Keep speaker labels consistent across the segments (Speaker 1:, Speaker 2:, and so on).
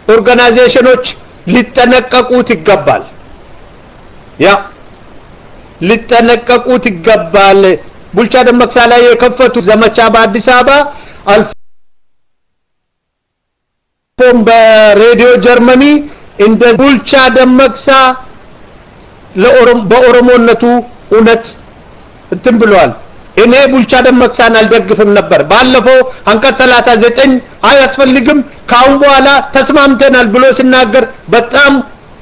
Speaker 1: ኦርጋናይዜሽኖች ሊጠነቀቁት ይገባል ያ ሊጠነቀቁት ይገባል ቡልቻ ደመቅሳ ላይ የከፈቱ ዘመቻ በአዲስ አበባ አልፎም በሬዲዮ ጀርመኒ እንደ ቡልቻ ደመቅሳ በኦሮሞነቱ እውነት እንትን ብሏል እኔ ቡልቻ ደመቅሳን አልደግፍም ነበር ባለፈው አንቀጽ 39 አያስፈልግም ካሁን በኋላ ተስማምተናል ብሎ ሲናገር በጣም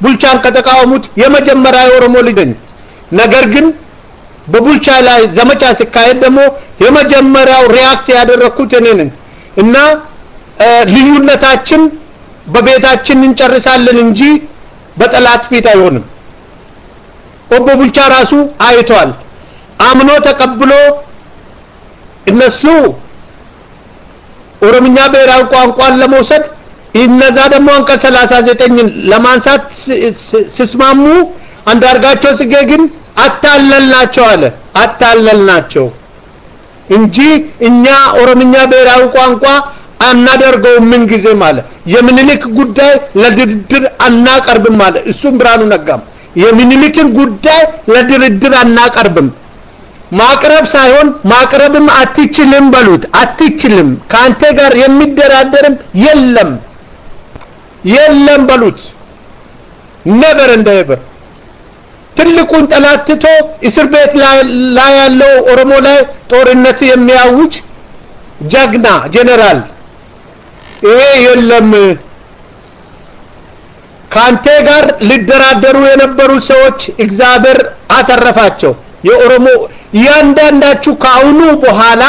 Speaker 1: ቡልቻን ከተቃወሙት የመጀመሪያ ኦሮሞ ልጅን ነገር ግን በቡልቻ ላይ ዘመቻ ሲካሄድ ደግሞ የመጀመሪያው ሪአክት ያደረኩት እኔ ነኝ እና ልዩነታችን በቤታችን እንጨርሳለን እንጂ በጠላት ፊት አይሆንም ኦቦ ቡልቻ ራሱ አይቷል አምኖ ተቀብሎ እነሱ ኦሮምኛ ብሔራዊ ቋንቋን ለመውሰድ እነዛ ደግሞ አንቀጽ 39 ለማንሳት ሲስማሙ አንዳርጋቸው ጽጌ ግን አታለልናቸው አለ አታለልናቸው እንጂ እኛ ኦሮምኛ ብሔራዊ ቋንቋ አናደርገው ምን ጊዜ ማለት የምኒልክ ጉዳይ ለድርድር አናቀርብም ማለት እሱም ብራኑ ነጋም የምኒልክን ጉዳይ ለድርድር አናቀርብም ማቅረብ ሳይሆን ማቅረብም አትችልም በሉት አትችልም ካንተ ጋር የሚደራደርም የለም በሉት never and ever ትልቁን ጠላትቶ እስር ቤት ላይ ያለው ኦሮሞ ላይ ጦርነት የሚያውጅ ጀግና ጄኔራል ይሄ የለም ካንተ ጋር ሊደራደሩ የነበሩ ሰዎች እግዚአብሔር አተረፋቸው የኦሮሞ ያንዳንዳችሁ ካሁኑ በኋላ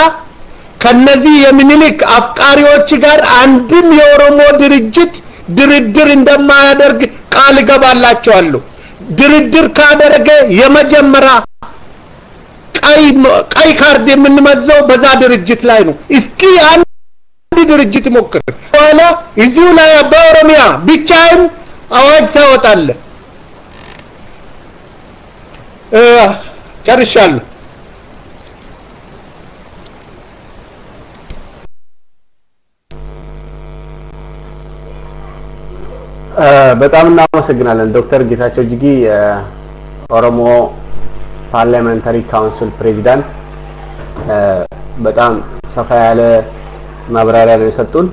Speaker 1: ከነዚህ የሚኒሊክ አፍቃሪዎች ጋር አንድም የኦሮሞ ድርጅት ድርድር እንደማያደርግ ቃል ገባላችኋለሁ ድርድር ካደረገ የመጀመሪያ ቀይ ካርድ የምንመዘው በዛ ድርጅት ላይ ነው እስኪ አንድ ድርጅት ሞክር ወላ እዚሁ ላይ በኦሮሚያ ብቻውን አዋጅ ታወጣለ ጨርሻለሁ
Speaker 2: በጣም እናመሰግናለን ዶክተር ጌታቸው ጅጊ ኦሮሞ ፓርላሜንታሪ ካውንስል ፕሬዚዳንት በጣም ሰፋ ያለ ማብራሪያ ነው የሰጡን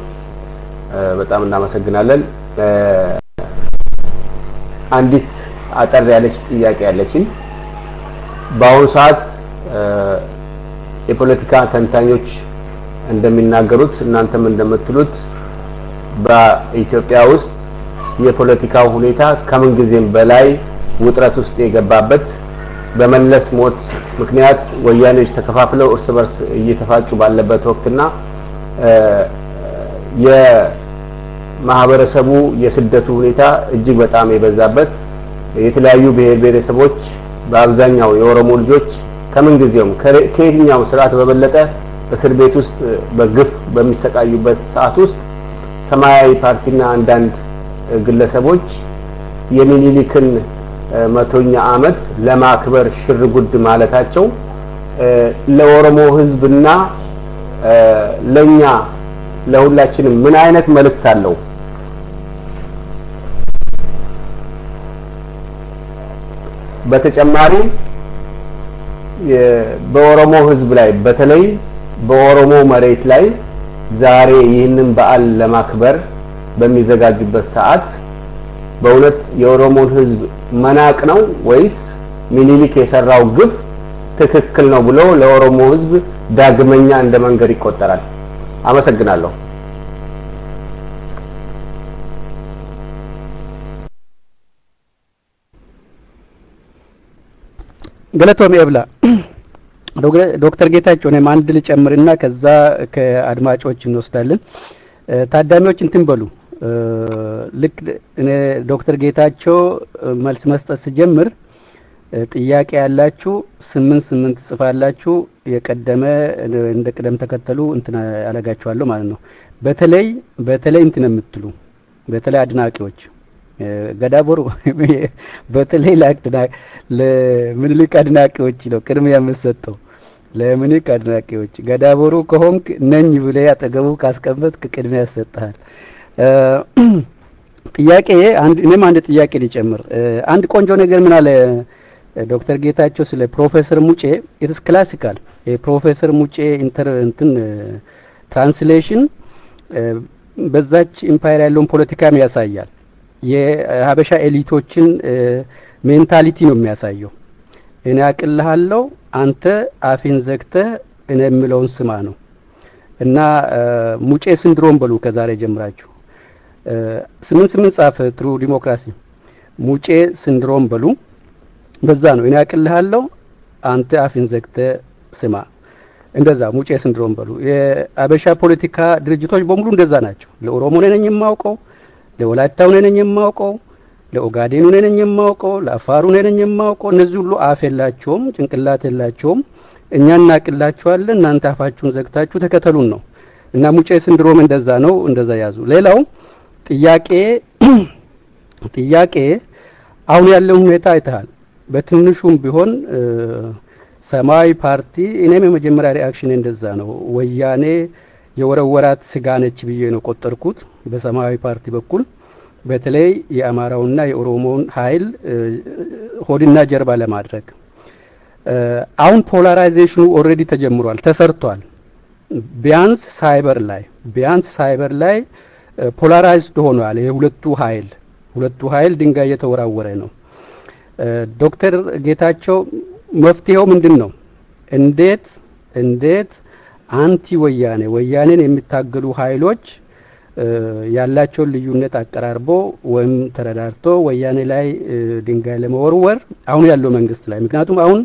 Speaker 2: በጣም እናመሰግናለን አንዲት አጠር ያለች ጥያቄ ያለችን በአሁኑ ሰዓት የፖለቲካ ተንታኞች እንደሚናገሩት እናንተም እንደምትሉት በኢትዮጵያ ውስጥ የፖለቲካው ሁኔታ ከምን ጊዜም በላይ ውጥረት ውስጥ የገባበት በመለስ ሞት ምክንያት ወያኔዎች ተከፋፍለው እርስ በርስ እየተፋጩ ባለበት ወቅትና የማህበረሰቡ የስደቱ ሁኔታ እጅግ በጣም የበዛበት የተለያዩ ብሔረሰቦች በአብዛኛው የኦሮሞ ልጆች ከምን ጊዜም ከየትኛው ስርዓት በበለጠ እስር ቤት ውስጥ በግፍ በሚሰቃዩበት ሰዓት ውስጥ ሰማያዊ ፓርቲና አንዳንድ ግለሰቦች የሚኒሊክን 100ኛ ዓመት ለማክበር ሽርጉድ ማለታቸው ለኦሮሞ ህዝብና ለኛ ለሁላችንም ምን አይነት መልእክት አለው በተጨማሪ በኦሮሞ ህዝብ ላይ በተለይ በኦሮሞ መሬት ላይ ዛሬ ይህንን በዓል ለማክበር በሚዘጋጁበት ሰዓት በእውነት የኦሮሞን ህዝብ መናቅ ነው ወይስ ሚኒሊክ የሰራው ግፍ ትክክል ነው ብሎ ለኦሮሞ ህዝብ ዳግመኛ እንደ መንገር ይቆጠራል አመሰግናለሁ
Speaker 3: ገለቶም ይብላ ዶክተር ጌታቸው ነው አንድ ልጨምርና ከዛ ከአድማጮች እንወስዳለን ታዳሚዎች እንትን በሉ ልክ ዶክተር ጌታቸው መልስ መስጠት ሲጀምር ጥያቄ ያላችሁ 8 ጽፋላችሁ የቀደመ እንደ ቀደም ተከተሉ እንትን ያለጋችኋለሁ ማለት ነው በተለይ እንትን የምትሉ በተለይ አድናቂዎች ገዳቦሩ በተለይ ለምኒልክ አድናቂዎች ነው ቅድሚያ የምሰጠው ለምኒልክ አድናቂዎች ገዳቦሩ ከሆንክ ነኝ ብለ ያጠገቡ ካስቀመጥክ ቅድሚያ ያሰጣል ጥያቄ እኔም አንድ ጥያቄ ሊጨምር አንድ ቆንጆ ነገር ምን አለ ዶክተር ጌታቸው ስለ ፕሮፌሰር ሙጬ ኢትስ ክላሲካል የፕሮፌሰር ሙጬ እንትን ትራንስሌሽን በዛች ኢምፓየር ያለውን ፖለቲካም ያሳያል የሀበሻ ኤሊቶችን ሜንታሊቲ ነው የሚያሳየው እኔ አቅልሃለሁ አንተ አፊን ዘግተህ እኔ የምለውን ስማ ነው እና ሙጬ ሲንድሮም በሉ ከዛሬ ጀምራችሁ 88 ጻፈ ትሩ ዲሞክራሲ ሙጬ ሲንድሮም በሉ በዛ ነው እኔ አቅልሃለሁ አንተ አፊን ዘግተህ ስማ እንደዛ ሙጬ ሲንድሮም በሉ የአበሻ ፖለቲካ ድርጅቶች በሙሉ እንደዛ ናቸው ለኦሮሞ ነኝ የማውቀው ለወላይታው ነኝ የማውቀው ለኦጋዴኑ ነኝ የማውቀው ለአፋሩ ነኝ የማውቀው እነዚህ ሁሉ አፍ የላቸውም ጭንቅላት የላቸውም እኛ እናቅላችኋለን እናንተ አፋችሁን ዘግታችሁ ተከተሉን ነው እና ሙጬ ሲንድሮም እንደዛ ነው እንደዛ ያዙ ሌላው ጥያቄ አሁን ያለው ሁኔታ አይተሃል በትንሹም ቢሆን ሰማያዊ ፓርቲ እኔም የመጀመሪያ ሪአክሽን እንደዛ ነው ወያኔ የወረወራት ስጋነች ብዬ ነው ቆጠርኩት በሰማያዊ ፓርቲ በኩል በተለይ የአማራውና የኦሮሞን ኃይል ሆድና ጀርባ ለማድረግ አሁን ፖላራይዜሽኑ ኦሬዲ ተጀምሯል ተሰርቷል ቢያንስ ሳይበር ላይ ፖላራይዝድ ሆኗል የሁለቱ ኃይል ድንጋይ የተወራወረ ነው ዶክተር ጌታቸው መፍትሄው ምንድነው እንዴት አንቲ ወያኔን የሚታገሉ ኃይሎች ያላቸውን ልዩነት አቀራርቦ ወይም ተረዳርቶ ወያኔ ላይ ድንጋይ ለመወርወር አሁን ያለው መንግስት ላይ ምክንያቱም አሁን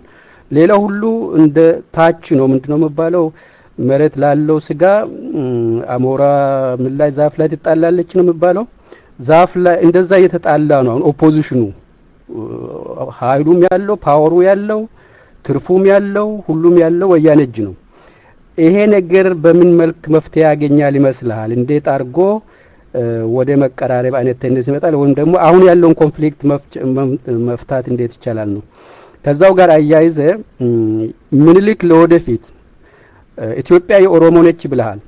Speaker 3: ሌላው ሁሉ እንደ ታች ነው ምንድነው መባለው መሬት ላለው ስጋ አሞራ ምን ላይ ዛፍ ላይ ትጣላለች ነው መባለው ዛፍ ላይ እንደዛ እየተጣላ ነው አሁን ኦፖዚሽኑ ኃይሉም ያለው ፓወሩ ያለው ትርፉም ያለው ሁሉም ያለው ወያኔ እጅ ነው ይሄ ነገር በምን መልክ መፍትሄ ያገኛል ይመስልሃል እንዴት አርጎ ወደ መቀራረብ አይነት እንደዚህ ይመጣል ወይም ደግሞ አሁን ያለውን ኮንፍሊክት መፍታት እንዴት ይቻላል ነው ከዛው ጋር አያይዘ ምንልክ ለወደፊት ኢትዮጵያ የኦሮሞ ነች ብለሃል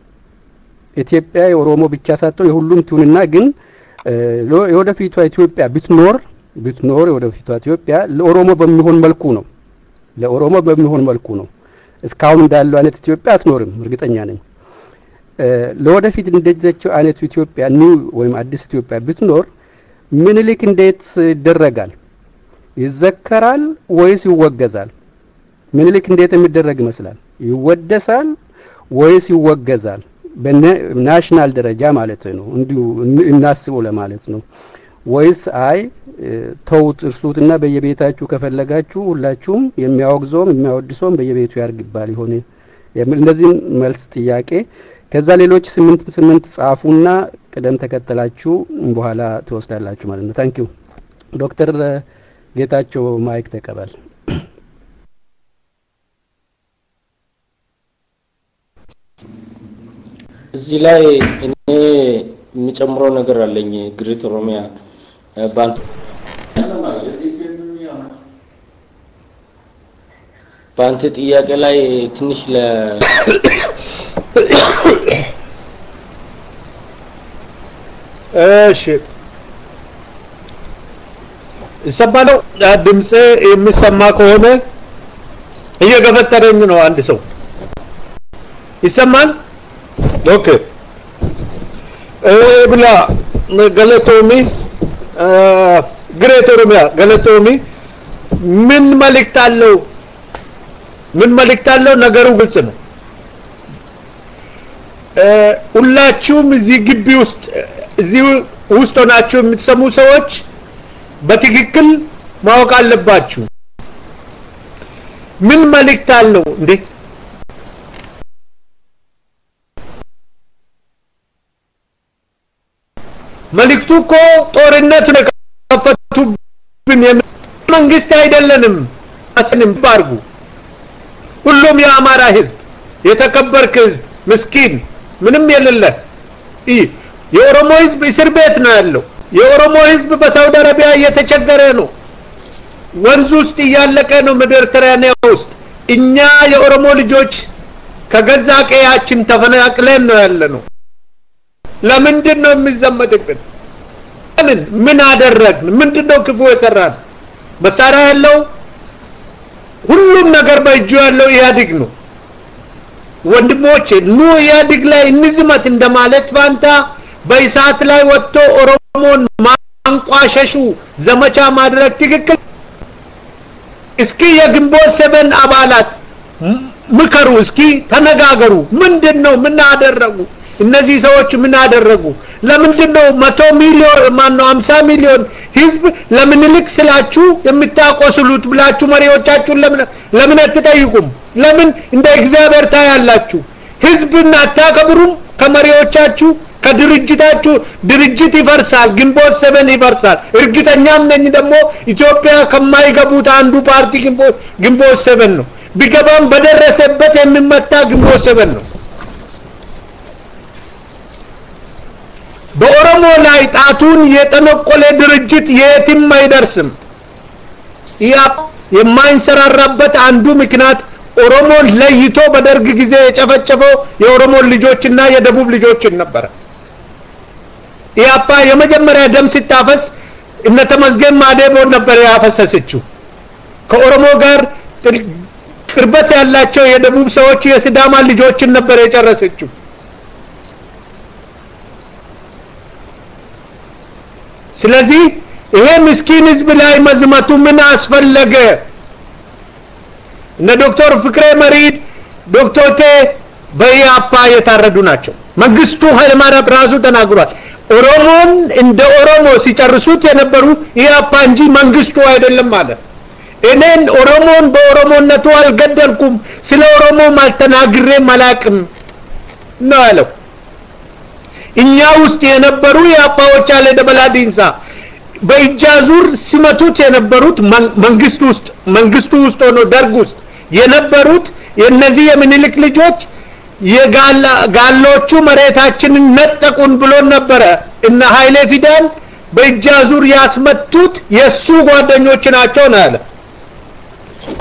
Speaker 3: ኢትዮጵያ የኦሮሞ ብቻ ሳትሆን የሁሉም ትሁንና ግን የወደፊቷ ኢትዮጵያ ብትኖር የወደፊቷ ኢትዮጵያ ለኦሮሞ በሚሆን መልኩ ነው እስካሁን እንዳለው አይነት ኢትዮጵያ አትኖርም እርግጠኛ ነኝ ለወደፊት እንደዚህ አይነት ኢትዮጵያ ኒው ወይም አዲስ ኢትዮጵያ ብትኖር ምንልክ እንዴት ይደረጋል ይዘከራል ወይስ ይወገዛል ምንልክ እንዴት የሚደረግ ይመስላል ይወደሳል ወይስ ይወገዛል በናሽናል ደረጃ ማለት ነው እንዲሁ እናስበው ለማለት ነው ወይስ አይ ተውት እርሱትና በየቤታችሁ ከፈለጋችሁ ሁላችሁም የሚያወግዘውም የሚያወድሰውም በየቤቱ ያርግባል ይሆነ እንደዚህ መልስ ጥያቄ ከዛ ሌሎች 8 ጻፉና ቀደም ተከተላችሁ በኋላ ተወስዳላችሁ ማለት ነው ታንኪዩ ዶክተር ጌታቸው ማይክ ተቀበል
Speaker 4: እዚህ ላይ እኔ የሚጨምረው ነገር አለኝ ግሬት ኦሮሚያ ባንተ ጥያቄ ላይ ትንሽ
Speaker 1: እሺ ይሰማለው ድምጽ የሚሰማ ከሆነ እየገፈተረኝ ነው አንድ ሰው ይሰማል ኦኬ ብላ ገለቶሚ ግሬት ኦሮሚያ ገለቶሚ ምን መልእክት አለው ነገሩ ግልጽ ነው ሁላችሁም እዚህ ግቢ ውስጥ ሆናችሁ የምትሰሙ ሰዎች በትክክል ማወቅ አለባችሁ ምን መልእክት አለው እንዴ መልእክቱ እኮ ጦርነት ነው ከፈቱብን መንግስት አይደለንም አስንም ባርጉ ሁሉም የአማራ ህዝብ የተከበርክ ህዝብ ምስኪን ምንም የሌለ የኦሮሞ ህዝብ እስር ቤት ነው ያለው የኦሮሞ ህዝብ በሳውዲ አረቢያ እየተቸገረ ነው ወንዝ ውስጥ እያለቀ ነው ሜዲተራኒያ ውስጥ እኛ የኦሮሞ ልጆች ከገዛ ቀያችን ተፈናቅለን ነው ያለነው ለምንድን ነው የሚዘመድብን ምን አደረግን? ምንድነው ክፉ የሰራን? መሳሪያ ያለው ሁሉም ነገር በእጁ ያለው ኢህአዴግ ነው። ወንድሞቼ ኑ ኢህአዴግ ላይ እንዝመት እንደማለት ፋንታ በኢሳት ላይ ወጥቶ ኦሮሞን ማንቋሸሹ ዘመቻ ማድረግ ትክክል? እስኪ የግንቦት 7 አባላት ምከሩ፣ እስኪ ተነጋገሩ። ምንድነው ምን አደረጉ እነዚህ ሰዎች? ምን አደረጉ? ለምንድነው 100 ሚሊዮን ማነው 50 ሚሊዮን ህዝብ ለምንልክ ስላችሁ የምታቆስሉት ብላችሁ መሪዎቻችሁን ለምን አትጠይቁም? ለምን እንደ እግዚአብሔር ታያላችሁ? ህዝብን አታከብሩም? ከመሪዎቻችሁ ከድርጅታችሁ ድርጅት ይፈርሳል፣ ግንቦት 7 ይፈርሳል። እርግጠኛም ነኝ ደግሞ ኢትዮጵያ ከማይገቡት አንዱ ፓርቲ ግንቦት 7 ነው። ቢገባም በደረሰበት የሚመታ ግንቦት 7 ነው። በኦሮሞ ላይ ጣቱን የጠነቆለ ድርጅት የትም አይደርስም። ያ የማይንሰራራበት አንዱ ምክንያት ኦሮሞን ለይቶ በደርግ ጊዜ የጨፈጨፈው የኦሮሞ ልጆችና የደቡብ ልጆችን ነበር። ያፓ የመጀመሪያ ደም ሲታፈስ እነ ተመስገን ማዴቦ ነበር ያፈሰሰችው። ከኦሮሞ ጋር ቅርበት ያላቸው የደቡብ ሰዎች የሲዳማ ልጆችን ነበር የጨረሰችው። ስለዚህ ይሄ ምስኪን ህዝብ ላይ መዝመቱ ምን አስፈለገ? እነ ዶክተር ፍቅሬ መሪድ ዶክተር በያፓ የታረዱ ናቸው። መንግስቱ ኃይለማርያም ራሱ ተናግሯል። ኦሮሞን እንደ ኦሮሞ ሲጨርሱት የነበሩ ያፓ እንጂ መንግስቱ አይደለም ማለት። እኔን ኦሮሞን በኦሮሞነቱ አልገደልኩም፣ ስለ ኦሮሞ ማልተናግሬ ማላቅም ነው ያለው። እኛ ውስጥ የነበሩ ያፓዎች አለ ደበላዲንሳ በእጃዙር ሲመቱት የነበሩት መንግስቱ ውስጥ ሆኖ ደርግ ውስጥ የነበሩት የነዚህ የምኒልክ ልጆች የጋሎቹ መሬታችንን ነጠቁን ብሎ ነበር። እና ኃይሌ ፊዳን በእጃዙር ያስመቱት የሱ ጓደኞች ናቸው ነው ያለ።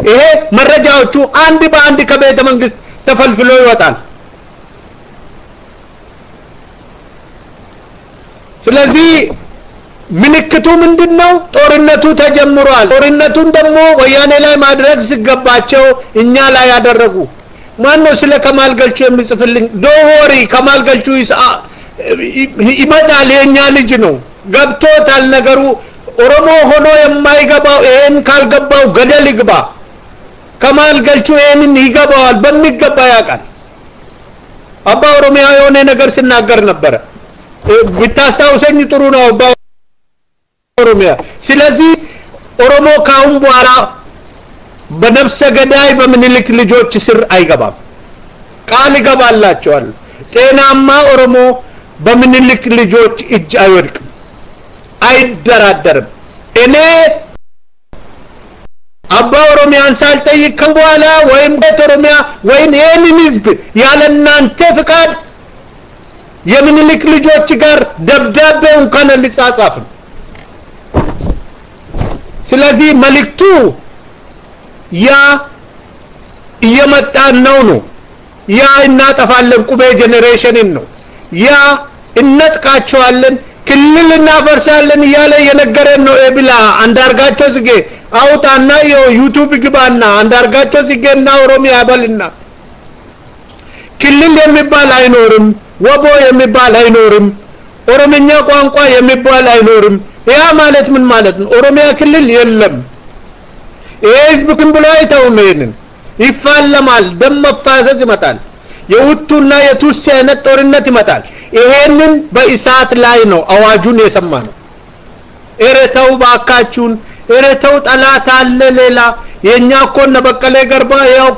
Speaker 1: ይሄ መረጃዎቹ አንድ በአንድ ከቤተ መንግስት ተፈልፍሎ ይወጣል። ስለዚህ ምልክቱ ምንድነው? ጦርነቱ ተጀምሯል። ጦርነቱን ደግሞ ወያኔ ላይ ማድረግ ሲገባቸው እኛ ላይ ያደረጉ። ማነው ስለ ከማል ገልቹ የሚጽፍልኝ? ዶወሪ ከማል ገልቹ ይመጣል፣ የኛ ልጅ ነው፣ ገብቶታል ነገሩ። ኦሮሞ ሆኖ የማይገባው ይሄን ካልገባው ገደል ይግባ። ከማል ገልቹ ይሄንን ይገባዋል፣ በሚገባ ያውቃል። አባ ኦሮሚያ የሆነ ነገር ሲናገር ነበር፣ ብታስታውሰኝ ጥሩ ነው አባ ኦሮሚያ። ስለዚህ ኦሮሞ ካሁን በኋላ በነፍሰ ገዳይ በምኒልክ ልጆች ስር አይገባም። ቃል ይገባላቸዋል። ጤናማ ኦሮሞ በምኒልክ ልጆች እጅ አይወድቅም፣ አይደራደርም። እኔ አባ ኦሮሚያን ሳልጠይቅ ከበኋላ ወይም በኦሮሚያ ወይም ይሄንን ህዝብ ያለናንተ ፍቃድ የምኒልክ ልጆች ጋር ደብዳቤው እንኳን ሊጻጻፍም። ስለዚህ መልእክቱ ያ እየመጣን ነው። ያ እናጠፋለን ቁቤ ጄኔሬሽንን ነው። ያ እንነጥቃቸዋለን፣ ክልል እናፈርሳለን እያለ የነገረን ነው። ኤብላ አንዳርጋቸው ጽጌ አውጣና ዩቲዩብ ግባና አንዳርጋቸው ጽጌና ኦሮሚያ በልና ክልል የሚባል አይኖርም፣ ወቦ የሚባል አይኖርም፣ ኦሮምኛ ቋንቋ የሚባል አይኖርም። ያ ማለት ምን ማለት ነው? ኦሮሚያ ክልል የለም። ህዝብ ግን ብሎ አይተውም። ይሄንን ይፋለማል፣ ደም መፋሰስ ይመጣል፣ የውቱና የቱሲ አይነት ጦርነት ይመጣል። ይሄንን በኢሳት ላይ ነው አዋጁን የሰማነው። እረተው ባካችሁን፣ እረተው ጠላት አለ ሌላ። የኛ እኮ እነ በቀለ ገርባ ያው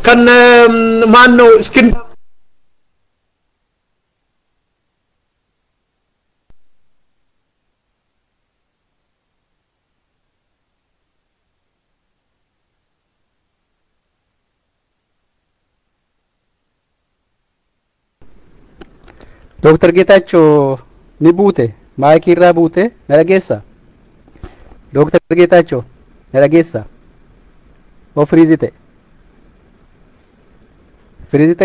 Speaker 1: ከነ ማን ነው እስክንድር
Speaker 3: ዶክተር ጌታቸው ንቡቴ ማይኪራ ቡቴ ነረጌሳ ዶክተር ጌታቸው ነረጌሳ ኦፍሪዚቴ ፍሪዚቴ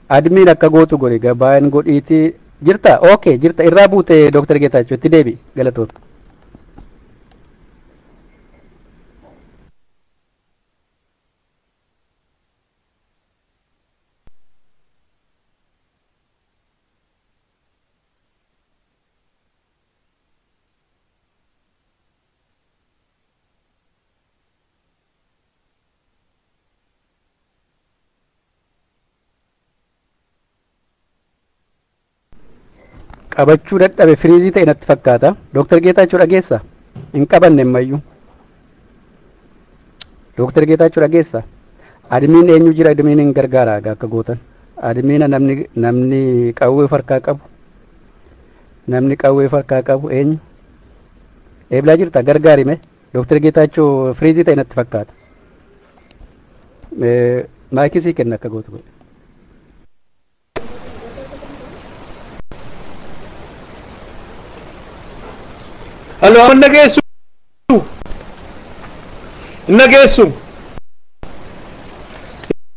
Speaker 3: አድሚን አከጎቱ ጎሪ ገባን ጎዲቲ jirta okay jirta irraa buute Dr. Geetaachoo itti deebi galatoota qabachuu dadhabe firiizii ta'e natti fakkaata Dr. Geetaachoo dhageessa hin qabanne ammayyuu Dr. Geetaachoo dhageessa admiin eenyu jira admiin hin gargaara akka gootan admiina namni qawwee farkaa qabu eenyu eeblaa jirta gargaarime Dr. Geetaachoo firiizii ta'e natti fakkaata maayikii sii kenna akka gootu
Speaker 1: Hello, nageessu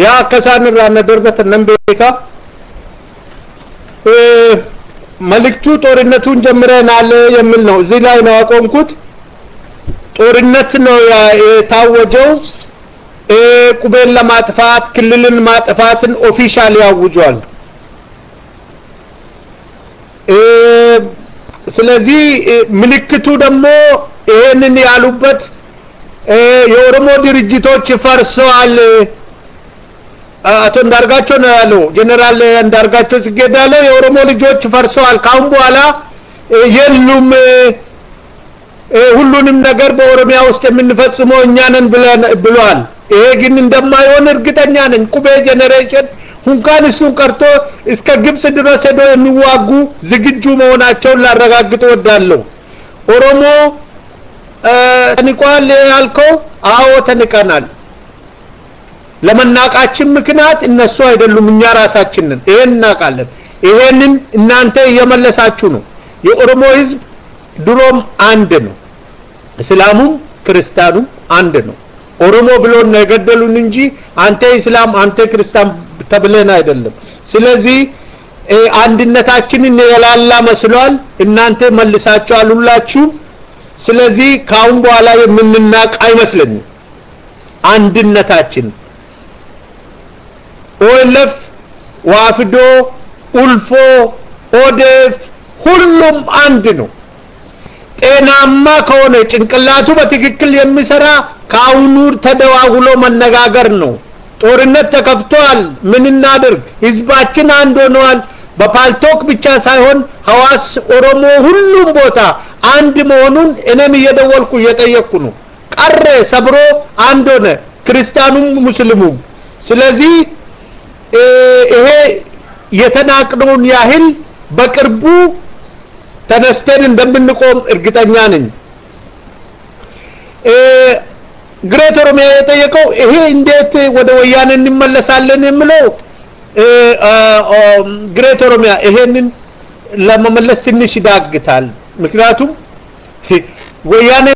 Speaker 1: yaa akkasaan irraa na darbatan nan beeka መልእክቱ ጦርነቱን ጀምረናል የሚል ነው እዚህ ላይ ነው አቆምኩት ጦርነት ነው የታወጀው ቁቤን ለማጥፋት ክልልን ማጥፋትን ኦፊሻሊ ያውጇል ስለዚህ ምልክቱ ደግሞ ይሄንን ያሉበት የኦሮሞ ድርጅቶች ፈርሰዋል አቶ እንዳርጋቸው ነው ያለው ጀነራል እንዳርጋቸው ሲገዳለው የኦሮሞ ልጆች ፈርሰዋል ካሁን በኋላ የሉም ሁሉንም ነገር በኦሮሚያ ውስጥ የምንፈጽመው እኛ ነን ብለዋል ይሄ ግን እንደማይሆን እርግጠኛ ነኝ ቁቤ ጀነሬሽን እንኳን እሱን ቀርቶ እስከ ግብጽ ድረስ ሄዶ የሚዋጉ ዝግጁ መሆናቸውን ላረጋግጥ ወዳለው ኦሮሞ ተንቋል ያልከው አዎ ተንቀናል ለመናቃችን ምክንያት እነሱ አይደሉም እኛ ራሳችን ነን ይሄን እናቃለን ይሄንን እናንተ እየመለሳችሁ ነው የኦሮሞ ህዝብ ድሮም አንድ ነው እስላሙም ክርስቲያኑም አንድ ነው ኦሮሞ ብሎ ነው የገደሉን እንጂ አንተ እስላም አንተ ክርስቲያን ተብለን አይደለም ስለዚህ አንድነታችንን የላላ መስሏል እናንተ መልሳችኋል ሁላችሁ ስለዚህ ካሁን በኋላ የምንናቅ አይመስልኝም አንድነታችን ኦልፍ ዋፍዶ ኡልፎ ኦዴፍ ሁሉም አንድ ነው ጤናማ ከሆነ ጭንቅላቱ በትክክል የሚሰራ ካሁኑ ተደዋውሎ መነጋገር ነው ጦርነት ተከፍቷል ምን እናድርግ ህዝባችን አንድ ሆኗል በፓልቶክ ብቻ ሳይሆን ሐዋስ ኦሮሞ ሁሉም ቦታ አንድ መሆኑን እኔም እየደወልኩ እየጠየቅኩ ነው ቀረ ሰብሮ አንድ ሆነ ክርስቲያኑም ሙስሊሙም ስለዚህ ይሄ የተናቅነውን ያህል በቅርቡ ተነስተን እንደምንቆም እርግጠኛ ነኝ ግሬት ኦሮሚያ የጠየቀው ይሄ እንዴት ወደ ወያኔ እንመለሳለን የሚለው ግሬት ኦሮሚያ ይሄንን ለመመለስ ትንሽ ይዳግታል ምክንያቱም ወያኔ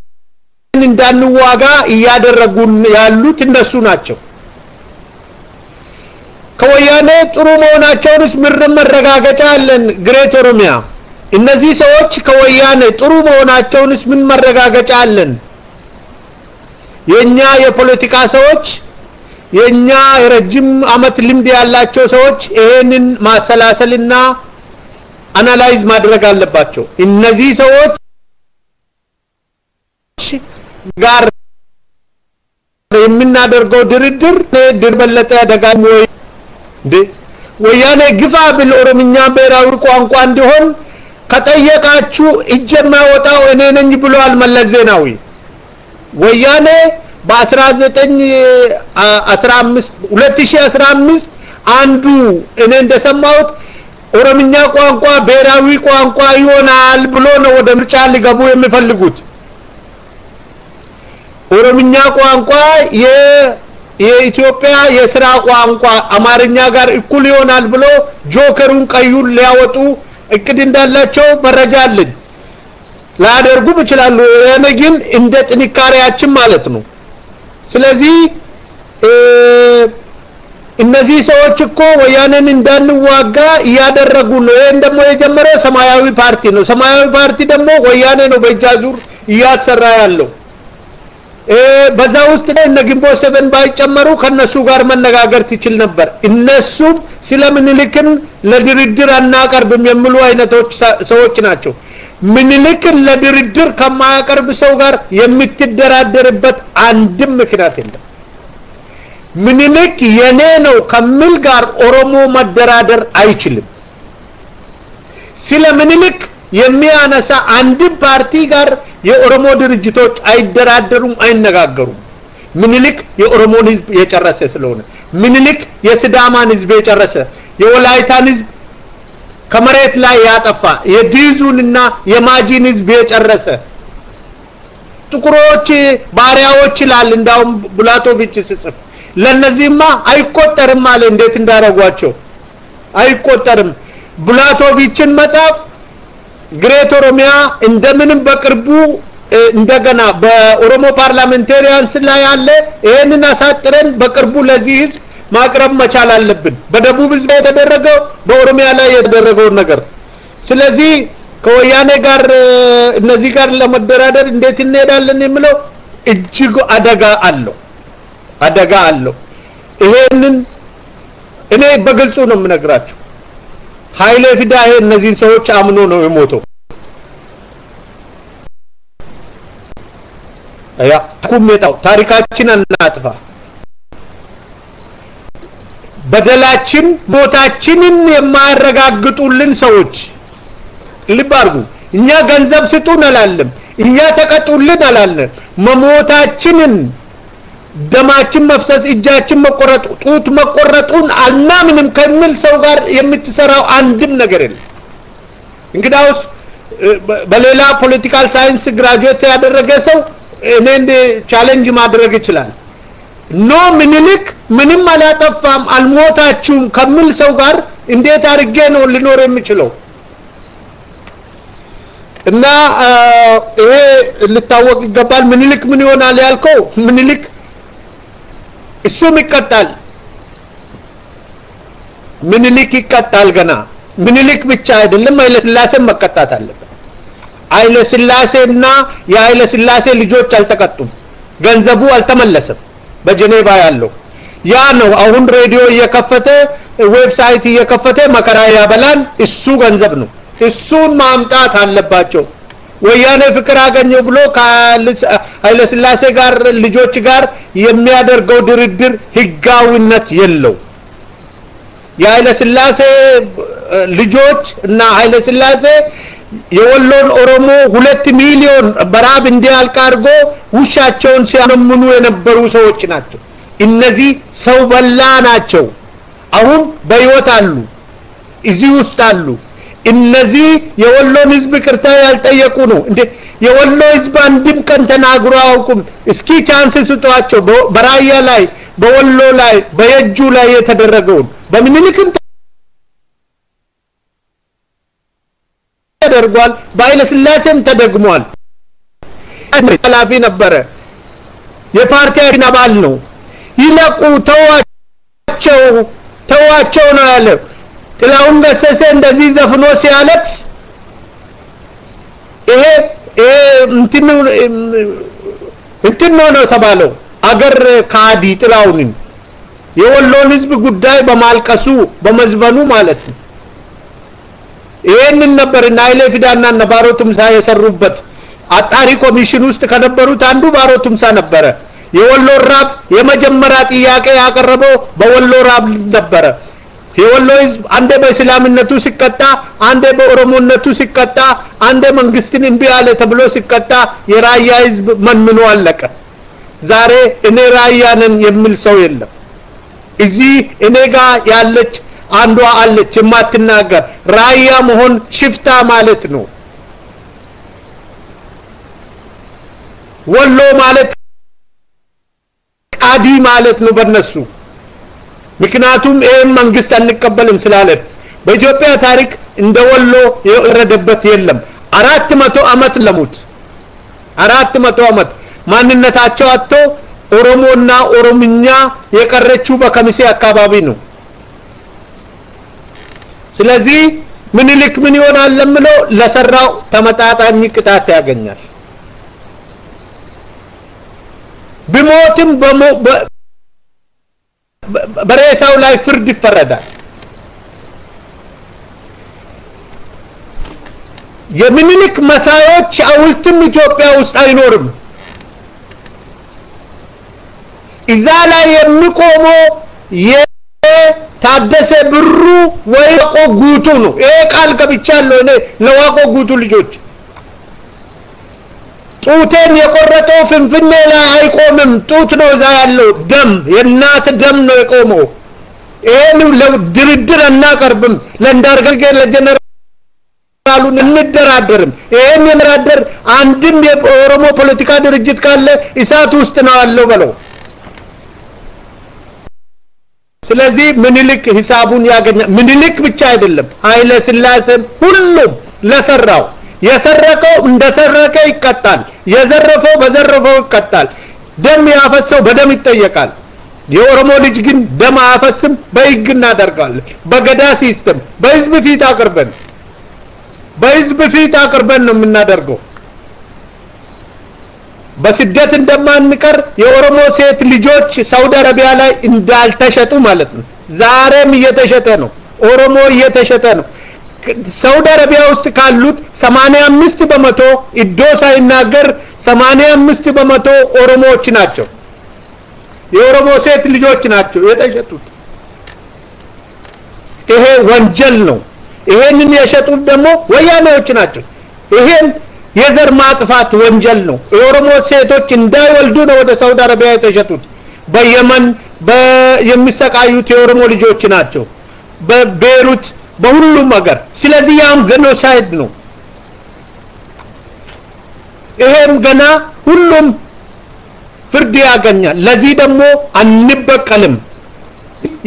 Speaker 1: እንዳንዋጋ ያደረጉን ያሉት እነሱ ናቸው ከወያኔ ጥሩ መሆናቸውንስ መረጋገጫ አለን ግሬት ኦሮሚያ እነዚህ ሰዎች ከወያኔ ጥሩ መሆናቸውንስ ምን መረጋገጫ አለን የኛ የፖለቲካ ሰዎች የኛ ረጅም አመት ልምድ ያላቸው ሰዎች ይሄንን ማሰላሰልና አናላይዝ ማድረግ አለባቸው እነዚህ ሰዎች ጋር የምናደርገው ድርድር በለጠ ደጋሞ ወያኔ ግፋ بالኦሮምኛ ብሔራዊ ቋንቋ እንዲሆን ከጠየቃችሁ እጀማወጣው እኔ ነኝ ብሏል መለስ ዜናዊ ወያኔ በ2015 አንዱ እኔ እንደሰማሁት ኦሮምኛ ቋንቋ ብሔራዊ ቋንቋ ይሆናል ብሎ ነው ወደ ምርጫ ሊገቡ የሚፈልጉት ኦሮምኛ ቋንቋ የኢትዮጵያ የሥራ ቋንቋ አማርኛ ጋር እኩል ይሆናል ብሎ ጆከሩን ቀዩን ሊያወጡ እቅድ እንዳላቸው መረጃ አለኝ ላደርጉም ይችላሉ እኔ ግን እንደ ጥንካሬያችን ማለት ነው ስለዚህ እነዚህ ሰዎች እኮ ወያኔን እንዳንዋጋ ያደረጉ ነው። ይሄን ደግሞ የጀመረው ሰማያዊ ፓርቲ ነው። ሰማያዊ ፓርቲ ደግሞ ወያኔ ነው በእጃዙር ያሰራ ያለው። በዛ ውስጥ እነ ግንቦት 7 ባይጨመሩ ከነሱ ጋር መነጋገር ትችል ነበር። እነሱም ስለምንልክን ለድርድር አናቀርብም የሚሉ አይነቶች ሰዎች ናቸው። ምንልክን ለድርድር ከማያቀርብ ሰው ጋር የምትደራደርበት አንድም ምክንያት የለም። ምንልክ የኔ ነው ከሚል ጋር ኦሮሞ መደራደር አይችልም። ስለምንልክ የሚያነሳ አንድም ፓርቲ ጋር የኦሮሞ ድርጅቶች አይደራደሩም፣ አይነጋገሩም። ምንልክ የኦሮሞን ህዝብ የጨረሰ ስለሆነ ምንልክ የሲዳማን ህዝብ የጨረሰ የወላይታን ህዝብ ከመሬት ላይ ያጠፋ የዲዙንና የማጂን ህዝብ የጨረሰ ጥቁሮች ባሪያዎች ይላል እንዳውም ቡላቶቪች ሲጽፍ ለነዚህማ አይቆጠርም አለ። እንዴት እንዳረጓቸው አይቆጠርም። ቡላቶቪችን መጻፍ ግሬት ኦሮሚያ እንደምንም በቅርቡ እንደገና በኦሮሞ ፓርላሜንታሪያንስ ላይ ያለ ይሄንን አሳጥረን በቅርቡ ለዚህ ህዝብ ማቅረብ መቻል አለብን። በደቡብ ህዝብ የተደረገው በኦሮሚያ ላይ የተደረገው ነገር። ስለዚህ ከወያኔ ጋር እነዚህ ጋር ለመደራደር እንዴት እንሄዳለን የሚለው እጅግ አደጋ አለው። ይሄንን እኔ በግልጹ ነው የምነግራችሁ። ኃይለ ፊዳ እነዚህን ሰዎች አምኖ ነው የሞተው። ኩሜታው ታሪካችን እናጥፋ፣ በደላችን ሞታችንን የማያረጋግጡልን ሰዎች ልብ አድርጉ። እኛ ገንዘብ ስጡን አላለም፣ እኛ ተቀጡልን አላለም። መሞታችንን ደማችን መፍሰስ እጃችን መቆረጥ ጡት መቆረጡን አልናምንም ከሚል ሰው ጋር የምትሰራው አንድም ነገር የለም። እንግዳውስ በሌላ ፖለቲካል ሳይንስ ግራጁዌት ያደረገ ሰው እኔን ቻሌንጅ ማድረግ ይችላል። ኖ ምንልክ ምንም አላጠፋም አልሞታችሁም ከሚል ሰው ጋር እንዴት አድርጌ ነው ልኖር የምችለው? እና ይሄ ልታወቅ ይገባል። ምንልክ ምን ይሆናል ያልከው ምንልክ እሱም ይቀጣል። ምንልክ ይቀጣል ገና። ምንልክ ብቻ አይደለም ኃይለ ሥላሴም መቀጣት አለበት። ኃይለ ሥላሴና የኃይለ ሥላሴ ልጆች አልተቀጡም፣ ገንዘቡ አልተመለሰም። በጀኔቫ ያለው ያ ነው። አሁን ሬዲዮ እየከፈተ ዌብሳይት እየከፈተ መከራ ያበላል። እሱ ገንዘብ ነው። እሱን ማምጣት አለባቸው። ወያኔ ፍቅር አገኘው ብሎ ከኃይለ ሥላሴ ጋር ልጆች ጋር የሚያደርገው ድርድር ህጋዊነት የለው። የኃይለ ሥላሴ ልጆች እና ኃይለ ሥላሴ የወሎን ኦሮሞ 2 ሚሊዮን በራብ እንዲያልቅ አድርጎ ውሻቸውን ሲያመምኑ የነበሩ ሰዎች ናቸው። እነዚህ ሰው በላ ናቸው። አሁን በህይወት አሉ፣ እዚህ ውስጥ አሉ። እነዚህ የወሎን ህዝብ ቅርታ ያልጠየቁ ነው እንዴ? የወሎ ህዝብ አንድም ቀን ተናግሮ አያውቁም። እስኪ ቻንስ ስጧቸው። በራያ ላይ በወሎ ላይ በየጁ ላይ የተደረገውን በምንልክም ተደርጓል፣ በኃይለ ሥላሴም ተደግሟል። ኃላፊ ነበረ፣ የፓርቲያችን አባል ነው። ይለቁ፣ ተዋቸው ነው ያለው። ጥላሁን ገሰሰ እንደዚህ ዘፍኖ ሲያለቅስ ይሄ እንትን ነው ተባለው። አገር ካዲ ጥላሁንን የወሎን ህዝብ ጉዳይ በማልቀሱ በመዝበኑ ማለት ነው። ይሄንን ነበር ኃይለ ፊዳና ባሮ ቱምሳ የሰሩበት። አጣሪ ኮሚሽን ውስጥ ከነበሩት አንዱ ባሮ ቱምሳ ነበረ። የወሎ ራብ የመጀመሪያ ጥያቄ ያቀረበው በወሎ ራብ ነበረ። የወሎ ህዝብ አንዴ በእስላምነቱ ሲቀጣ፣ አንዴ በኦሮሞነቱ ሲቀጣ፣ አንዴ መንግስትን እምቢ አለ ተብሎ ሲቀጣ የራያ ህዝብ መንምኖ አለቀ። ዛሬ እኔ ራያ ነን የሚል ሰው የለም። እዚህ እኔ ጋር ያለች አንዷ አለች የማትናገር። ራያ መሆን ሽፍታ ማለት ነው። ወሎ ማለት ቃዲ ማለት ነው በእነሱ። ምክንያቱም ይሄን መንግስት አንቀበልም ስላለን በኢትዮጵያ ታሪክ እንደ ወሎ የወረደበት የለም። 400 አመት ለሙት 400 አመት ማንነታቸው አጥቶ ኦሮሞና ኦሮምኛ የቀረችው በከሚሴ አካባቢ ነው ስለዚህ ምኒልክ ምን ይሆናል ለምለው ለሰራው ተመጣጣኝ ቅጣት ያገኛል ቢሞትም በሬሳው ላይ ፍርድ ይፈረዳል የምኒልክ መሳዮች አውልትም ኢትዮጵያ ውስጥ አይኖርም እዛ ላይ የሚቆመው የታደሰ ብሩ ወይ ጉቱ ነው ይሄ ቃል ገብቻለሁ እኔ ለዋቆ ጉቱ ልጆች ጡቴን የቆረጠው ፍንፍኔ ላይ አይቆምም ጡት ነው እዛ ያለው ደም የእናት ደም ነው የቆመው ይሄን ለድርድር እናቀርብም ለእንዳርገጌ ለጀነራሉን እንደራደርም ይሄን የምራደር አንድም የኦሮሞ ፖለቲካ ድርጅት ካለ ኢሳት ውስጥ ነው ያለው በለው ስለዚህ ምኒልክ ሂሳቡን ያገኛል ምኒልክ ብቻ አይደለም ኃይለ ሥላሴ ሁሉም ለሰራው የሰረቀው እንደሰረቀ ይቀጣል የዘረፈው በዘረፈው ይቀጣል ደም ያፈሰው በደም ይጠየቃል የኦሮሞ ልጅ ግን ደም አያፈስም በሕግ እናደርጋለን በገዳ ሲስተም በህዝብ ፊት አቅርበን ነው የምናደርገው በስደት እንደማንቀር የኦሮሞ ሴት ልጆች ሳውዲ አረቢያ ላይ እንዳልተሸጡ ማለት ነው ዛሬም እየተሸጠ ነው ኦሮሞ እየተሸጠ ነው ሳውዲ አረቢያ ውስጥ ካሉት 85% ኢዶ ሳይናገር 85% ኦሮሞዎች ናቸው የኦሮሞ ሴት ልጆች ናቸው የተሸጡት ይሄ ወንጀል ነው ይሄንን የሸጡት ደግሞ ወያኔዎች ናቸው ይሄን የዘር ማጥፋት ወንጀል ነው የኦሮሞ ሴቶች እንዳይወልዱ ነው ወደ ሳውዲ አረቢያ የተሸጡት በየመን የሚሰቃዩት የኦሮሞ ልጆች ናቸው በቤሩት በሁሉም ሀገር ስለዚህ ያም ጄኖሳይድ ነው ይሄም ገና ሁሉም ፍርድ ያገኛል ለዚህ ደግሞ አንበቀልም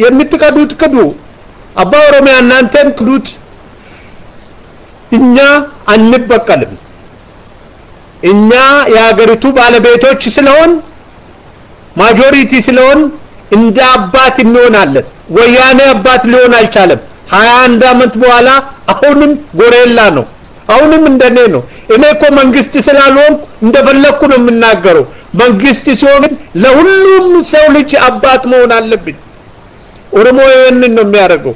Speaker 1: የምትቀዱት ቅዱ አባ ኦሮሚያ እናንተም ቅዱት እኛ አንበቀልም እኛ የሀገሪቱ ባለቤቶች ስለሆን ማጆሪቲ ስለሆን እንደ አባት እንሆናለን ወያኔ አባት ሊሆን አይቻለም 21 አመት በኋላ አሁንም ጎሬላ ነው አሁንም እንደኔ ነው እኔ እኮ መንግስት ስላልሆን እንደፈለኩ ነው የምናገረው መንግስት ሲሆን ለሁሉም ሰው ልጅ አባት መሆን አለብኝ ኦሮሞ ይሄንን ነው የሚያደርገው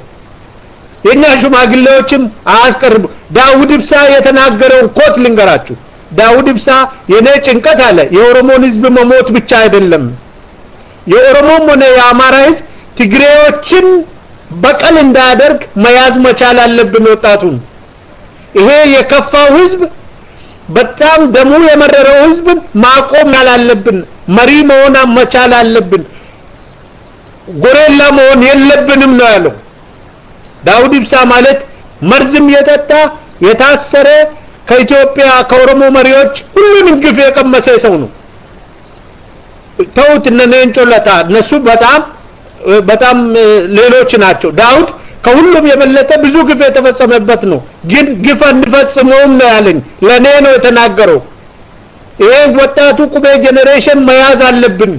Speaker 1: የኛ ሽማግሌዎችም አያስቀርቡ ዳውድ ኢብሳ የተናገረውን ኮት ልንገራችሁ ዳውድ ኢብሳ የኔ ጭንቀት አለ የኦሮሞን ህዝብ መሞት ብቻ አይደለም የኦሮሞም ሆነ የአማራ ህዝብ ትግሬዎችን በቀል እንዳያደርግ መያዝ መቻል አለብን ወጣቱን ይሄ የከፋው ህዝብ በጣም ደሙ የመረረው ህዝብ ማቆም ያላለብን መሪ መሆን መቻል አለብን ጎሬላ መሆን የለብንም ነው ያለው ዳውድ ኢብሳ ማለት መርዝም የጠጣ የታሰረ ከኢትዮጵያ ከኦሮሞ መሪዎች ሁሉንም ግፍ የቀመሰ ሰው ነው ተውት እነንጮለታ እነሱ በጣም ሌሎች ናቸው ዳውድ ከሁሉም የበለጠ ብዙ ግፍ የተፈጸመበት ነው ግን ግፍ እንፈጽመውም ነው ያለኝ ለኔ ነው የተናገረው ይሄ ወጣቱ ቁቤ ጄኔሬሽን መያዝ አለብን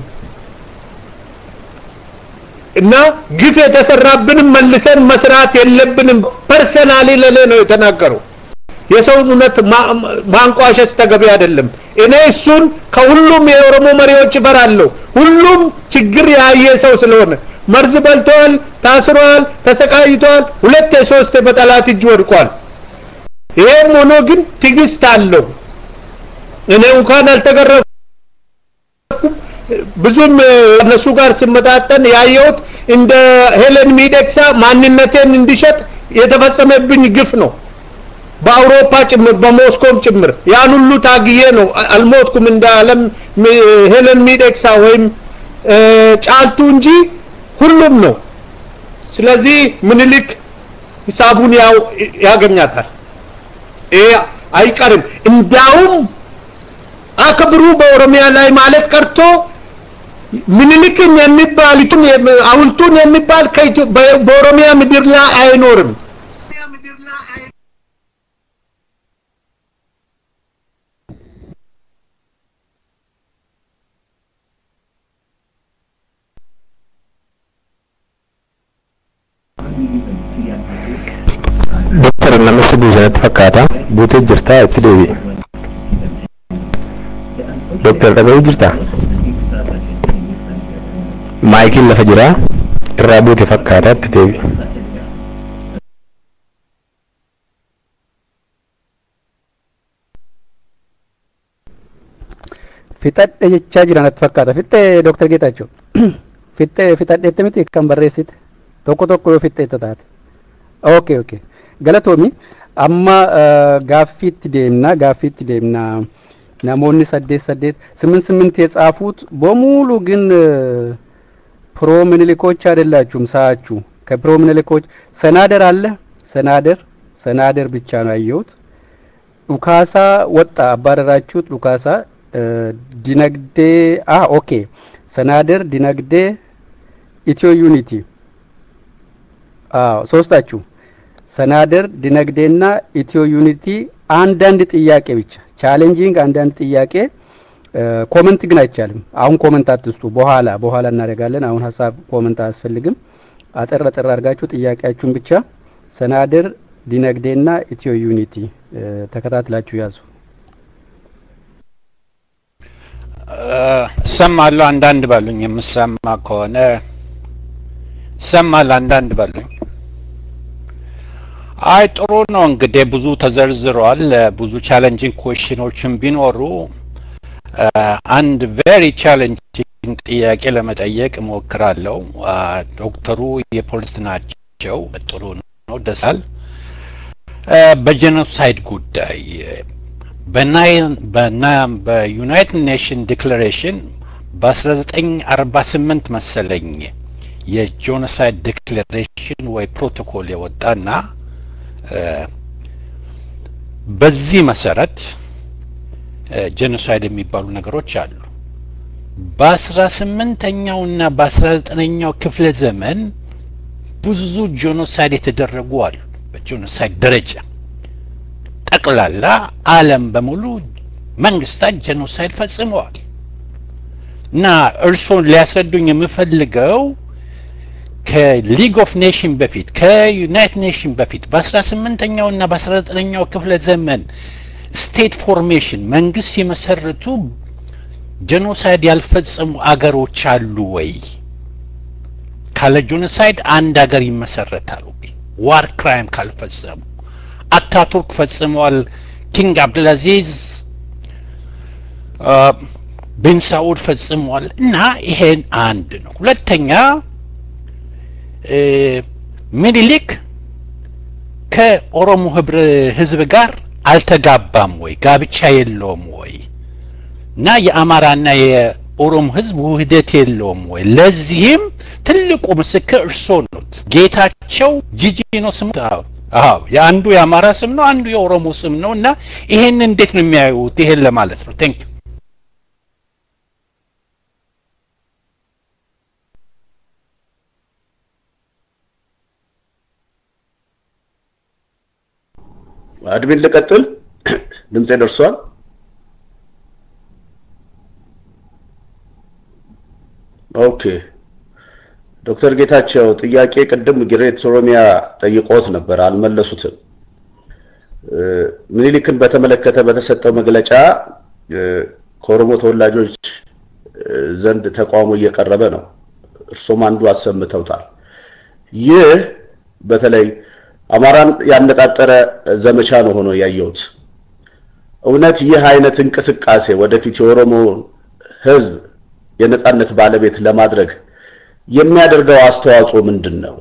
Speaker 1: እና ግፍ የተሰራብን መልሰን መስራት የለብንም ፐርሰናሊ ለኔ ነው የተናገረው የሰውነት ማንቋሸሽ ተገቢ አይደለም እኔ እሱን ከሁሉም የኦሮሞ መሪዎች ይፈራለሁ ሁሉም ችግር ያየ ሰው ስለሆነ መርዝ በልቷል ታስሯል ተሰቃይቷል ሁለት ሶስት በጠላት እጅ ወድቋል ይሄም ሆኖ ግን ትግስት አለው እኔ እንኳን አልተገረፍኩም ብዙም እነሱ ጋር ሲመጣጠን ያየሁት እንደ ሄለን ሚደክሳ ማንነቴን እንዲሸጥ የተፈጸመብኝ ግፍ ነው በአውሮፓ ጭምር በሞስኮም ጭምር ያን ሁሉ ታግዬ ነው አልሞትኩም እንደ ዓለም ሄለን ሚደክሳ ወይም ጫልቱ እንጂ ሁሉም ነው ስለዚህ ምኒልክ ሂሳቡን ያገኛታል አይቀርም እንዳውም አክብሩ በኦሮሚያ ላይ ማለት ቀርቶ ምኒልክን የሚባሉትን አውልቱን የሚባል በኦሮሚያ ምድር ላይ አይኖርም
Speaker 5: Dr. Namas Busanat Fakata, Bute Jirta Epidemi. Dr. Tagaw Jirta. Michael Lafajira, Rabute Fakata Epidemi.
Speaker 3: Fitat jechaa jiran fakkaata. Fitte Dr. Geetaachoo. Fitadheette miti kan barreessite. Tokko yoo fixxeetta taate. Okay. Galatoomi amma gaaffiitti deemna. Namoonni 8 የጻፉት በሙሉ ግን ፕሮሚኒሊኮች አይደላችሁም ሳያችሁ ከፕሮሚኒሊኮች ሰናደር አለ ሰናደር ብቻ ነው ያየሁት ሉካሳ ወጣ አባረራችሁት ሉካሳ ዲነግዴ ኦኬ ሰናደር ዲነግዴ ኢትዮ ዩኒቲ ሶስታችሁ ሰናደር ዲነግዴና ኢትዮ ዩኒቲ አንዳንድ ጥያቄ ብቻ ቻሌንጂንግ አንዳንድ ጥያቄ ኮሜንት ግን አይቻልም አሁን ኮሜንት አትስጡ በኋላ እናደርጋለን አሁን ሐሳብ ኮሜንት አያስፈልግም አጠር አድርጋችሁ ጥያቄያችሁን ብቻ ሰናደር ዲነግዴና ኢትዮ ዩኒቲ ተከታትላችሁ ያዙ
Speaker 6: ሰማለሁ አንዳንድ ባሉኝ የምሰማ ከሆነ ሰማለሁ አንዳንድ ባሉኝ አይ ጥሩ ነው እንግዲህ ብዙ ተዘርዝሯል ብዙ ቻሌንጂንግ ኩዌስችኖችን ቢኖሩ አንድ ቬሪ ቻሌንጂንግ ጥያቄ ለመጠየቅ ሞክራለሁ ዶክተሩ የፖሊስ ናቸው ጥሩ ነው ደሳል በጄኖሳይድ ጉዳይ በዩናይትድ ኔሽን ዲክላሬሽን በ1948 መሰለኝ የጄኖሳይድ ዲክላሬሽን ወይ ፕሮቶኮል የወጣና በዚህ መሰረት ጄኖሳይድ የሚባሉ ነገሮች አሉ በ18ኛውና በ19ኛው ክፍለ ዘመን ብዙ ጄኖሳይድ የተደረጉ አሉ በጄኖሳይድ ደረጃ ጠቅላላ ዓለም በሙሉ መንግስታት ጄኖሳይድ ፈጽመዋል እና እርሶን ሊያስረዱኝ የምፈልገው ከሊግ ኦፍ ኔሽን በፊት ከዩናይትድ ኔሽን በፊት በ18ኛው እና በ19ኛው ክፍለ ዘመን ስቴት ፎርሜሽን መንግስት የመሰረቱ ጄኖሳይድ ያልፈጸሙ አገሮች አሉ ወይ ካለ ጄኖሳይድ አንድ አገር ይመሰረታል ወይ ዋር ክራይም ካልፈጸሙ አታቱርክ ፈጽመዋል ኪንግ አብዱልአዚዝ ቢን ሳዑድ ፈጽመዋል እና ይሄን አንድ ነው ሁለተኛ ምኒልክ ከኦሮሞ ህዝብ ጋር አልተጋባም ወይ ጋብቻ የለውም ወይ እና የአማራና የኦሮሞ ህዝብ ውህደት የለውም ወይ ለዚህም ትልቁ ምስክር እርሶ ነው ጌታቸው ጂጂ ነው ስሙ የአንዱ የአማራ ስም ነው አንዱ የኦሮሞ ስም ነውና ይሄን እንዴት ነው የሚያዩት ይሄን ለማለት ነው ቴንክ
Speaker 1: አድሚን ለቀጥል ድምጼ ደርሷል ኦኬ ዶክተር ጌታቸው ጥያቄ ቀደም ግሬት ኦሮሚያ ጠይቆት ነበር አልመለሱትም ምኒልክን በተመለከተ በተሰጠው መግለጫ ከኦሮሞ ተወላጆች ዘንድ ተቋሙ እየቀረበ ነው እርሶም አንዱ አሰምተውታል ይህ በተለይ አማራን ያነጣጠረ ዘመቻ ነው ሆኖ ያየሁት እውነት ይህ አይነት እንቅስቃሴ ወደፊት የኦሮሞ ህዝብ የነጻነት ባለቤት ለማድረግ የሚያደርገው አስተዋጽኦ ምንድነው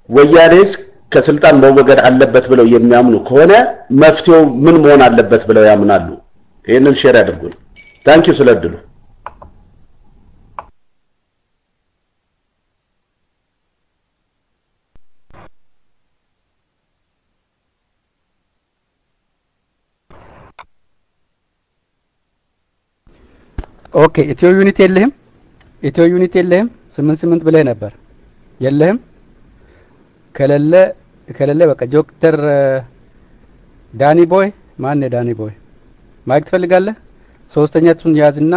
Speaker 1: ወያኔስ ከስልጣን መወገድ አለበት ብለው የሚያምኑ ከሆነ መፍትሄው ምን መሆን አለበት ብለው ያምናሉ ይሄንን ሼር ያድርጉን ታንክ ዩ ስለድሉ
Speaker 3: ኦኬ ኢትዮ ዩኒቲ የለህም 8 ብለህ ነበር የለህም ከለለ በቃ ዶክተር ዳኒ ቦይ ማን ነው ዳኒ ቦይ ማይክ ትፈልጋለህ ሶስተኛቱን ያዝና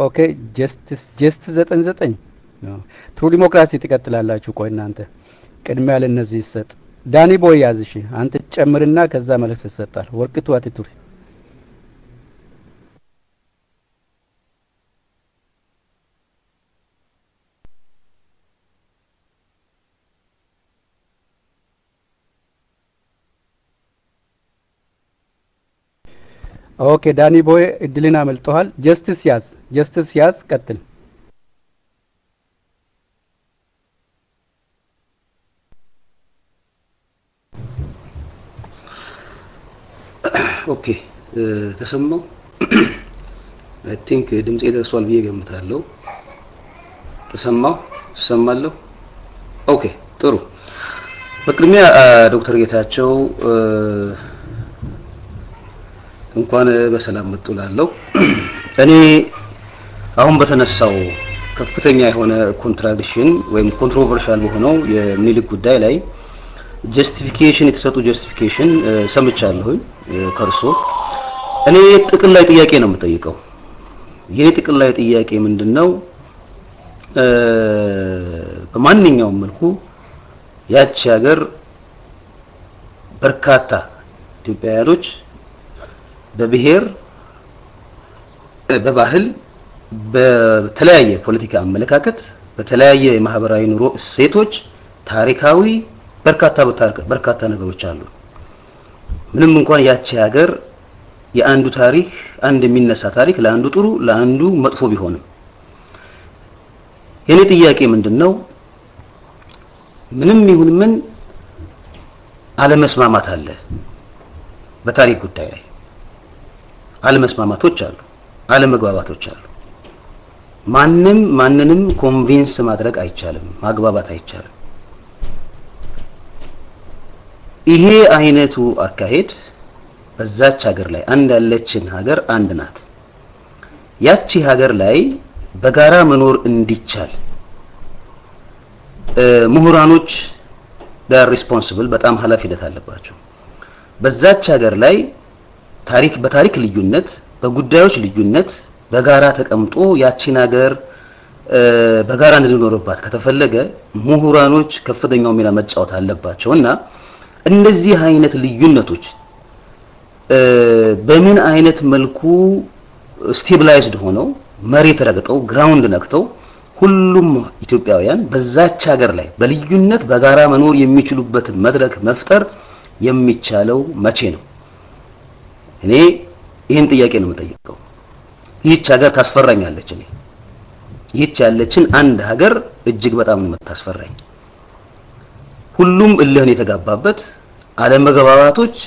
Speaker 3: ኦኬ ጀስቲስ 99 ትሩ ዲሞክራሲ ትቀጥላላችሁ ቆይ እናንተ ቅድሚያ ለነዚህ ይሰጥ ዳኒ ቦይ ያዝሽ አንተ ጨምርና ከዛ መልስ ይሰጣል ወርቅቱ አትቱሪ ኦኬ ዳኒ ቦይ እድልና መልጠዋል ጀስቲስ ያዝ ቀጥል
Speaker 7: ኦኬ ተሰማው አይ ቲንክ ድምጽ ደርሷል ብዬ ገምታለሁ ተሰማለሁ ኦኬ ጥሩ በቅድሚያ ዶክተር ጌታቸው እንኳን በሰላም መጥቷላው እኔ አሁን በተነሳው ከፍተኛ የሆነ ኮንትራዲክሽን ወይም ኮንትሮቨርሻል በሆነው የሚልክ ጉዳይ ላይ ጀስቲፊኬሽን የተሰጡ ጀስቲፊኬሽን ሰምቻለሁ ከርሶ እኔ ጥቅል ላይ ጥያቄ ነው የምጠይቀው የኔ ጥቅል ላይ ጥያቄ ምንድነው በማንኛውም መልኩ ያቺ ሀገር በርካታ ኢትዮጵያውያኖች በብሔር በባህል በተለያየ ፖለቲካ አመለካከት በተለያየ የማህበራዊ ኑሮ እሴቶች ታሪካዊ በርካታ ነገሮች አሉ ምንም እንኳን ያቺ ሀገር የአንዱ ታሪክ አንድ የሚነሳ ታሪክ ለአንዱ ጥሩ ለአንዱ መጥፎ ቢሆንም የኔ ጥያቄ ምንድነው ምንም ይሁን ምን አለመስማማት አለ በታሪክ ጉዳይ ላይ አለመስማማቶች አሉ አለመግባባቶች አሉ ማንንም ኮንቪንስ ማድረግ አይቻልም ማግባባት አይቻልም ይሄ አይነቱ አካሄድ በዛች ሀገር ላይ አንድ ያለችን ሀገር አንድ ናት ያቺ ሀገር ላይ በጋራ መኖር እንዲቻል ምሁራኖች ዳር ሪስፖንሲብል በጣም ኃላፊነት አለባቸው በዛች ሀገር ላይ በታሪክ ልዩነት በጉዳዮች ልዩነት በጋራ ተቀምጦ ያቺን ሀገር በጋራ እንድንኖርባት ከተፈለገ ምሁራኖች ከፍተኛው ሚና መጫወት አለባቸውና እንደዚህ አይነት ልዩነቶች በምን አይነት መልኩ ስቴብላይዝድ ሆነው መሬት ረግጠው ግራውንድ ነክተው ሁሉም ኢትዮጵያውያን በዛች ሀገር ላይ በልዩነት በጋራ መኖር የሚችሉበትን መድረክ መፍጠር የሚቻለው መቼ ነው እኔ ይሄን ጥያቄ ነው የምጠይቀው ይህች ሀገር ታስፈራኛለች እኔ ይህች ያለችን አንድ ሀገር እጅግ በጣም ነው የምታስፈራኝ ሁሉም እልህን የተጋባበት አለመግባባቶች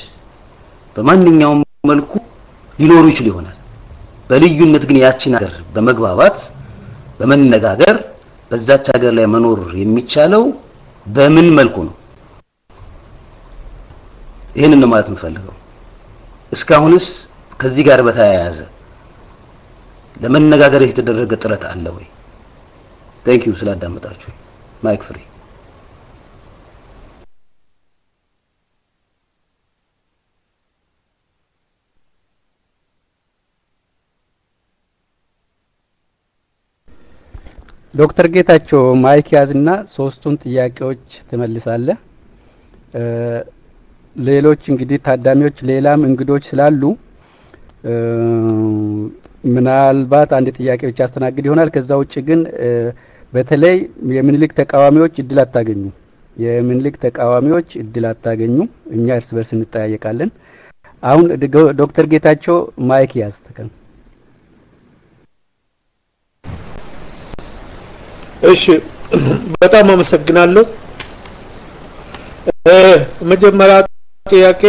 Speaker 7: በማንኛውም መልኩ ሊኖሩ ይችላል ይሆናል በልዩነት ግን ያቺን ሀገር በመግባባት በመነጋገር በዛች ሀገር ላይ መኖር የሚቻለው በምን መልኩ ነው ይሄንን ነው ማለት የምፈልገው እስካሁንስ ከዚህ ጋር በተያያዘ ለመነጋገር የተደረገ ጥረት አለ ወይ Thank you ስላዳመጣችሁ ማይክ ፍሪ
Speaker 3: ዶክተር ጌታቸው ማይክ ያዝና ሶስቱን ጥያቄዎች ትመልሳለህ ሌሎች እንግዲህ ታዳሚዎች ሌላም እንግዶች ስላሉ ምናልባት አንድ ጥያቄ ብቻ አስተናግድ ይሆናል ከዛ ውጪ ግን በተለይ የምንልክ ተቃዋሚዎች እድል አታገኙ እኛ እርስ በርስ እንጠያየቃለን አሁን ዶክተር ጌታቸው ማይክ ያዝ
Speaker 1: እሺ በጣም አመሰግናለሁ መጀመሪያ ጥያቄ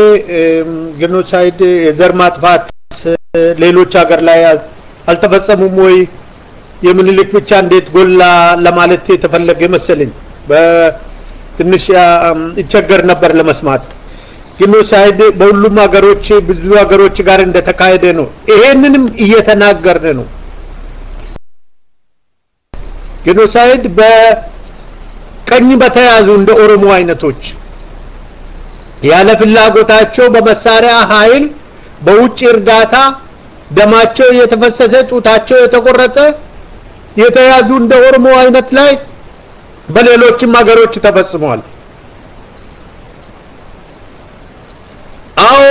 Speaker 1: ጄኖሳይድ የዘር ማጥፋት ሌሎች ሀገር ላይ አልተፈጸሙም ወይ የምንልክ ብቻ እንዴት ጎላ ለማለት የተፈለገ መሰለኝ በትንሽ ይቸገር ነበር ለመስማት ጄኖሳይድ በሁሉም ሀገሮች ብዙ ሀገሮች ጋር እንደተካሄደ ነው ይሄንንም እየተናገርን ነው ጄኖሳይድ በቀኝ በተያዙ እንደ ኦሮሞ አይነቶች ያለ ፍላጎታቸው በመሳሪያ ኃይል በውጭ እርዳታ ደማቸው የተፈሰሰ ጡታቸው የተቆረጠ የተያዙ እንደ ኦሮሞ አይነት ላይ በሌሎችም ሀገሮች ተፈጽሟል አዎ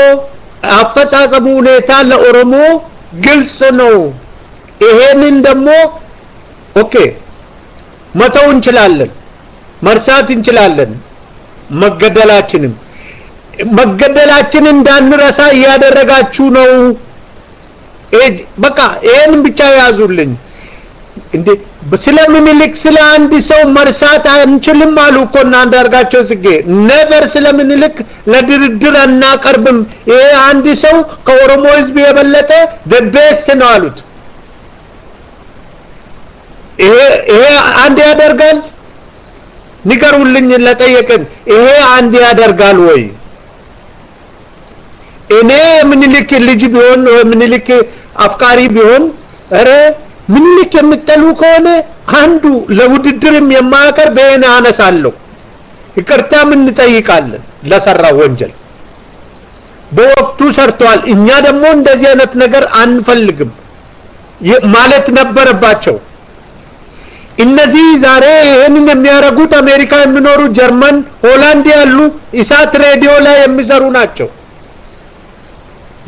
Speaker 1: አፈጻጸሙ ሁኔታ ለኦሮሞ ግልጽ ነው ይሄንን ደግሞ ኦኬ መተው እንችላለን መርሳት እንችላለን መገደላችንን እንዳንረሳ ያደረጋችሁ ነው በቃ ይሄንን ብቻ ያዙልኝ እንዴ ስለምንልክ ስለ አንድ ሰው መርሳት አንችልም አሉ እኮ አንዳርጋቸው ጽጌ never ስለምንልክ ለድርድር አናቀርብም ይሄ አንድ ሰው ከኦሮሞ ህዝብ የበለጠ the best ነው አሉት ይሄ አንድ ያደርጋል ንገሩልኝ ለጠየቀን ይሄ አንድ ያደርጋል ወይ እኔ ምንልክ ልጅ ቢሆን ምንልክ አፍቃሪ ቢሆን አረ ምንልክ የምትጠሉ ከሆነ አንዱ ለውድድርም የማያቀር በእኔ አነሳለሁ ይቅርታ ምን እንጠይቃለን ለሰራ ወንጀል በወቅቱ ሰርቷል እኛ ደግሞ እንደዚህ አይነት ነገር አንፈልግም ማለት ነበረባቸው እነዚህ ዛሬ ይሄንን የሚያረጉት አሜሪካ የሚኖሩ ጀርመን ሆላንድ ያሉ ኢሳት ሬዲዮ ላይ የሚሰሩ ናቸው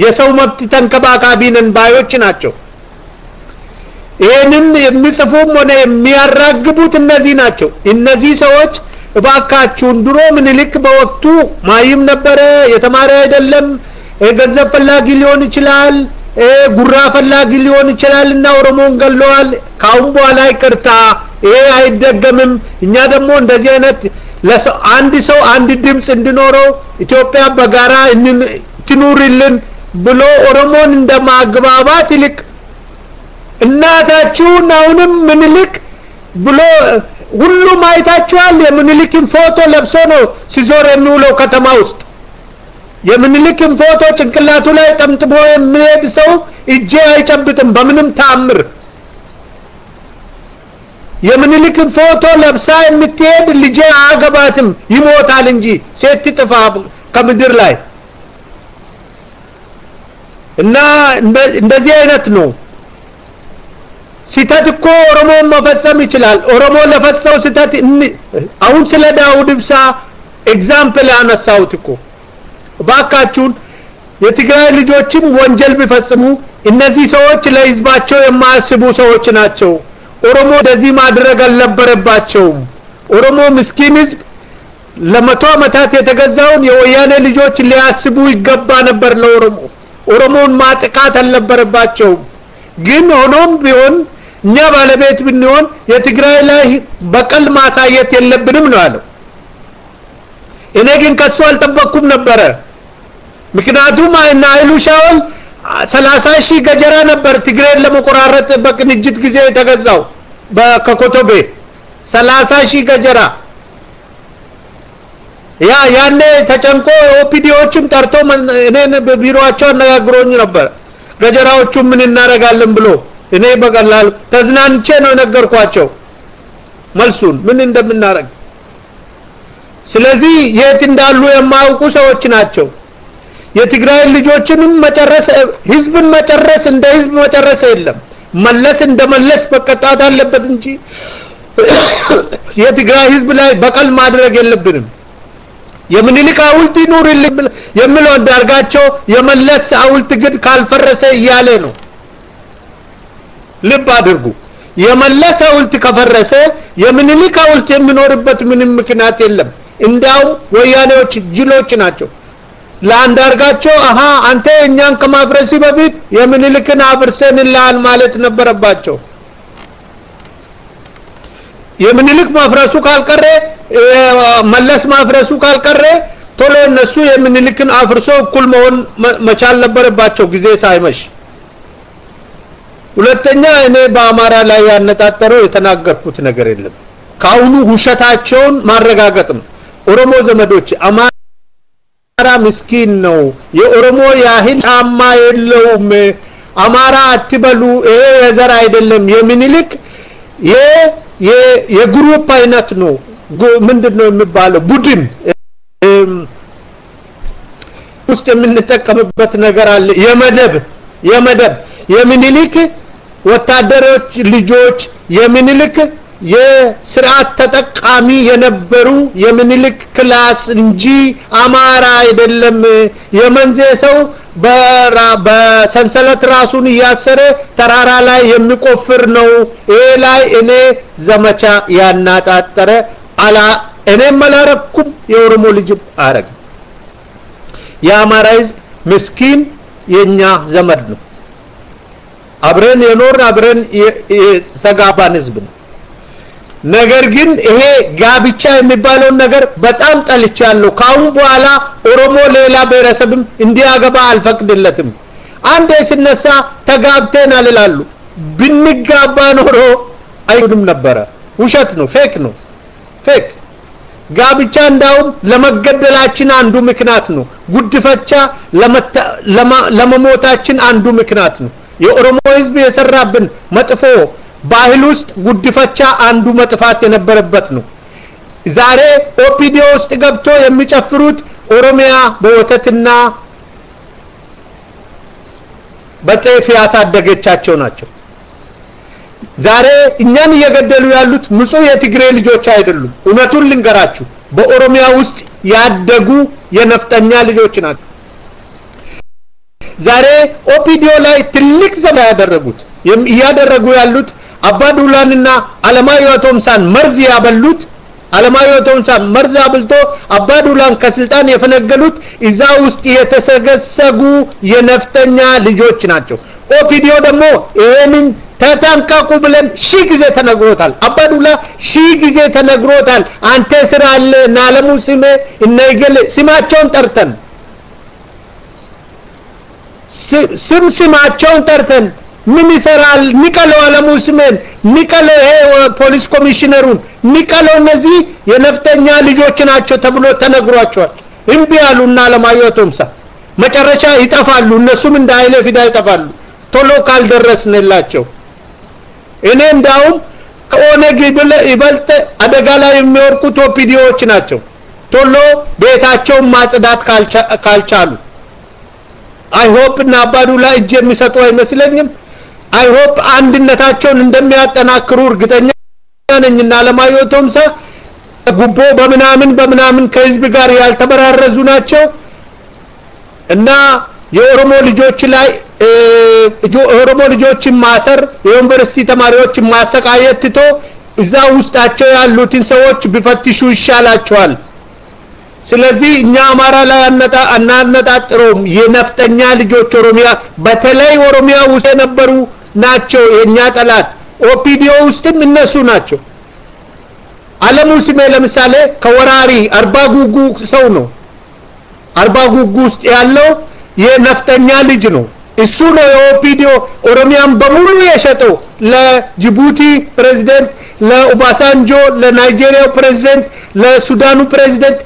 Speaker 1: የሰው መብት ተንከባካቢ ነን ባዮች ናቸው ይሄንን የሚጽፉም ሆነ የሚያራግቡት እነዚህ ናቸው እነዚህ ሰዎች እባካችሁን ድሮ ምንልክ በወቅቱ ማይም ነበረ የተማረ አይደለም ገንዘብ ፈላጊ ሊሆን ይችላል ጉራ ፈላጊ ሊሆን ይችላልና ኦሮሞን ገለዋል ካሁን በኋላ ይቅርታ ይሄ አይደገምም እኛ ደግሞ እንደዚህ አይነት አንድ ሰው አንድ ድምጽ እንዲኖረው ኢትዮጵያ በጋራ ትኑርልን ብሎ ኦሮሞን እንደማግባባት ይልቅ እናታችሁን አሁንም ምንልክ ብሎ ሁሉም አይታችኋል የምንልክን ፎቶ ለብሶ ነው ሲዞር የሚውለው ከተማ ውስጥ የምንልክን ፎቶ ጭንቅላቱ ላይ ጠምጥሞ የሚሄድ ሰው እጄ አይጨብጥም በምንም ታምር የምንልክን ፎቶ ለብሳ የምትሄድ ልጄ አገባትም ይሞታል እንጂ ሴት ጥፋ ከምድር ላይ እና እንደዚህ አይነት ነው ሲተት እኮ ኦሮሞ መፈጸም ይችላል ኦሮሞ ለፈጸው ሲተት አሁን ስለ ዳውድ ኢብሳ ኤግዛምፕል አነሳውት እኮ ባካችሁን የትግራይ ልጆችም ወንጀል ቢፈጽሙ እነዚህ ሰዎች ለህዝባቸው የማያስቡ ሰዎች ናቸው ኦሮሞ እንደዚህ ማድረግ አልነበረባቸውም ኦሮሞ ምስኪን ህዝብ ለመቶ ዓመታት የተገዛውን የወያኔ ልጆች ሊያስቡ ይገባ ነበር ኦሮሞን ማጥቃት አልነበረባቸው ግን ሆኖም ቢሆን እኛ ባለቤት ብንሆን የትግራይ ላይ በቀል ማሳየት የለብንም ነው ያለው እኔ ግን ከሱ አልጠበቅኩም ነበር ምክንያቱም አይሉ ሻውል 30,000 ገጀራ ነበር ትግራይን ለመቆራረጥ በቅንጅት ጊዜ የተገዛው በከኮቶቤ 30,000 ገጀራ ያኔ ተጨንቆ ኦፒዲዎችም ጠርቶ እኔን በቢሮአቸው አነጋግሮኝ ነበር ገጀራዎቹ ምን እናረጋለን ብሎ እኔ በቀላል ተዝናንቼ ነው ነገርኳቸው መልሱን ምን እንደምናረግ ስለዚህ የት እንዳሉ የማያውቁ ሰዎች ናቸው የትግራይ ልጆችንም መጨረስ ህዝብን መጨረስ እንደ ህዝብ መጨረስ የለም መለስ እንደመለስ በቀጣት አለበት እንጂ የትግራይ ህዝብ ላይ በቀል ማድረግ የለብንም የምንልክ ሐውልት ይኑርልን የሚለው ዳርጋቸው የመለስ ሐውልት ግን ካልፈረሰ ይያለ ነው ልብ አድርጉ የመለስ ሐውልት ከፈረሰ የምንልክ ሐውልት የሚኖርበት ምንም ምክንያት የለም እንዳው ወያኔዎች ጅሎች ናቸው ለአንዳርጋቸው አንተ እኛን ከማፍረስ በፊት የምንልክን አፍርሰንልሃል ማለት ነበረባቸው የምንልክ ማፍረሱ ካልቀረ መለስ ማፍረሱ ካልቀረ ቶሎ እነሱ የምንልክን አፍርሶ እኩል መሆን መቻል ነበረባቸው ጊዜ ሳይመሽ ሁለተኛ እኔ በአማራ ላይ ያነጣጠረው የተናገርኩት ነገር የለም ካሁኑ ውሸታቸውን ማረጋገጥም ኦሮሞ ዘመዶች አማራ ምስኪን ነው የኦሮሞ ያህል ጫማ የለውም አማራ አትበሉ ይሄ የዘር አይደለም የምንልክ የግሩፕ አይነት ነው ምንድነው የሚባለው ቡድን ውስጥ የምንጠቀምበት ነገር አለ የመደብ የምንልክ ወታደሮች ልጆች የምንልክ የስርዓት ተጠቃሚ የነበሩ የምኒልክ ክላስ እንጂ አማራ አይደለም የመንዜ ሰው በሰንሰለት ራሱን ያሰረ ተራራ ላይ የሚቆፍር ነው ላይ እኔ ዘመቻ ያናጣጠረ አላ እኔ መላረኩም የኦሮሞ ልጅ አረግ የአማራ ህዝብ ምስኪን የኛ ዘመድ ነው አብረን የኖርን አብረን ተጋባን ህዝብ ነው ነገር ግን ይሄ ጋብቻ የሚባለው ነገር በጣም ጠልቻለሁ ካሁን በኋላ ኦሮሞ ሌላ ብሔረሰብም እንዲያገባ አልፈቅድለትም አንዴ ሲነሳ ተጋብተናል ይላሉ ብንጋባ ኖሮ አይሁንም ነበር ውሸት ነው ፌክ ነው ፌክ ጋብቻ እንዳውም ለመገደላችን አንዱ ምክንያት ነው ጉድፈቻ ለመሞታችን አንዱ ምክንያት ነው የኦሮሞ ህዝብ የሰራብን መጥፎ ባህል ውስጥ ጉድፈቻ አንዱ መጥፋት የነበረበት ነው ዛሬ ኦፒዲዮ ውስጥ ገብቶ የሚጨፍሩት ኦሮሚያ በወተትና በጤፍ ያሳደገቻቸው ናቸው ዛሬ እኛን እየገደሉ ያሉት ንጹህ የትግሬ ልጆች አይደሉም እውነቱን ልንገራችሁ በኦሮሚያ ውስጥ ያደጉ የነፍጠኛ ልጆች ናቸው ዛሬ ኦፒዲዮ ላይ ትልቅ ዘመቻ ያደረጉት ያሉት አባዱላንና አለማየሁ ቶምሳን መርዝ ያበሉት አለማየሁ ቶምሳን መርዝ አብልቶ አባዱላን ከስልጣን የፈነገሉት እዛ ውስጥ የተሰገሰጉ የነፍጠኛ ልጆች ናቸው ኦፒዲዮ ደግሞ ይሄንን ተጠንቀቁ ብለን ሺህ ጊዜ ተነግሮታል አባዱላ ሺህ ጊዜ ተነግሮታል አንተ ስራ አለ ናለሙ ስሜ እነይገል ስማቸውን ጠርተን ስማቸውን ጠርተን ምን ይሰራል ንቀለው አለሙ ስሜን ንቀለው ፖሊስ ኮሚሽነሩን ንቀለው እነዚህ የነፍጠኛ ልጆች ናቸው ተብሎ ተነግሯቸዋል እምቢ ያሉና አለማየሁ ቶምሳ መጨረሻ ይጠፋሉ እነሱም እንደ ኃይለ ፊዳ ይጠፋሉ ቶሎ ካልደረስንላቸው እኔ እንዳውም ከኦነግ ይበልጥ አደጋ ላይ የሚወርቁት ኦፒዲዮዎች ናቸው ቶሎ ቤታቸውን ማጽዳት ካልቻሉ አይ ሆፕ እና አባዱላ እጅ የሚሰጡ አይመስለኝም አይ ሆፕ አንድነታቸውን እንደሚያጠናክሩ እርግጠኛ ነኝና አለማየሁ ቶምሳ ጉቦ በመናምን ከህዝብ ጋር ያልተበራረዙ ናቸው እና የኦሮሞ ልጆች ላይ ኦሮሞ ልጆችን ማሰር የዩኒቨርሲቲ ተማሪዎችን ማሰቃየት ትቶ እዛ ውስጣቸው ያሉትን ሰዎች ቢፈትሹ ይሻላቸዋል ስለዚህ እኛ አማራ ላይ አናነጣጥሮም የነፍጠኛ ልጆች ኦሮሚያ በተለይ ኦሮሚያ ውስጥ የነበሩ ናቸው የኛ ጠላት ኦፒዲዮ ውስጥም እነሱ ናቸው አለሙ ስሜ ለምሳሌ ከወራሪ አርባ ጉጉ ሰው ነው አርባ ጉጉ ውስጥ ያለው የነፍጠኛ ልጅ ነው እሱ ነው የኦፒዲዮ ኦሮሚያን በሙሉ የሸጠው ለጅቡቲ ፕሬዝዳንት ለኡባሳንጆ ለናይጄሪያው ፕሬዝዳንት ለሱዳኑ ፕሬዝዳንት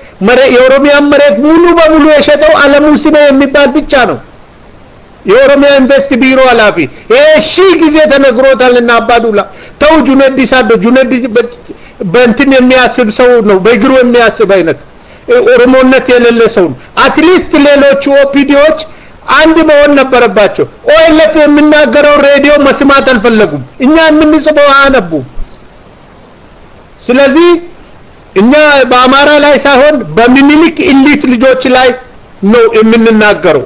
Speaker 1: የኦሮሚያ መሬት ሙሉ በሙሉ የሸጠው አለሙ ስሜ የሚባል ብቻ ነው የኦሮሚያ ኢንቨስት ቢሮ ኃላፊ እሺ ጊዜ ተነግሮታልና አባዱላ ተው ጁነዲ ሳዶ ጁነዲ በእንትን የሚያስብ ሰው ነው በእግሩ የሚያስብ አይነት ኦሮሞነት የሌለ ሰው አትሊስት ሌሎች ኦፒዲዎች አንድ መሆን ነበረባቸው ኦኤልኤፍ የሚናገረው ሬዲዮ መስማት አልፈለጉም እኛ የምንጽፈው አነቡ ስለዚህ እኛ በአማራ ላይ ሳይሆን በሚኒሊክ ኢሊት ልጆች ላይ ነው የምንናገረው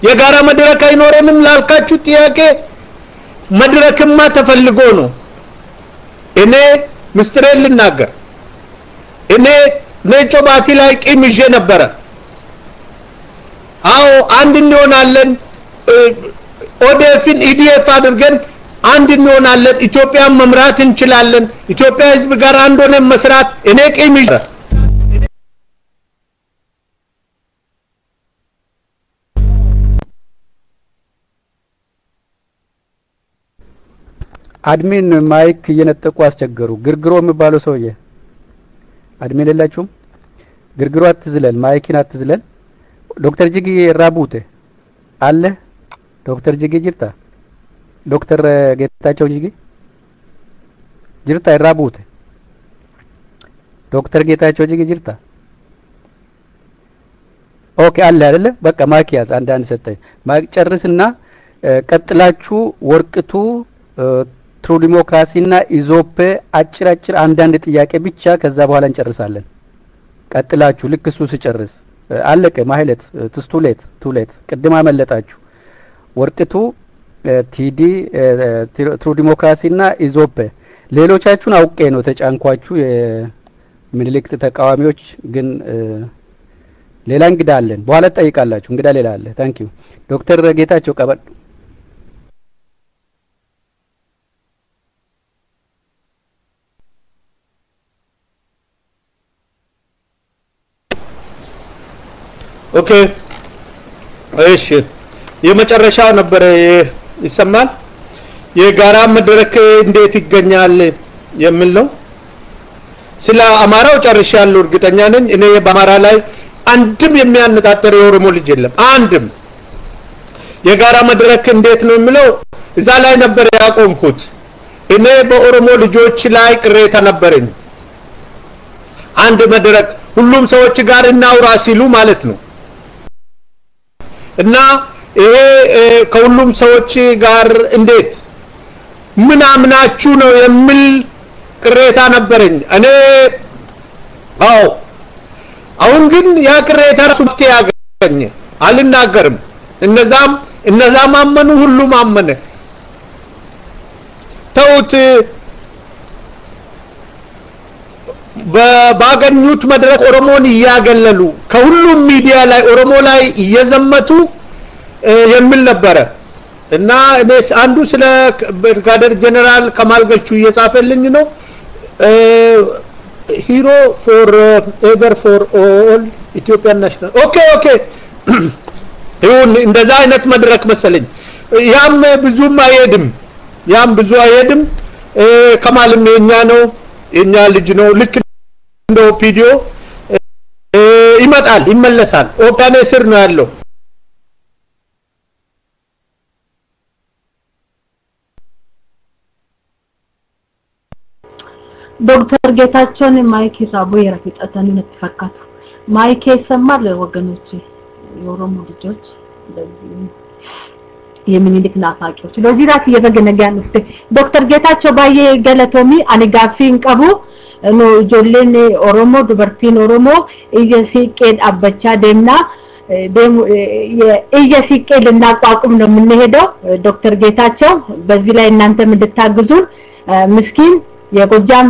Speaker 1: የጋራ መድረክ አይኖርንም ላልካችሁ ጥያቄ መድረክማ ተፈልጎ ነው እኔ ምስትሬል ልናገር እኔ ነጮ ባቲ ላይ ቂም ይዤ ነበር አው አንድ እንሆናለን ኦዴፍን ኢዲኤፍ አድርገን አንድ እንሆናለን ኢትዮጵያን መምራት እንችላለን ኢትዮጵያ ህዝብ ጋር አንድ ሆነን መስራት እኔ ቂም ይዤ
Speaker 3: አድሚን ማይክ እየነጠቁ አስቸገሩ ግርግሮ የሚባለው ሰውዬ አድሚን የላችሁም ግርግሮ አትዝለል ማይክን አትዝለል ዶክተር ጅጊ ራቡቴ አለ ዶክተር ጅጊ ጅርታ ዶክተር ጌታቸው ጅጊ ጅርታ ራቡቴ ዶክተር ጌታቸው ጅጊ ጅርታ ኦኬ አለ አይደለ በቃ ማይክ ያዝ አንድ ሰጠኝ ማይክ ጨርስና ቀጥላችሁ ወርቅቱ ትሩ ዲሞክራሲና ኢዞፕ አጭር አንዳንድ ጥያቄ ብቻ ከዛ በኋላ እንጨርሳለን ቀጥላችሁ ልክ እሱ ሲጨርስ አለቀ ማህለት ቱሌት ቅድም አመለጣችሁ ወርቅቱ ቲዲ ትሩ ዲሞክራሲና ኢዞፕ ሌሎቻችሁን አውቄ ነው ተጫንኳችሁ የምልክት ተቃዋሚዎች ግን ሌላ እንግዳ አለን በኋላ ጠይቃላችሁ እንግዳ ሌላ አለ ታንክ ዩ ዶክተር ጌታቸው ቀበል
Speaker 1: ኦኬ እሺ የመጨረሻው ነበር ይሰማል የጋራ መድረክ እንዴት ይገኛል የሚል ነው ስለ አማራው ጨርሻለሁ እርግጠኛ ነኝ እኔ በአማራ ላይ አንድም የሚያነጣጥር የኦሮሞ ልጅ የለም አንድም የጋራ መድረክ እንዴት ነው የሚለው እዛ ላይ ነበር ያቆምኩት እኔ በኦሮሞ ልጆች ላይ ቅሬታ ነበረኝ አንድ መድረክ ሁሉም ሰዎች ጋር እናውራ ሲሉ ማለት ነው እና ይሄ ከሁሉም ሰዎች ጋር እንዴት ምን አምናችሁ ነው የሚል ቅሬታ ነበረኝ እኔ አሁን ግን ያ ቅሬታ ሱፍቲ ያገኘ አልናገርም እነዛም አመኑ ሁሉም አመነ ተውት ባገኙት መድረክ ኦሮሞን ያገለሉ ከሁሉም ሚዲያ ላይ ኦሮሞ ላይ እየዘመቱ የሚል ነበር እና እኔስ አንዱ ስለ ብርጋዴር ጀነራል ከማል ገልቹ እየጻፈልኝ ነው hero for ever for all Ethiopian national ኦኬ ይሁን እንደዛ አይነት መድረክ መሰለኝ ያም ብዙ አይሄድም ከማልም የኛ ነው የኛ ልጅ ነው ልክ እንደው ቪዲዮ ይመለሳል ኦፓኔ ስር ነው ያለው
Speaker 8: ዶክተር ጌታቸውን ማይክ ይራቡ የረፍጠተን እንትፈካቱ ማይክ ይሰማል ወገኖቼ የኦሮሞ ልጆች እንደዚህ የሚኒልክ ናፋቂዎች ለዚህ ራክ እየተገነገነ ነው ዶክተር ጌታቸው ባየ ገለቶሚ አንጋፊን ቀቡ ነው ጆሌን ኦሮሞ ዱበርቲን ኦሮሞ እየሲቄድ አበቻ ደና እየሲቄድ እናቋቁም ነው የምንሄደው ዶክተር ጌታቸው በዚህ ላይ እናንተም እንድታግዙን ምስኪን የጎጃም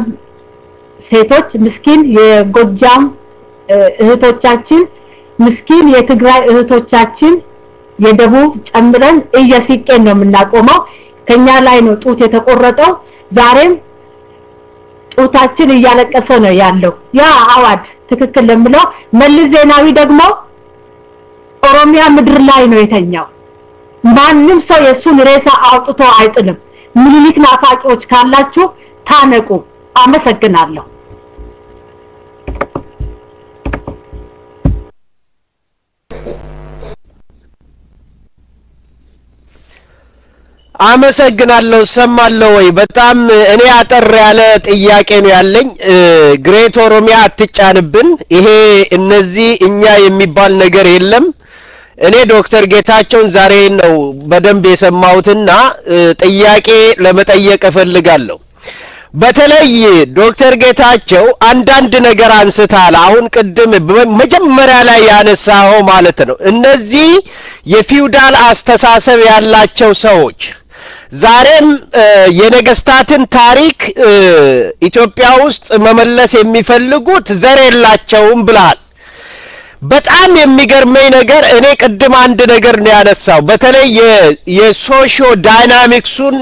Speaker 8: ሴቶች ምስኪን የጎጃም እህቶቻችን ምስኪን የትግራይ እህቶቻችን የደቡብ ጨምረን እየሲቄን ነው የምናቆመው ከኛ ላይ ነው ጡት የተቆረጠው ዛሬም ጡታችን እያለቀሰ ነው ያለው ያ አዋድ ትክክል ለምለው መልስ ዜናዊ ደግሞ ኦሮሚያ ምድር ላይ ነው የተኛው ማንንም ሰው የሱን ሬሳ አውጥቶ አይጥልም ምኒልክ ናፋቂዎች ካላችሁ ታነቁ አመሰግናለሁ
Speaker 9: አመሰግናለሁ ሰማለሁ ወይ በጣም እኔ አጠር ያለ ጥያቄ ነው ያለኝ ግሬት ኦሮሚያ አትጫንብን ይሄ እነዚህ እኛ የሚባል ነገር የለም እኔ ዶክተር ጌታቸውን ዛሬ ነው በደንብ የሰማሁትና ጥያቄ ለመጠየቅ እፈልጋለሁ በተለይ ዶክተር ጌታቸው አንዳንድ ነገር አንስታል አሁን ቅድም መጀመሪያ ላይ ያነሳው ማለት ነው እነዚህ የፊውዳል አስተሳሰብ ያላቸው ሰዎች ዛሬም የነገስታትን ታሪክ ኢትዮጵያ ውስጥ መመለስ የሚፈልጉት ዘር የላቸውም ብለዋል በጣም የሚገርመኝ ነገር እኔ ቅድም አንድ ነገር ነው ያነሳው በተለይ የሶሺዮ ዳይናሚክሱን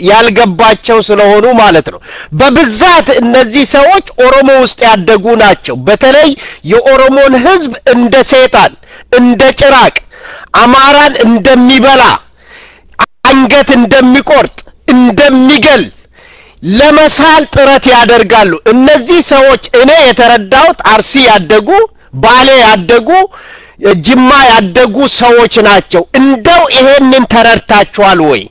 Speaker 9: ያልገባቸው ስለሆኑ ማለት ነው በብዛት እነዚህ ሰዎች ኦሮሞ ውስጥ ያደጉ ናቸው በተለይ የኦሮሞን ህዝብ እንደ ሰይጣን እንደ ጭራቅ አማራን እንደሚበላ አንገት እንደሚቆርጥ እንደሚገል ለመሳል ጥረት ያደርጋሉ እነዚህ ሰዎች እኔ የተረዳሁት አርሲ ያደጉ ባሌ ያደጉ ጅማ ያደጉ ሰዎች ናቸው እንደው ይሄንን ተረድታችኋል ወይ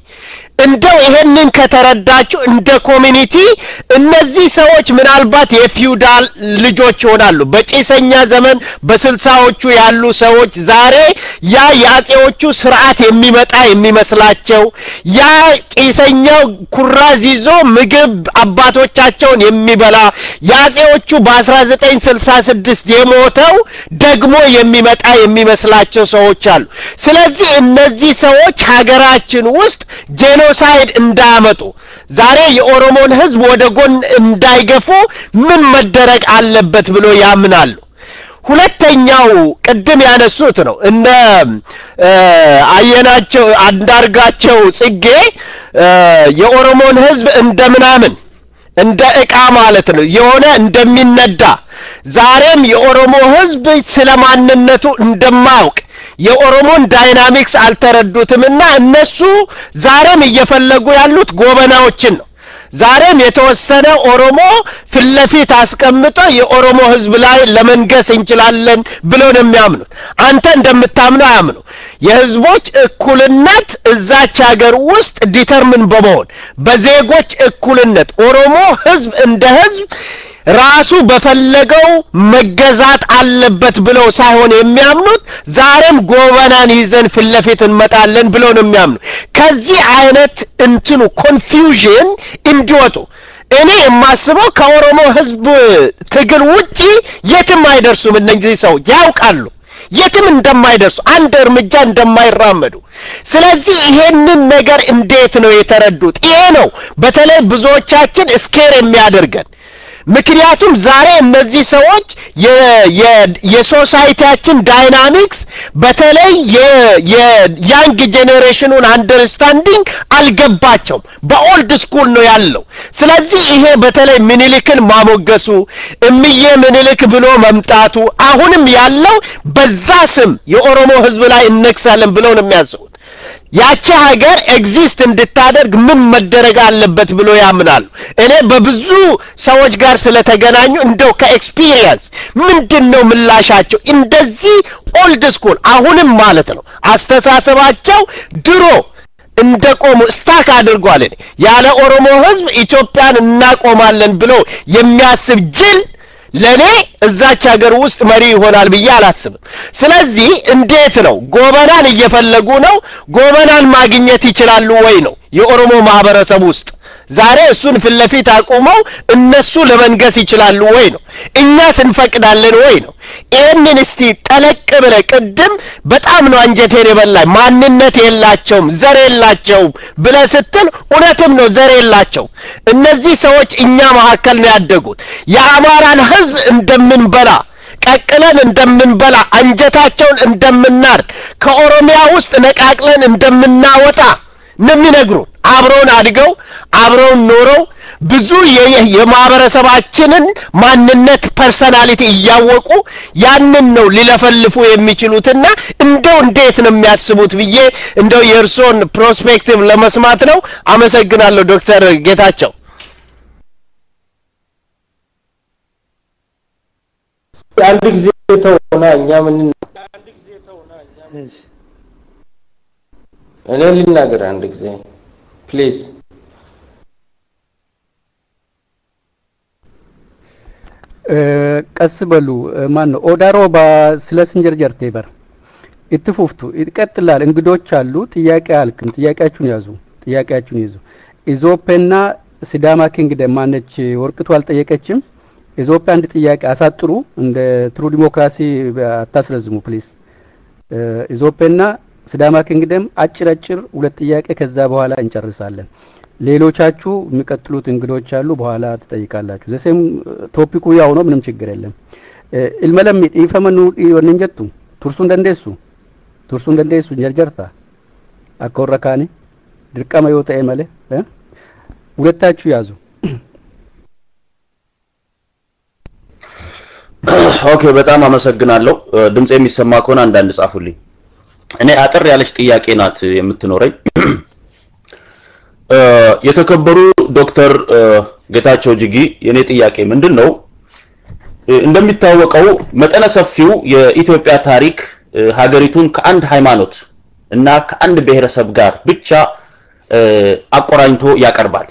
Speaker 9: እንደው ይሄንን ከተረዳችሁ እንደ ኮሚኒቲ እነዚህ ሰዎች ምናልባት የፊውዳል ልጆች ይሆናሉ በጪሰኛ ዘመን በ60ዎቹ ያሉ ሰዎች ዛሬ ያ ያጼዎቹ ስርዓት የሚመጣ የሚመስላቸው ያ ጪሰኛው ኩራዝ ይዞ ምግብ አባቶቻቸውን የሚበላ ያጼዎቹ በ1966 የሞተው ደግሞ የሚመጣ የሚመስላቸው ሰዎች አሉ ስለዚህ እነዚህ ሰዎች ሀገራችን ውስጥ ጄኖሳይድ እንዳያመጡ ዛሬ የኦሮሞን ህዝብ ወደ ጎን እንዳይገፉ ምን መደረግ አለበት ብሎ ያምናሉ ሁለተኛው ቅድም ያነሱት ነው እነ አየናቸው አንዳርጋቸው ጽጌ የኦሮሞን ህዝብ እንደምናምን እንደ እቃ ማለት ነው የሆነ እንደሚነዳ ዛሬም የኦሮሞ ህዝብ ስለማንነቱ እንደማውቅ የኦሮሞን ዳይናሚክስ አልተረዱትምና እነሱ ዛሬም እየፈለጉ ያሉት ጎበናዎችን ነው ዛሬም የተወሰነ ኦሮሞ ፍለፊት አስቀምጦ የኦሮሞ ህዝብ ላይ ለመንገስ እንችላለን ብለው ነው የሚያምኑት አንተ እንደምታምነው አያምኑ የህዝቦች እኩልነት እዛች ሀገር ውስጥ ዲተርሚን በመሆን በዜጎች እኩልነት ኦሮሞ ህዝብ እንደ ህዝብ ራሱ በፈለገው መገዛት አለበት ብለው ሳይሆን የሚያምኑት ዛሬም ጎበናን ይዘን ፍለፊት እንመጣለን ብለው ነው የሚያምኑ ከዚህ አይነት እንትኑ ኮንፊውዥን እንዲወጡ እኔ የማስበው ከኦሮሞ ህዝብ ትግል ውጪ የትም አይደርሱም እነዚህ ሰው ያውቃሉ የትም እንደማይደርሱ አንድ እርምጃ እንደማይራመዱ ስለዚህ ይሄንን ነገር እንዴት ነው የተረዱት ይሄ ነው በተለይ ብዙዎቻችን ስኬር የሚያደርገን ምክንያቱም ዛሬ እነዚህ ሰዎች የሶሳይቲያችን ዳይናሚክስ በተለይ የያንግ ጄኔሬሽኑን አንደርስታንዲንግ አልገባቸውም በኦልድ ስኩል ነው ያለው ስለዚህ ይሄ በተለይ ምኒልክን ማሞገሱ እምዬ ምኒልክ ብሎ መምጣቱ አሁንም ያለው በዛ ስም የኦሮሞ ህዝብ ላይ እንክሳለን ብለው ነው የሚያስቡት ያቺ ሀገር ኤግዚስት እንድታደርግ ምን መደረግ አለበት ብሎ ያምናሉ እኔ በብዙ ሰዎች ጋር ስለተገናኙ እንደው ከኤክስፒሪየንስ ምንድነው ምላሻቸው እንደዚህ ኦልድ ስኩል አሁንም ማለት ነው አስተሳሰባቸው ድሮ እንደቆሙ ስታክ አድርጓል ያለ ኦሮሞ ህዝብ ኢትዮጵያን እናቆማለን ብሎ የሚያስብ ጅል ለኔ እዛች ሀገር ውስጥ መሪ ይሆናል ብዬ አላስብም ስለዚህ እንዴት ነው ጎበናን እየፈለጉ ነው ጎበናን ማግኘት ይችላሉ ወይ ነው የኦሮሞ ማህበረሰብ ውስጥ ዛሬ እሱን ፍለፊት አቆመው እነሱ ለመንገስ ይችላሉ ወይ ነው እኛስ እንፈቅዳለን ወይ ነው ይሄንን እስቲ ጠለቅ ብለ ቅድም በጣም ነው አንጀቴን የበላኝ ማንነት የላቸውም ዘር የላቸውም ብለ ስትል እውነትም ነው ዘር የላቸው እነዚህ ሰዎች እኛ መሐከል ነው ያደጉት የአማራን ህዝብ እንደምንበላ ቀቅለን እንደምንበላ አንጀታቸውን እንደምናርድ ከኦሮሚያ ውስጥ ነቃቅለን እንደምናወጣ ነው የሚነግሩን አብረውን አድገው አብረውን ኖረው ብዙ የማህበረሰባችንን ማንነት ፐርሰናሊቲ እያወቁ ያንን ነው ሊለፈልፉ የሚችሉትና እንደው እንዴት ነው የሚያስቡት ብዬ እንደው የርሶን ፕሮስፔክቲቭ ለመስማት ነው አመሰግናለሁ ዶክተር ጌታቸው
Speaker 4: አንድ ጊዜ ተውና እኛ ምን እኔ ልናገር አንድ ጊዜ ፕሊዝ
Speaker 3: ቀስ በሉ ማን ነው ኦዳሮባ ስለ ስንጀርጀር ቴበር እትፉፍቱ ይቀጥላል እንግዶች አሉ ጥያቄ አልክም ጥያቄያችሁን ይዙ ኢዞፔና ሲዳማ ኪንግደም ማነች ወርቅቱ አልጠየቀችም ኢዞፔ አንድ ጥያቄ አሳጥሩ እንደ ትሩ ዲሞክራሲ አታስረዝሙ ፕሊዝ ኢዞፔና ሲዳማ ኪንግደም አጭር ሁለት ጥያቄ ከዛ በኋላ እንጨርሳለን ሌሎቻችሁ የሚቀጥሉት እንግዶች አሉ በኋላ ተጠይቃላችሁ ዘሴም ቶፒኩ ያው ነው ምንም ችግር የለም ኢልመለም ይፈመኑ ወንንጀቱ ቱርሱ እንደንደሱ ጀርጀርታ አኮረካኒ ድርቀማ ይወጣ የመለ ሁለታችሁ ያዙ
Speaker 10: ኦኬ በጣም አመሰግናለሁ ድምጽ የሚሰማ ከሆነ አንዳንድ ጻፉልኝ እኔ አጥር ያለች ጥያቄ ናት የምትኖረኝ የተከበሩ ዶክተር ጌታቸው ጅጊ የኔ ጥያቄ ምንድነው እንደሚታወቀው መጠነ ሰፊው የኢትዮጵያ ታሪክ ሀገሪቱን ከአንድ ሃይማኖት እና ከአንድ ብሔረሰብ ጋር ብቻ አቆራኝቶ ያቀርባል።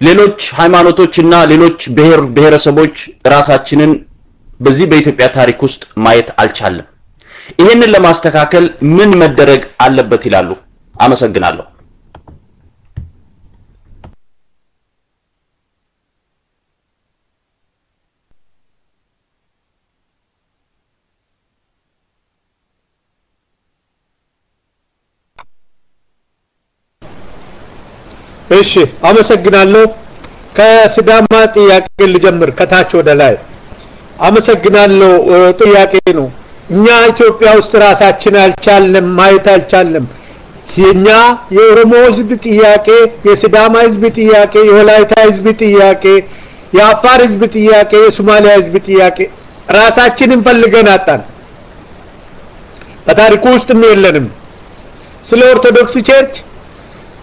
Speaker 10: ሌሎች ሃይማኖቶችና ሌሎች ብሔረሰቦች ራሳችንን በዚህ በኢትዮጵያ ታሪክ ውስጥ ማየት አልቻለም። ይሄንን ለማስተካከል ምን መደረግ አለበት ይላሉ? አመሰግናለሁ።
Speaker 1: እሺ አመሰግናለሁ። ከሲዳማ ጥያቄ ልጀምር ከታች ወደ ላይ። አመሰግናለሁ። ጥያቄ ነው። እኛ ኢትዮጵያ ውስጥ ራሳችን አልቻልንም፣ ማየት አልቻልንም። የኛ የኦሮሞ ህዝብ ጥያቄ፣ የሲዳማ ህዝብ ጥያቄ፣ የወላይታ ህዝብ ጥያቄ፣ የአፋር ህዝብ ጥያቄ፣ የሶማሊያ ህዝብ ጥያቄ ራሳችንን ፈልገን አጣን። በታሪኩ ውስጥም የለንም። ስለ ኦርቶዶክስ ቸርች፣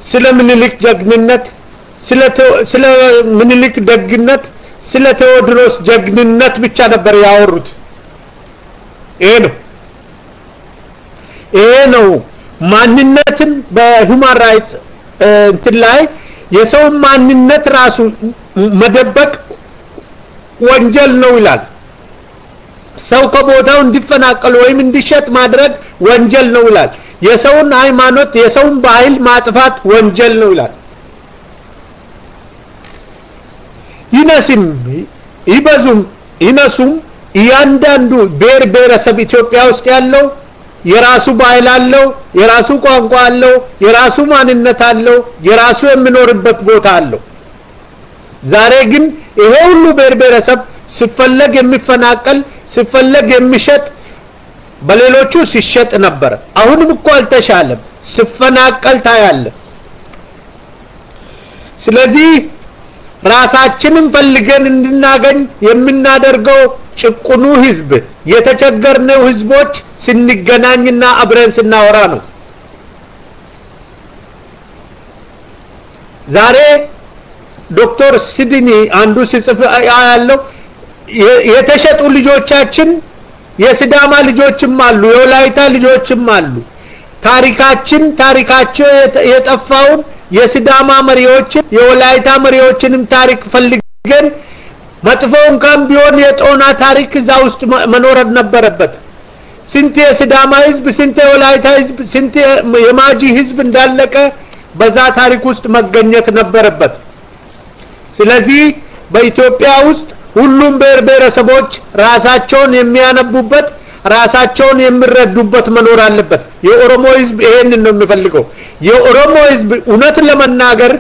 Speaker 1: ስለ ምኒልክ ጀግንነት፣ ስለ ምኒልክ ደግነት፣ ስለ ቴዎድሮስ ጀግንነት ብቻ ነበር ያወሩት። ይሄ ነው ማንነትን በሁማን ራይት እንትን ላይ የሰው ማንነት ራሱ መደበቅ ወንጀል ነው ይላል። ሰው ከቦታው እንዲፈናቀል ወይም እንዲሸጥ ማድረግ ወንጀል ነው ይላል። የሰውን ሃይማኖት የሰውን ባህል ማጥፋት ወንጀል ነው ይላል። ይነስም ይበዙም ይነሱም እያንዳንዱ ብሔረሰብ ኢትዮጵያ ውስጥ ያለው የራሱ ባህል አለው፣ የራሱ ቋንቋ አለው፣ የራሱ ማንነት አለው፣ የራሱ የሚኖርበት ቦታ አለው። ዛሬ ግን ይሄ ሁሉ ብሔረሰብ ሲፈለግ የሚፈናቀል ሲፈለግ የሚሸጥ በሌሎቹ ሲሸጥ ነበር። አሁንም እኮ አልተሻለም፣ ሲፈናቀል ታያለ። ስለዚህ ራሳችንን ፈልገን እንድናገኝ የምናደርገው ጭቁኑ ህዝብ የተቸገርነው ህዝቦች ስንገናኝና አብረን ስናወራ ነው። ዛሬ ዶክተር ሲድኒ አንዱ ሲጽፍ ያለው የተሸጡ ልጆቻችን የሲዳማ ልጆችም አሉ፣ የወላይታ ልጆችም አሉ። ታሪካቸው የጠፋውን የሲዳማ መሪዎችን የወላይታ መሪዎችንም ታሪክ ፈልገን መጥፎ እንኳን ቢሆን የጦና ታሪክ እዛ ውስጥ መኖር ነበረበት። ስንት የሲዳማ ህዝብ፣ ስንት የወላይታ ህዝብ፣ ስንት የማጂ ህዝብ እንዳለቀ በዛ ታሪክ ውስጥ መገኘት ነበረበት። ስለዚህ በኢትዮጵያ ውስጥ ሁሉም ብሔረሰቦች ራሳቸውን የሚያነቡበት ራሳቸውን የሚረዱበት መኖር አለበት። የኦሮሞ ህዝብ ይሄንን ነው የሚፈልገው። የኦሮሞ ህዝብ እውነት ለመናገር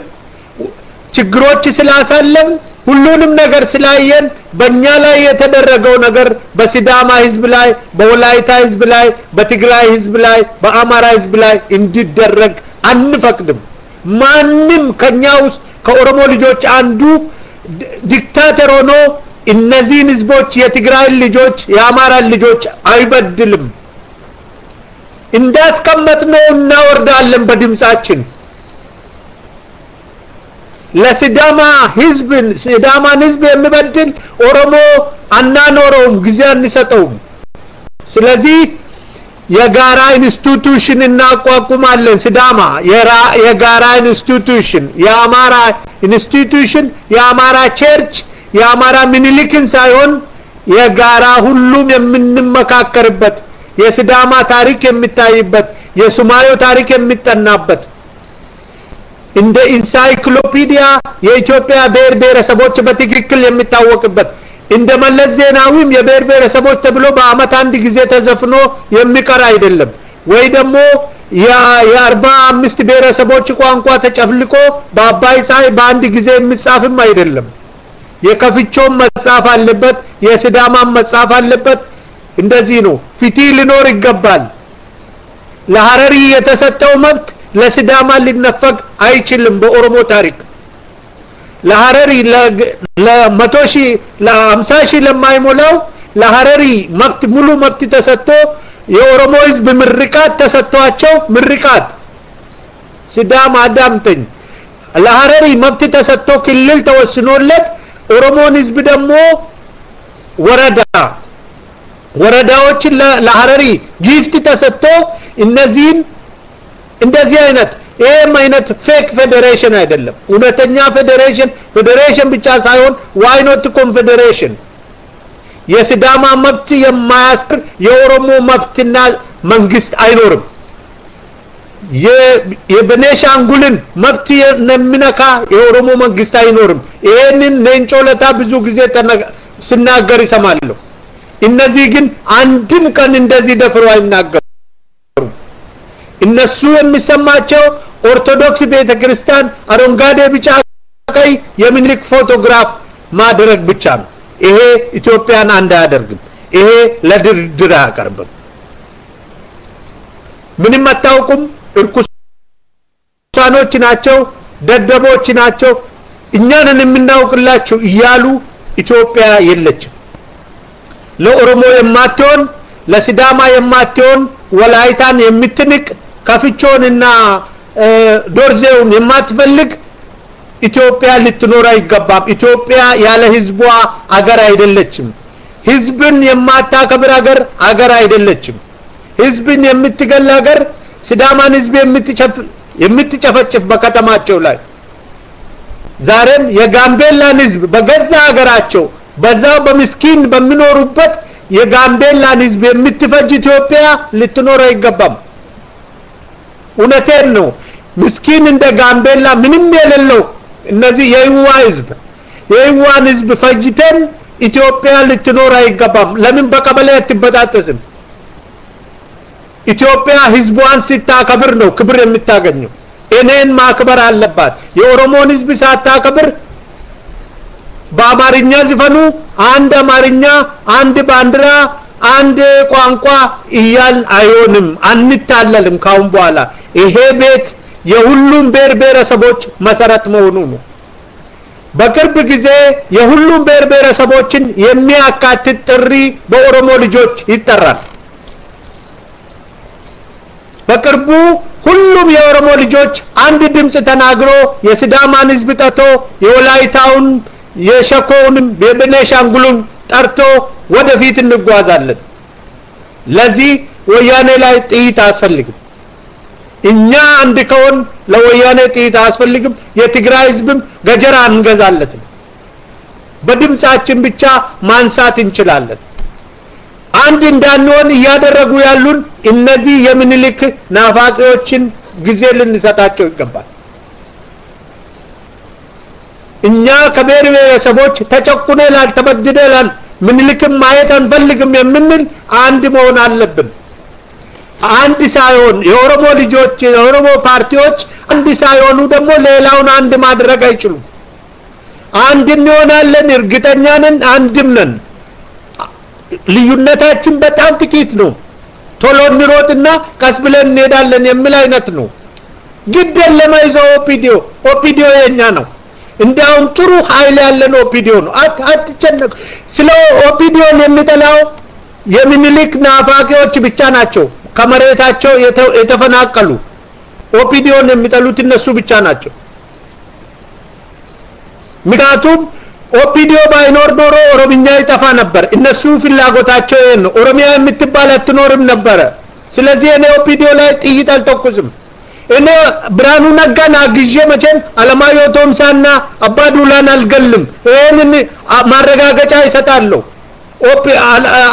Speaker 1: ችግሮች ስላሳለፍን ሁሉንም ነገር ስላየን በእኛ ላይ የተደረገው ነገር በሲዳማ ህዝብ ላይ፣ በወላይታ ህዝብ ላይ፣ በትግራይ ህዝብ ላይ፣ በአማራ ህዝብ ላይ እንዲደረግ አንፈቅድም። ማንም ከኛ ውስጥ ከኦሮሞ ልጆች አንዱ ዲክታተር ሆኖ እነዚህን ህዝቦች የትግራይ ልጆች የአማራ ልጆች አይበድልም። እንዳስቀመጥነው እናወርዳለን በድምጻችን። ለሲዳማ ሲዳማን ህዝብ የሚበድል ኦሮሞ አናኖረውም፣ ጊዜ አንሰጠውም። ስለዚህ የጋራ ኢንስቲትዩሽን እናቋቁማለን። ሲዳማ የጋራ ኢንስቲትዩሽን፣ የአማራ ኢንስቲትዩሽን፣ የአማራ ቸርች፣ የአማራ ምኒልክን ሳይሆን የጋራ ሁሉም የምንመካከርበት፣ የሲዳማ ታሪክ የሚታይበት፣ የሶማሌው ታሪክ የሚጠናበት እንደ ኢንሳይክሎፒዲያ የኢትዮጵያ ብሔረሰቦች በትክክል የሚታወቅበት እንደ መለስ ዜናዊም የብሔረሰቦች ተብሎ በአመት አንድ ጊዜ ተዘፍኖ የሚቀር አይደለም። ወይ ደግሞ የ45 ብሔረሰቦች ቋንቋ ተጨፍልቆ በአባይ ፀሐይ በአንድ ጊዜ የሚጻፍም አይደለም። የከፍቾም መጻፍ አለበት፣ የሲዳማም መጻፍ አለበት። እንደዚህ ነው። ፍትህ ሊኖር ይገባል። ለሐረሪ የተሰጠው መብት ለሲዳማ ሊነፈግ አይችልም። በኦሮሞ ታሪክ ለሐረሪ ለ100 ሺህ ለ50 ሺህ ለማይሞላው ለሐረሪ መብት ሙሉ መብት ተሰጥቶ የኦሮሞ ህዝብ ምርቃት ተሰጥቷቸው ምርቃት ሲዳማ አዳምጠኝ ለሐረሪ መብት ተሰጥቶ ክልል ተወስኖለት ኦሮሞን ህዝብ ደግሞ ወረዳዎችን ለሐረሪ ጊፍት ተሰጥቶ እነዚህን እንደዚህ አይነት ይሄም አይነት ፌክ ፌዴሬሽን አይደለም እውነተኛ ፌዴሬሽን ብቻ ሳይሆን why not confederation የሲዳማ መብት የማያስከር የኦሮሞ መብትና መንግስት አይኖርም የበኔሻንጉልን መብት የሚነካ የኦሮሞ መንግስት አይኖርም ይሄንን ሌንጮለታ ብዙ ጊዜ ሲናገር ይሰማለሁ እነዚህ ግን አንድም ቀን እንደዚህ ደፍሮ አይናገሩም እነሱ የሚሰማቸው ኦርቶዶክስ ቤተክርስቲያን አረንጓዴ ቢጫ ቀይ የሚኒሊክ ፎቶግራፍ ማድረግ ብቻ ነው ይሄ ኢትዮጵያን አንድ አያደርግም ይሄ ለድርድር አያቀርብም ምንም አታውቁም እርኩሳኖች ናቸው ደደቦች ናቸው እኛንን የምናውቅላችሁ እያሉ ኢትዮጵያ የለችም ለኦሮሞ የማትሆን ለሲዳማ የማትሆን ወላይታን የምትንቅ ከፍቾንና ዶርዜውን የማትፈልግ ኢትዮጵያ ልትኖር አይገባም ኢትዮጵያ ያለ ህዝቧ አገር አይደለችም ህዝብን የማታከብር አገር አይደለችም ህዝብን የምትገል አገር ሲዳማን ህዝብ የምትጨፈጭፍ በከተማቸው ላይ ዛሬም የጋምቤላን ህዝብ በገዛ ሀገራቸው በዛው በምስኪን በሚኖሩበት የጋምቤላን ህዝብ የምትፈጅ ኢትዮጵያ ልትኖር አይገባም እውነቴን ነው ምስኪን እንደ ጋምቤላ ምንም የሌለው እነዚህ የይዋን ህዝብ ፈጅተን ኢትዮጵያ ልትኖር አይገባም ለምን በቀበሌ አትበጣጠስም ኢትዮጵያ ህዝቧን ሲታከብር ነው ክብር የምታገኘው እኔን ማክበር አለባት የኦሮሞን ህዝብ ሳታከብር በአማርኛ ዝፈኑ አንድ አማርኛ አንድ ባንዲራ አንድ ቋንቋ ይያል አይሆንም አንታለልም ካሁን በኋላ ይሄ ቤት የሁሉም ብሔረሰቦች መሰረት መሆኑ ነው በቅርብ ጊዜ የሁሉም ብሔረሰቦችን የሚያካትት ጥሪ በኦሮሞ ልጆች ይጠራል በቅርቡ ሁሉም የኦሮሞ ልጆች አንድ ድምጽ ተናግሮ የሲዳማን ህዝብ ጠርቶ የወላይታውን የሸኮውንም የቤኒሻንጉልን ጠርቶ ወደፊት እንጓዛለን ለዚህ ወያኔ ላይ ጥይት አያስፈልግም እኛ አንድ ከሆን ለወያኔ ጥይት አያስፈልግም የትግራይ ህዝብም ገጀራ እንገዛለትን በድምጻችን ብቻ ማንሳት እንችላለን አንድ እንዳንሆን ያደረጉ ያሉን እነዚህ የሚኒሊክ ናፋቂዎችን ጊዜ ልንሰጣቸው ይገባል እኛ ከብሔረሰቦች ተጨቁነናል ተበድለናል ምኒልክም ማየት አንፈልግም የምንል አንድ መሆን አለብን አንድ ሳይሆን የኦሮሞ ልጆች የኦሮሞ ፓርቲዎች አንድ ሳይሆኑ ደግሞ ሌላውን አንድ ማድረግ አይችሉም አንድ እንሆናለን እርግጠኛ ነን አንድም ነን ልዩነታችን በጣም ጥቂት ነው ቶሎ እንሮጥና ቀስ ብለን እንሄዳለን የሚል አይነት ነው ግደል ለማይዘው ኦፒዲዮ የኛ ነው እንዳውም ጥሩ ኃይል ያለን ኦፒዲዮ ነው አትጨነቁ ስለ ኦፒዲዮን የሚጠላው የሚኒሊክ ናፋቂዎች ብቻ ናቸው ከመሬታቸው የተፈናቀሉ ኦፒዲዮን የሚጠሉት እነሱ ብቻ ናቸው ምክንያቱም ኦፒዲዮ ባይኖር ኖሮ ኦሮምኛ ይጠፋ ነበር እነሱ ፍላጎታቸው ነው ኦሮሚያ የምትባል አትኖርም ነበር ስለዚህ እኔ ኦፒዲዮ ላይ ጥይት አልተኩስም እኔ ብራኑ ነጋና ግጄ መቼም አለማዮ ቶምሳና አባዱላን አልገልም ይሄንን ማረጋገጫ ይሰጣለሁ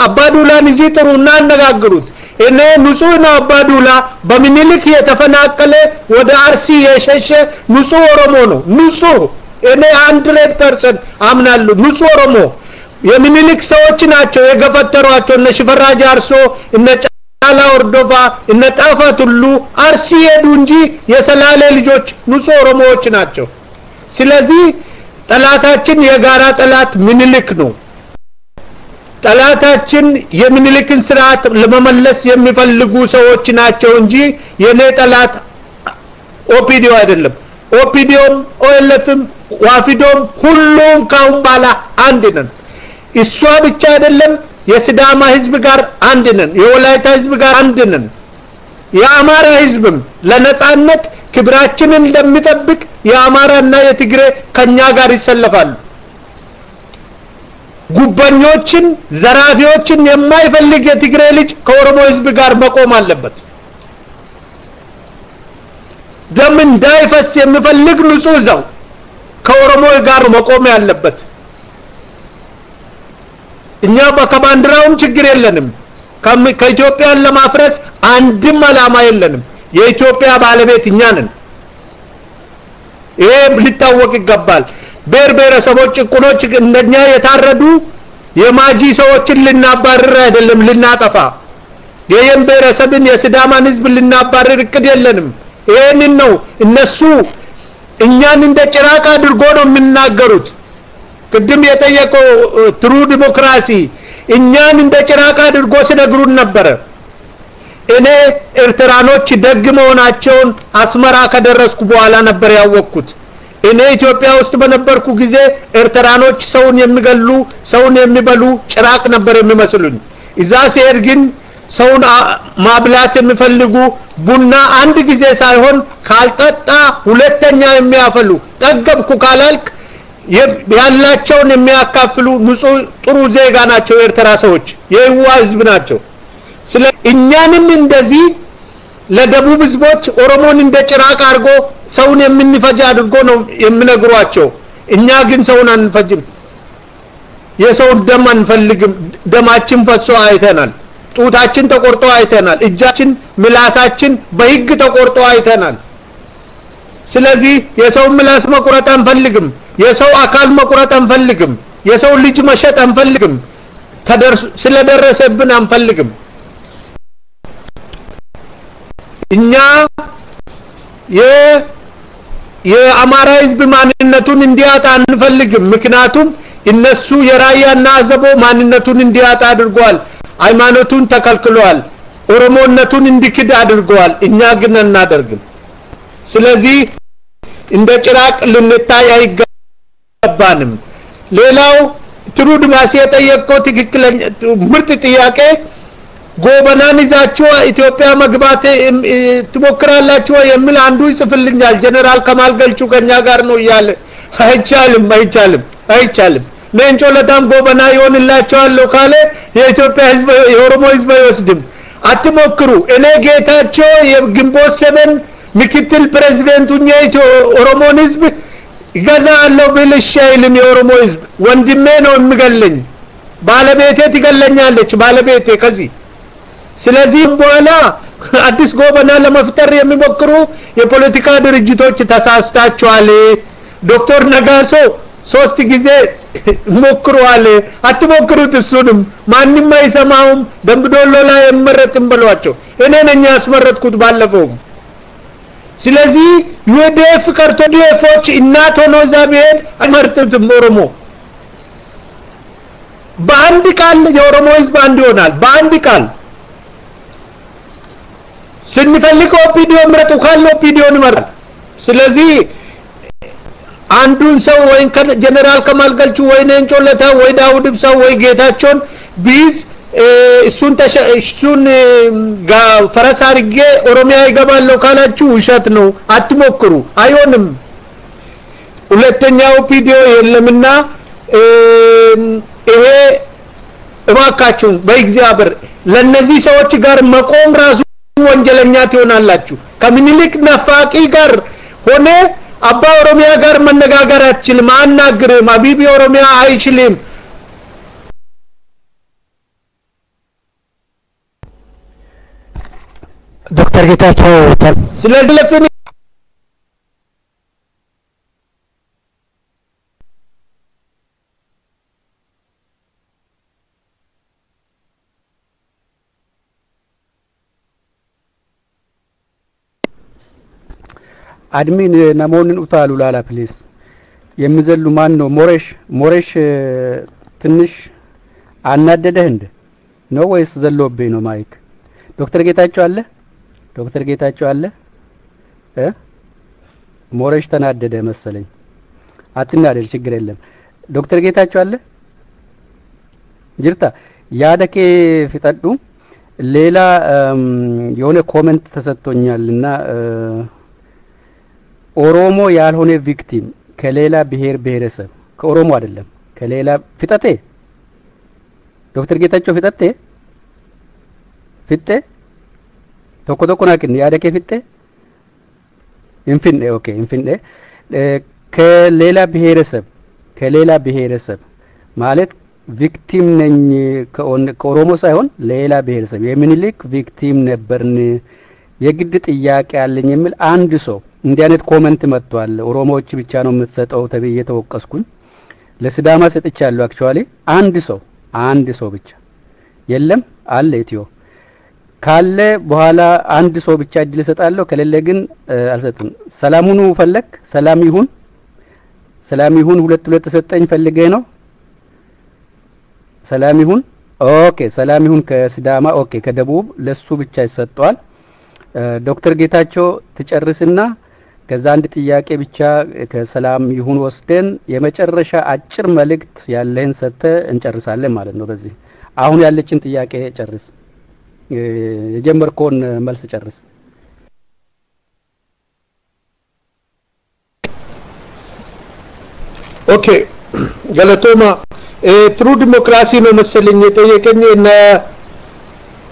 Speaker 1: አባዱላን እዚህ ጥሩና አነጋግሩት እኔ ንጹህ ነው አባዱላ በሚኒሊክ የተፈናቀለ ወደ አርሲ የሸሸ ንጹህ ኦሮሞ ነው ንጹህ እኔ 100% አምናለሁ ንጹህ ኦሮሞ የሚኒሊክ ሰዎች ናቸው የገፈተሯቸው እነ ሽፈራጅ አርሶ እነ ጫላ ወርዶፋ እነ ጣፋት ሁሉ አርሲ ሄዱ እንጂ የሰላሌ ልጆች ንጹህ ኦሮሞዎች ናቸው ስለዚህ ጠላታችን የጋራ ጠላት ሚኒሊክ ነው ጠላታችን የሚኒሊክን ስርዓት ለመመለስ የሚፈልጉ ሰዎች ናቸው እንጂ የኔ ጠላት ኦፒዲዮ አይደለም ኦፒዲዮም ኦኤልኤፍም ዋፊዶም ሁሉም ካሁን ባላ አንድ ነን እሷ ብቻ አይደለም የሲዳማ ህዝብ ጋር አንድ ነን የወላይታ ህዝብ ጋር አንድ ነን የአማራ ህዝብም ለነጻነት ክብራችንን ለሚጠብቅ የአማራና የትግሬ ከኛ ጋር ይሰለፋሉ ጉበኞችን ዘራፊዎችን የማይፈልግ የትግሬ ልጅ ከኦሮሞ ህዝብ ጋር መቆም አለበት ደም እንዳይፈስ የሚፈልግ ንጹህ ሰው ከኦሮሞ ጋር መቆም ያለበት። እኛ በከባንድራውም ችግር የለንም። ከኢትዮጵያን ለማፍረስ አንድም ዓላማ የለንም። የኢትዮጵያ ባለቤት እኛ ነን። ይሄ ሊታወቅ ይገባል። ብሔረሰቦች ጭቁኖች እንደኛ የታረዱ የማጂ ሰዎችን ልናባርር አይደለም ልናጠፋ። የየም ብሔረሰብን የሲዳማን ህዝብ ልናባርር እቅድ የለንም። ይሄንን ነው እነሱ እኛን እንደ ጭራቅ አድርጎ ነው የሚናገሩት። ቅድም የጠየቀው ትሩ ዲሞክራሲ እኛን እንደ ጭራቅ አድርጎ ሲነግሩን ነበር። እኔ ኤርትራኖች ደግ መሆናቸውን አስመራ ከደረስኩ በኋላ ነበር ያወቅኩት። እኔ ኢትዮጵያ ውስጥ በነበርኩ ጊዜ ኤርትራኖች ሰውን የሚገሉ ሰውን የሚበሉ ጭራቅ ነበር የሚመስሉኝ። እዛ ሲሄድ ግን ሰውን ማብላት የሚፈልጉ ቡና አንድ ጊዜ ሳይሆን ካልጠጣ ሁለተኛ የሚያፈሉ ጠገብኩ ካላልክ ያላቸውን የሚያካፍሉ ንጹህ ጥሩ ዜጋ ናቸው የኤርትራ ሰዎች፣ የህዋ ህዝብ ናቸው። ስለ እኛንም እንደዚህ ለደቡብ ህዝቦች ኦሮሞን እንደ ጭራቅ አድርጎ ሰውን የምንፈጅ አድርጎ ነው የሚነግሯቸው። እኛ ግን ሰውን አንፈጅም። የሰውን ደም አንፈልግም። ደማችን ፈሶ አይተናል። ጡታችን ተቆርጦ አይተናል። እጃችን ምላሳችን በህግ ተቆርጦ አይተናል። ስለዚህ የሰው ምላስ መቁረጥ አንፈልግም። የሰው አካል መቁረጥ አንፈልግም። የሰው ልጅ መሸጥ አንፈልግም። ስለደረሰብን አንፈልግም። እኛ የአማራ ህዝብ ማንነቱን እንዲያጣ አንፈልግም። ምክንያቱም እነሱ የራያና አዘቦ ማንነቱን እንዲያጣ አድርገዋል። ሃይማኖቱን ተከልክሏል። ኦሮሞነቱን እንዲክድ አድርገዋል። እኛ ግን እናደርግም። ስለዚህ እንደ ጭራቅ ልንታይ አይገባንም። ሌላው ትሩ ዲሞክራሲ የጠየቀው ትክክለኛ ምርጥ ጥያቄ ጎበናን ይዛችሁ ኢትዮጵያ መግባት ትሞክራላችሁ የሚል አንዱ ይጽፍልኛል። ጀነራል ከማል ገልቹ ከኛ ጋር ነው ይያለ አይቻልም። ሌንጮ ለታም ጎበና ይሆንላችኋል ካለ የኢትዮጵያ ህዝብ የኦሮሞ ህዝብ አይወስድም። አትሞክሩ። እኔ ጌታቸው የግንቦት ሰበን ምክትል ፕሬዝዳንቱኛ ኦሮሞን ህዝብ ይገዛለው ብልሻይልም የኦሮሞ ህዝብ ወንድሜ ነው የሚገለኝ። ባለቤቴ ትገለኛለች ባለቤቴ ከዚህ። ስለዚህ በኋላ አዲስ ጎበና ለመፍጠር የሚሞክሩ የፖለቲካ ድርጅቶች ተሳስታቸዋል። ዶክተር ነጋሶ 3 ጊዜ ሞክሯል። አትሞክሩት። እሱንም ማንንም አይሰማውም። ደምቢዶሎ ላይ የመረጥም ብሏቸው እኔ ነኝ ያስመረጥኩት ባለፈው። ስለዚህ ዩዲኤፍ ቀርቶ ዲኤፎች እናት ሆኖ ዛቤል አመርጥም ኦሮሞ በአንድ ቃል የኦሮሞ ህዝብ አንድ ይሆናል። በአንድ ቃል ስንፈልግ ኦፒዲዮ ምረጡ ካለ ኦፒዲዮን ይመርጣል። ስለዚህ አንዱን ሰው ወይ ጀነራል ከማል ገልቹ ወይ ነንጮለታ ወይ ዳውድ ኢብሳ ወይ ጌታቸውን ቢዝ እሱን ፈረስ አድርጌ ኦሮሚያ ይገባለሁ ካላችሁ ውሸት ነው። አትሞክሩ፣ አይሆንም። ሁለተኛው ኦፒዲዮ የለምና ይሄ እባካችሁ በእግዚአብሔር ለነዚህ ሰዎች ጋር መቆም ራሱ ወንጀለኛ ትሆናላችሁ። ከምኒልክ ነፋቂ ጋር ሆነ አባ ኦሮሚያ ጋር መነጋገር አትችልም። አናግርም። አቢቢ ኦሮሚያ አይችልም።
Speaker 3: ዶክተር ጌታቸው
Speaker 1: ስለዚህ ለፍን
Speaker 3: አድሚን ናሞንን ኡታሉ ላላ ፕሊስ የሚዘሉ ማን ነው? ሞሬሽ ትንሽ አናደደህ እንደ ነው ወይስ ዘሎብኝ ነው? ማይክ ዶክተር ጌታቸው አለ? ዶክተር ጌታቸው አለ? ሞሬሽ ተናደደ መሰለኝ። አትናደድ፣ ችግር የለም። ዶክተር ጌታቸው አለ? ጅርታ ያደከ ፍጠዱ ሌላ የሆነ ኮሜንት ተሰጥቶኛልና ኦሮሞ ያልሆነ ቪክቲም ከሌላ ብሔረሰብ ከኦሮሞ አይደለም ከሌላ ፍጠቴ ዶክተር ጌታቸው ፍጤ ተኮ ናቅን ያደከ ፍጤ ኢንፊን ኦኬ ኢንፊን ከሌላ ብሔረሰብ ማለት ቪክቲም ነኝ ከኦሮሞ ሳይሆን ሌላ ብሔረሰብ የሚኒሊክ ቪክቲም ነበርን የግድ ጥያቄ አለኝ የሚል አንድ ሰው እንዲህ አይነት ኮሜንት መጥቷል። ኦሮሞዎች ብቻ ነው የምትሰጠው ተብዬ ተወቀስኩኝ። ለስዳማ ሰጥቻለሁ። አክቹአሊ አንድ ሰው ብቻ የለም አለ ኢትዮ ካለ በኋላ አንድ ሰው ብቻ እድል ሰጣለሁ። ከሌለ ግን አልሰጥም። ሰላሙኑ ፈለክ ሰላም ይሁን ሁለት ተሰጠኝ ፈልጌ ነው። ሰላም ይሁን ኦኬ ሰላም ይሁን ከስዳማ ኦኬ ከደቡብ ለሱ ብቻ ይሰጣል። ዶክተር ጌታቸው ትጨርስና ከዛ አንድ ጥያቄ ብቻ ከሰላም ይሁን ወስደን የመጨረሻ አጭር መልእክት ያለህን ሰጥተ እንጨርሳለን ማለት ነው። በዚህ አሁን ያለችን ጥያቄ ጨርስ። የጀመርከውን መልስ ጨርስ።
Speaker 1: ኦኬ ገለቶማ ትሩ ዲሞክራሲ ነው መሰለኝ የጠየቀኝ እና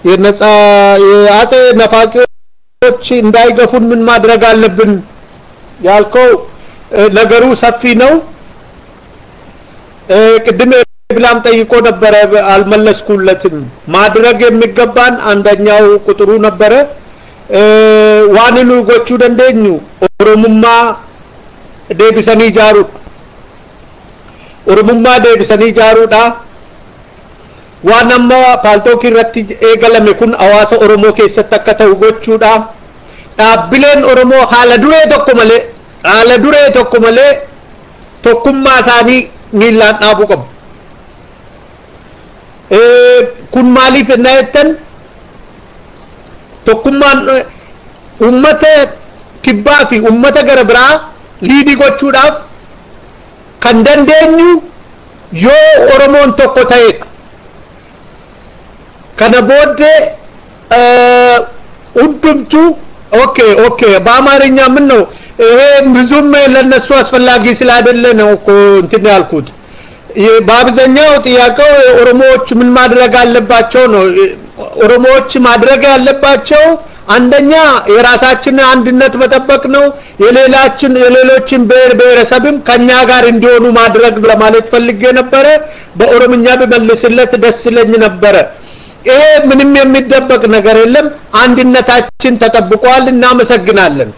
Speaker 1: የነጻ የአጼ ነፋቂዎች እንዳይገፉን ምን ማድረግ አለብን ያልከው ነገሩ ሰፊ ነው። ቅድም ብላም ጠይቆ ነበር አልመለስኩለትም። ማድረግ የሚገባን አንደኛው ቁጥሩ ነበር ዋንኑ ጎቹ ደንደኙ ኦሮሙማ ደብሰኒ ጃሩዳ ዋናማ ፓልቶክ irratti eegalame kun hawaasa oromoo keessatti akka ta'u gochuudha. Dhaabbileen oromoo haala duree tokko malee tokkummaa isaanii miilaan dhaabuu qabu. Kun maaliif jettan tokkummaan ummata kibbaa fi ummata gara biraa liidii gochuudhaaf kan dandeenyu yoo oromoon tokko ta'edha. kana bode ኡድምቱ ኦኬ በአማርኛ ምን ነው ይሄ ብዙም ለነሱ አስፈላጊ ስላይደለ ነው እኮ እንትን ያልኩት። በአብዛኛው ጥያቄው ኦሮሞዎች ምን ማድረግ አለባቸው ነው። ኦሮሞዎች ማድረግ ያለባቸው አንደኛ የራሳችን አንድነት መጠበቅ ነው። የሌሎችን ብሔረሰብም ከኛ ጋር እንዲሆኑ ማድረግ ለማለት ፈልጌ ነበር። በኦሮምኛ በመልስለት ደስ ይለኝ ነበር። ይሄ ምንም የሚደበቅ ነገር የለም። አንድነታችን ተጠብቋል። እናመሰግናለን።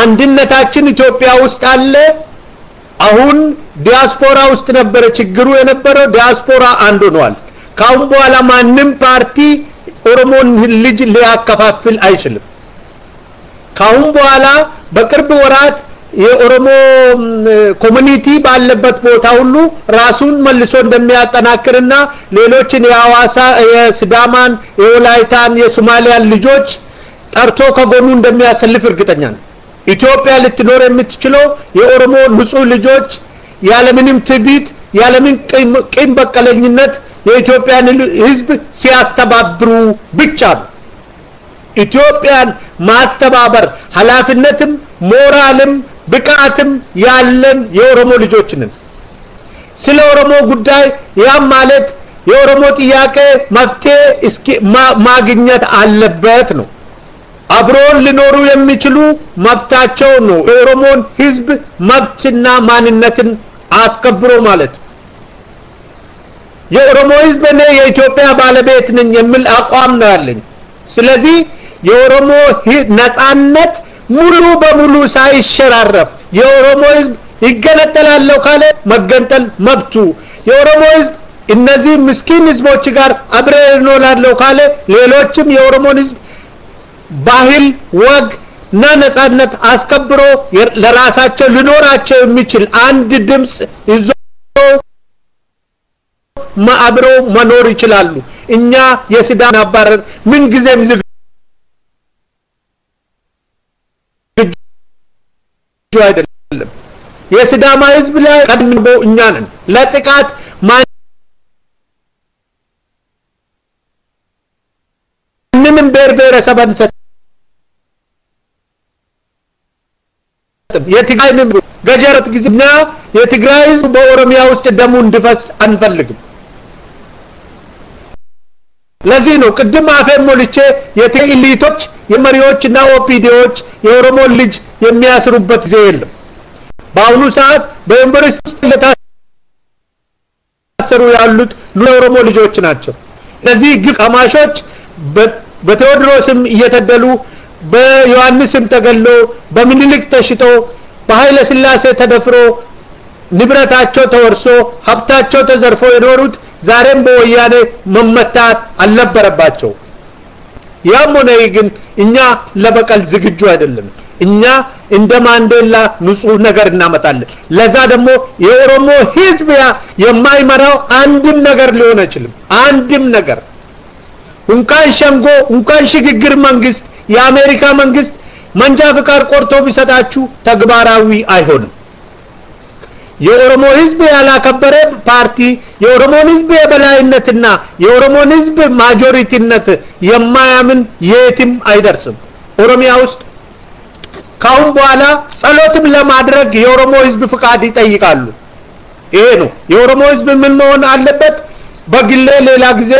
Speaker 1: አንድነታችን ኢትዮጵያ ውስጥ አለ። አሁን ዲያስፖራ ውስጥ ነበር ችግሩ የነበረው። ዲያስፖራ አንድ ሆኗል። ካሁን በኋላ ማንም ፓርቲ ኦሮሞን ልጅ ሊያከፋፍል አይችልም። ካሁን በኋላ በቅርብ ወራት የኦሮሞ ኮሚኒቲ ባለበት ቦታ ሁሉ ራሱን መልሶ እንደሚያጠናክርና ሌሎችን የሐዋሳ የስዳማን የወላይታን የሶማሊያን ልጆች ጠርቶ ከጎኑ እንደሚያሰልፍ እርግጠኛ ነኝ። ኢትዮጵያ ልትኖር የምትችለው የኦሮሞ ንጹህ ልጆች ያለምንም ትዕቢት ያለምን ቂም በቀለኝነት የኢትዮጵያን ህዝብ ሲያስተባብሩ ብቻ ነው። ኢትዮጵያን ማስተባበር ኃላፊነትም ሞራልም ብቃትም ያለን የኦሮሞ ልጆች ነን። ስለ ኦሮሞ ጉዳይ ያም ማለት የኦሮሞ ጥያቄ መፍትሄ እስኪ ማግኘት አለበት ነው። አብሮን ሊኖሩ የሚችሉ መብታቸው ነው። የኦሮሞን ህዝብ መብትና ማንነትን አስከብሮ ማለት የኦሮሞ ህዝብ ነው የኢትዮጵያ ባለቤት ነኝ የሚል አቋም ነው ያለኝ። ስለዚህ የኦሮሞ ነፃነት ሙሉ በሙሉ ሳይሸራረፍ የኦሮሞ ህዝብ ይገነጠላል ካለ መገንጠል መብቱ የኦሮሞ ህዝብ እነዚህ ምስኪን ህዝቦች ጋር አብረን እንኖራለን ካለ ሌሎችም የኦሮሞን ህዝብ ባህል ወግ እና ነፃነት አስከብሮ ለራሳቸው ሊኖራቸው የሚችል አንድ ድምጽ ይዞ ማብሮ መኖር ይችላሉ። እኛ የሲዳማ አባረር ምን ጊዜም ዝግጁ አይደለም። የሲዳማ ህዝብ ላይ ቀድመው እኛ ነን ለጥቃት ማንንም ብሔረሰብ አንሰጥም። የትግራይንም ገጀረት ጊዜና የትግራይ ህዝብ በኦሮሚያ ውስጥ ደሙ እንዲፈስ አንፈልግም። ለዚህ ነው ቅድም አፌን ሞልቼ የኢሊቶች የመሪዎችና ኦፒዲዎች የኦሮሞ ልጅ የሚያስሩበት ጊዜ የለም። በአሁኑ ሰዓት በዩኒቨርሲቲ ውስጥ እየታሰሩ ያሉት የኦሮሞ ልጆች ናቸው። ስለዚህ ግፍ ቀማሾች በቴዎድሮስም እየተደሉ በዮሐንስም ተገሎ በምኒልክ ተሽጦ በኃይለ ሥላሴ ተደፍሮ ንብረታቸው ተወርሶ ሀብታቸው ተዘርፎ የኖሩት ዛሬም በወያኔ መመታት አልነበረባቸው። ያም ሆነ ግን እኛ ለበቀል ዝግጁ አይደለም። እኛ እንደ ማንዴላ ንጹህ ነገር እናመጣለን። ለዛ ደግሞ የኦሮሞ ህዝብ የማይመራው አንድም ነገር ሊሆን አይችልም። አንድም ነገር እንኳን ሸንጎ እንኳን ሽግግር መንግስት የአሜሪካ መንግስት መንጃ ፍቃድ ቆርጦ ቢሰጣችሁ ተግባራዊ አይሆንም። የኦሮሞ ህዝብ ያላከበረ ፓርቲ የኦሮሞን ህዝብ የበላይነትና የኦሮሞን ህዝብ ማጆሪቲነት የማያምን የትም አይደርስም። ኦሮሚያ ውስጥ ካሁን በኋላ ጸሎትም ለማድረግ የኦሮሞ ህዝብ ፍቃድ ይጠይቃሉ። ይሄ ነው የኦሮሞ ህዝብ ምን መሆን አለበት። በግሌ ሌላ ጊዜ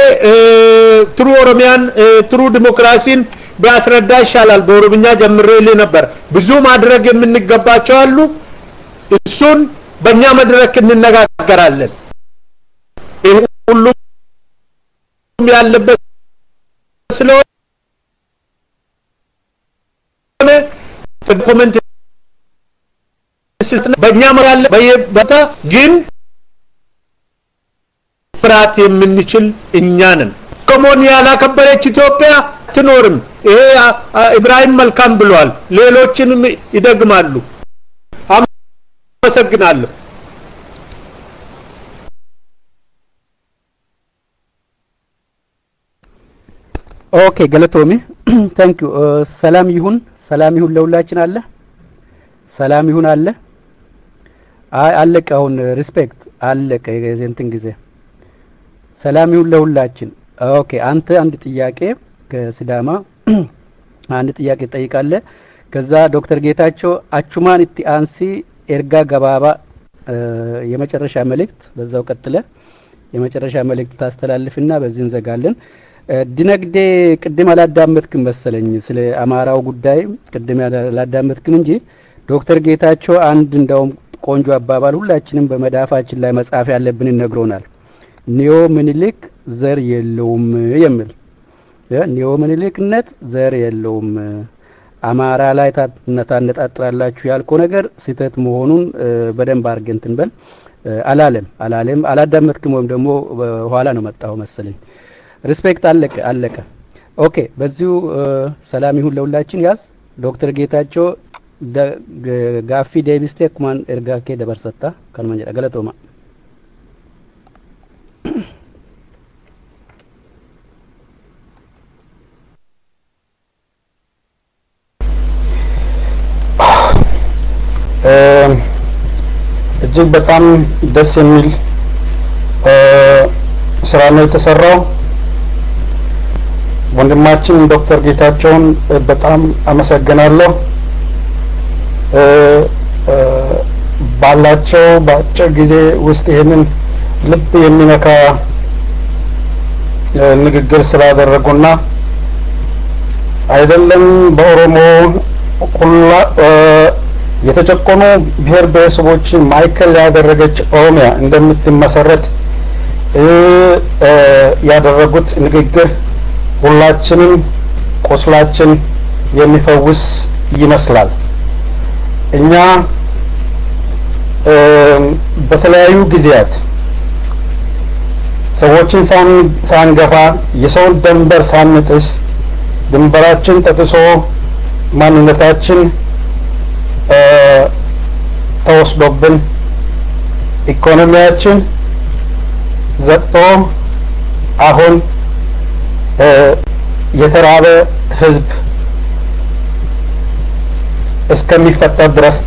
Speaker 1: ትሩ ኦሮሚያን ትሩ ዲሞክራሲን ቢያስረዳ ይሻላል። በኦሮምኛ ጀምሬ ነበር። ብዙ ማድረግ የምንገባቸው አሉ። እሱን በእኛ መድረክ እንነጋገራለን። ይሄ ሁሉም ያለበት ስለሆነ ኮሜንት በእኛ ያለ በየቦታ ግን ፍራት የምንችል እኛ ነን። ኮሞን ያላከበረች ኢትዮጵያ ትኖርም። ይሄ ኢብራሂም መልካም ብሏል። ሌሎችንም ይደግማሉ። አመሰግናለሁ።
Speaker 3: ኦኬ ገለቶሚ ታንክ ዩ። ሰላም ይሁን ለሁላችን አለ። ሰላም ይሁን አለ። አይ አለቀ። አሁን ሪስፔክት አለቀ። የዘንትን ጊዜ ሰላም ይሁን ለሁላችን። ኦኬ አንተ አንድ ጥያቄ ከሲዳማ አንድ ጥያቄ ጠይቃለህ። ከዛ ዶክተር ጌታቸው አቹማን እቲ አንሲ ኤርጋ ገባባ የመጨረሻ መልእክት በዛው ቀጥለ የመጨረሻ መልእክት ታስተላልፍና በዚህ እንዘጋለን። ድነግዴ ቅድም አላዳመጥክም መሰለኝ ስለ አማራው ጉዳይ ቅድም አላዳመጥክም እንጂ ዶክተር ጌታቸው አንድ እንደውም ቆንጆ አባባል ሁላችንም በመዳፋችን ላይ መጻፍ ያለብን ነግሮናል። ኒዮ ምኒልክ ዘር የለውም የሚል ኒዮ ምኒልክነት ዘር የለውም አማራ ላይ ታነጣጥራላችሁ ያልከው ነገር ስህተት መሆኑን በደንብ አድርገን ትንበል አላለም አላዳመጥክም ወይም ደግሞ በኋላ ነው መጣው መሰለኝ። ሪስፔክት አለቀ። ኦኬ በዚሁ ሰላም ይሁን ለሁላችን። ያዝ ዶክተር ጌታቸው ጋፊ ዴቢስቴ ኩማን ኤርጋኬ ደበርሰታ ከልመንጀ ገለቶማ
Speaker 11: እጅግ በጣም ደስ የሚል ስራ ነው የተሰራው። ወንድማችን ዶክተር ጌታቸውን በጣም አመሰግናለሁ። ባላቸው በአጭር ጊዜ ውስጥ ይሄንን ልብ የሚነካ ንግግር ስላደረጉና አይደለም በኦሮሞ ሁላ የተጨቆኑ ብሔር ብሔረሰቦችን ማዕከል ያደረገች ኦሮሚያ እንደምትመሰረት ያደረጉት ንግግር ሁላችንም ቆስላችን የሚፈውስ ይመስላል። እኛ በተለያዩ ጊዜያት ሰዎችን ሳንገፋ የሰውን ድንበር ሳንጥስ ድንበራችን ተጥሶ ማንነታችን ተወስዶብን ኢኮኖሚያችን ዘግቶ አሁን የተራበ ህዝብ እስከሚፈጠር ድረስ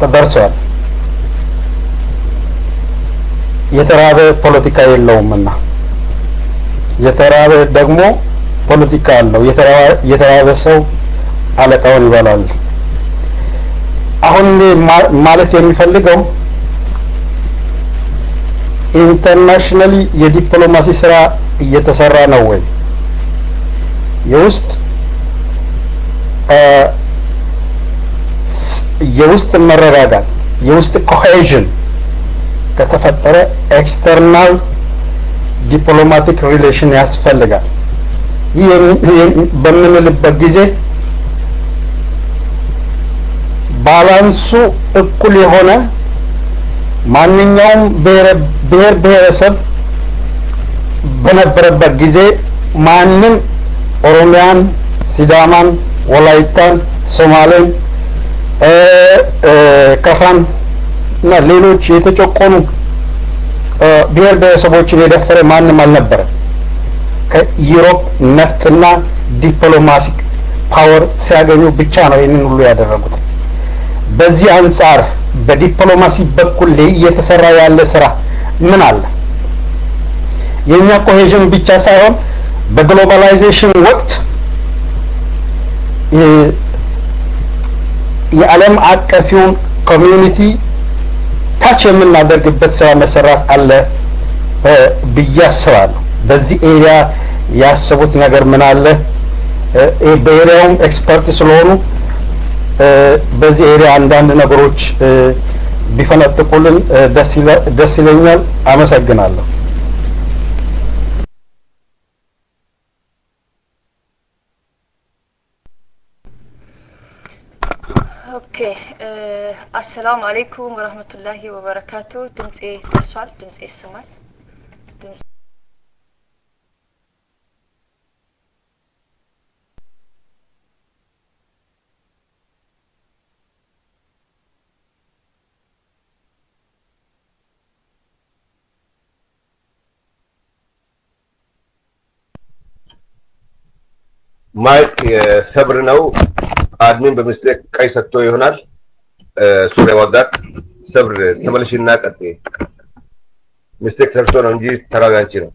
Speaker 11: ተደርሷል። የተራበ ፖለቲካ የለውምና የተራበ ደግሞ ፖለቲካ አለው። የተራበ ሰው አለቃውን ይበላል። አሁን ማለት የሚፈልገው ኢንተርናሽናሊ የዲፕሎማሲ ስራ እየተሰራ ነው ወይ? የውስጥ የውስጥ መረጋጋት የውስጥ ኮሄዥን ከተፈጠረ ኤክስተርናል ዲፕሎማቲክ ሪሌሽን ያስፈልጋል። ይህ በምንልበት ጊዜ ባላንሱ እኩል የሆነ ማንኛውም ብሔር ብሔረሰብ በነበረበት ጊዜ ማንም ኦሮሚያን፣ ሲዳማን፣ ወላይታን፣ ሶማሌን፣ ከፋን እና ሌሎች የተጨቆኑ ብሔር ብሔረሰቦችን የደፈረ ማንም አልነበረ። ከዩሮፕ ነፍጥና ዲፕሎማቲክ ፓወር ሲያገኙ ብቻ ነው ይህንን ሁሉ ያደረጉት። በዚህ አንጻር በዲፕሎማሲ በኩል እየተሰራ ያለ ስራ ምን አለ? የኛ ኮሄዥን ብቻ ሳይሆን በግሎባላይዜሽን ወቅት የዓለም አቀፊውን ኮሚዩኒቲ ታች የምናደርግበት ስራ መሰራት አለ ብዬ አስባለሁ። በዚህ ኤሪያ ያሰቡት ነገር ምን አለ? በኤሪያውም ኤክስፐርት ስለሆኑ በዚህ ኤሪያ አንዳንድ ነገሮች ቢፈነጥቁልን ደስ ይለኛል። አመሰግናለሁ።
Speaker 12: ኦኬ አሰላሙ አለይኩም ወራህመቱላሂ ወበረካቱ። ድምጼ ደርሷል? ድምጼ ይሰማል?
Speaker 13: ማይክ የሰብር ነው። አድሚን በሚስቴክ ቀይ ሰጥቶ ይሆናል። ሱሪ ወዳት ሰብር ተመልሽና ቀጥይ። ሚስቴክ ሰርቶ ነው እንጂ ተራጋንቺ ነው።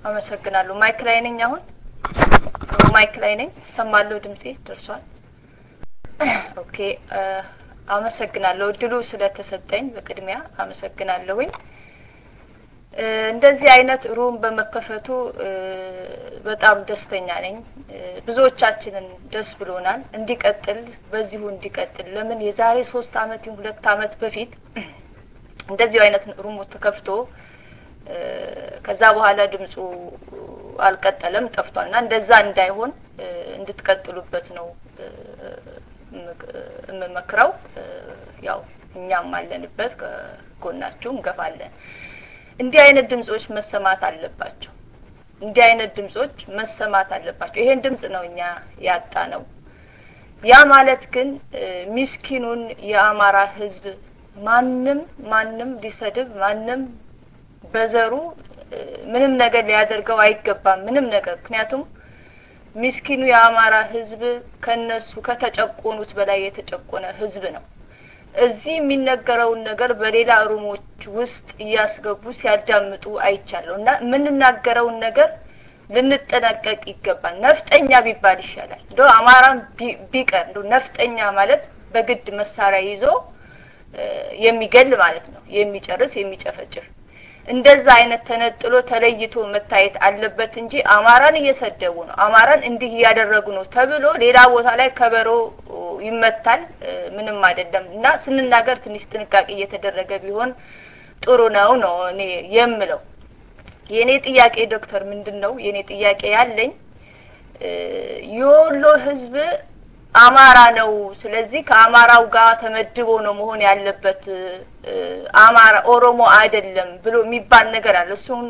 Speaker 12: አመሰግናለሁ። ማይክ ላይ ነኝ አሁን። ማይክ ላይ ነኝ። ሰማለሁ። ድምጼ ደርሷል? ኦኬ አመሰግናለሁ እድሉ ስለተሰጠኝ በቅድሚያ አመሰግናለሁኝ። እንደዚህ አይነት ሩም በመከፈቱ በጣም ደስተኛ ነኝ። ብዙዎቻችንን ደስ ብሎናል። እንዲቀጥል በዚሁ እንዲቀጥል። ለምን የዛሬ 3 አመት 2 አመት በፊት እንደዚህ አይነት ሩም ተከፍቶ ከዛ በኋላ ድምጹ አልቀጠለም ጠፍቷልና እንደዛ እንዳይሆን እንድትቀጥሉበት ነው መመክረው። ያው እኛም አለንበት ከጎናችሁ እንገፋለን። እንዲህ አይነት ድምጾች መሰማት አለባቸው። እንዲህ አይነት ድምጾች መሰማት አለባቸው። ይሄን ድምጽ ነው እኛ ያጣ ነው። ያ ማለት ግን ምስኪኑን የአማራ ህዝብ ማንም ሊሰድብ ማንም በዘሩ ምንም ነገር ሊያደርገው አይገባም። ምንም ነገር ምክንያቱም ምስኪኑ የአማራ ህዝብ ከነሱ ከተጨቆኑት በላይ የተጨቆነ ህዝብ ነው። እዚህ የሚነገረውን ነገር በሌላ ሩሞች ውስጥ እያስገቡ ሲያዳምጡ አይቻለውና ምንናገረውን ነገር ልንጠነቀቅ ይገባል። ነፍጠኛ ቢባል ይሻላል። እንደው አማራን ቢቀር እንደው ነፍጠኛ ማለት በግድ መሳሪያ ይዞ የሚገል ማለት ነው፣ የሚጨርስ የሚጨፈጭፍ። እንደዛ አይነት ተነጥሎ ተለይቶ መታየት አለበት እንጂ አማራን እየሰደቡ ነው፣ አማራን እንዲህ ያደረጉ ነው ተብሎ ሌላ ቦታ ላይ ከበሮ ይመታል። ምንም አይደለም እና ስንናገር ትንሽ ጥንቃቄ እየተደረገ ቢሆን ጥሩ ነው እኔ የምለው። የኔ ጥያቄ ዶክተር ምንድነው? የኔ ጥያቄ ያለኝ የወሎ ህዝብ አማራ ነው፣ ስለዚህ ከአማራው ጋር ተመድቦ ነው መሆን ያለበት፣ አማራ ኦሮሞ አይደለም ብሎ የሚባል ነገር አለ። እሱን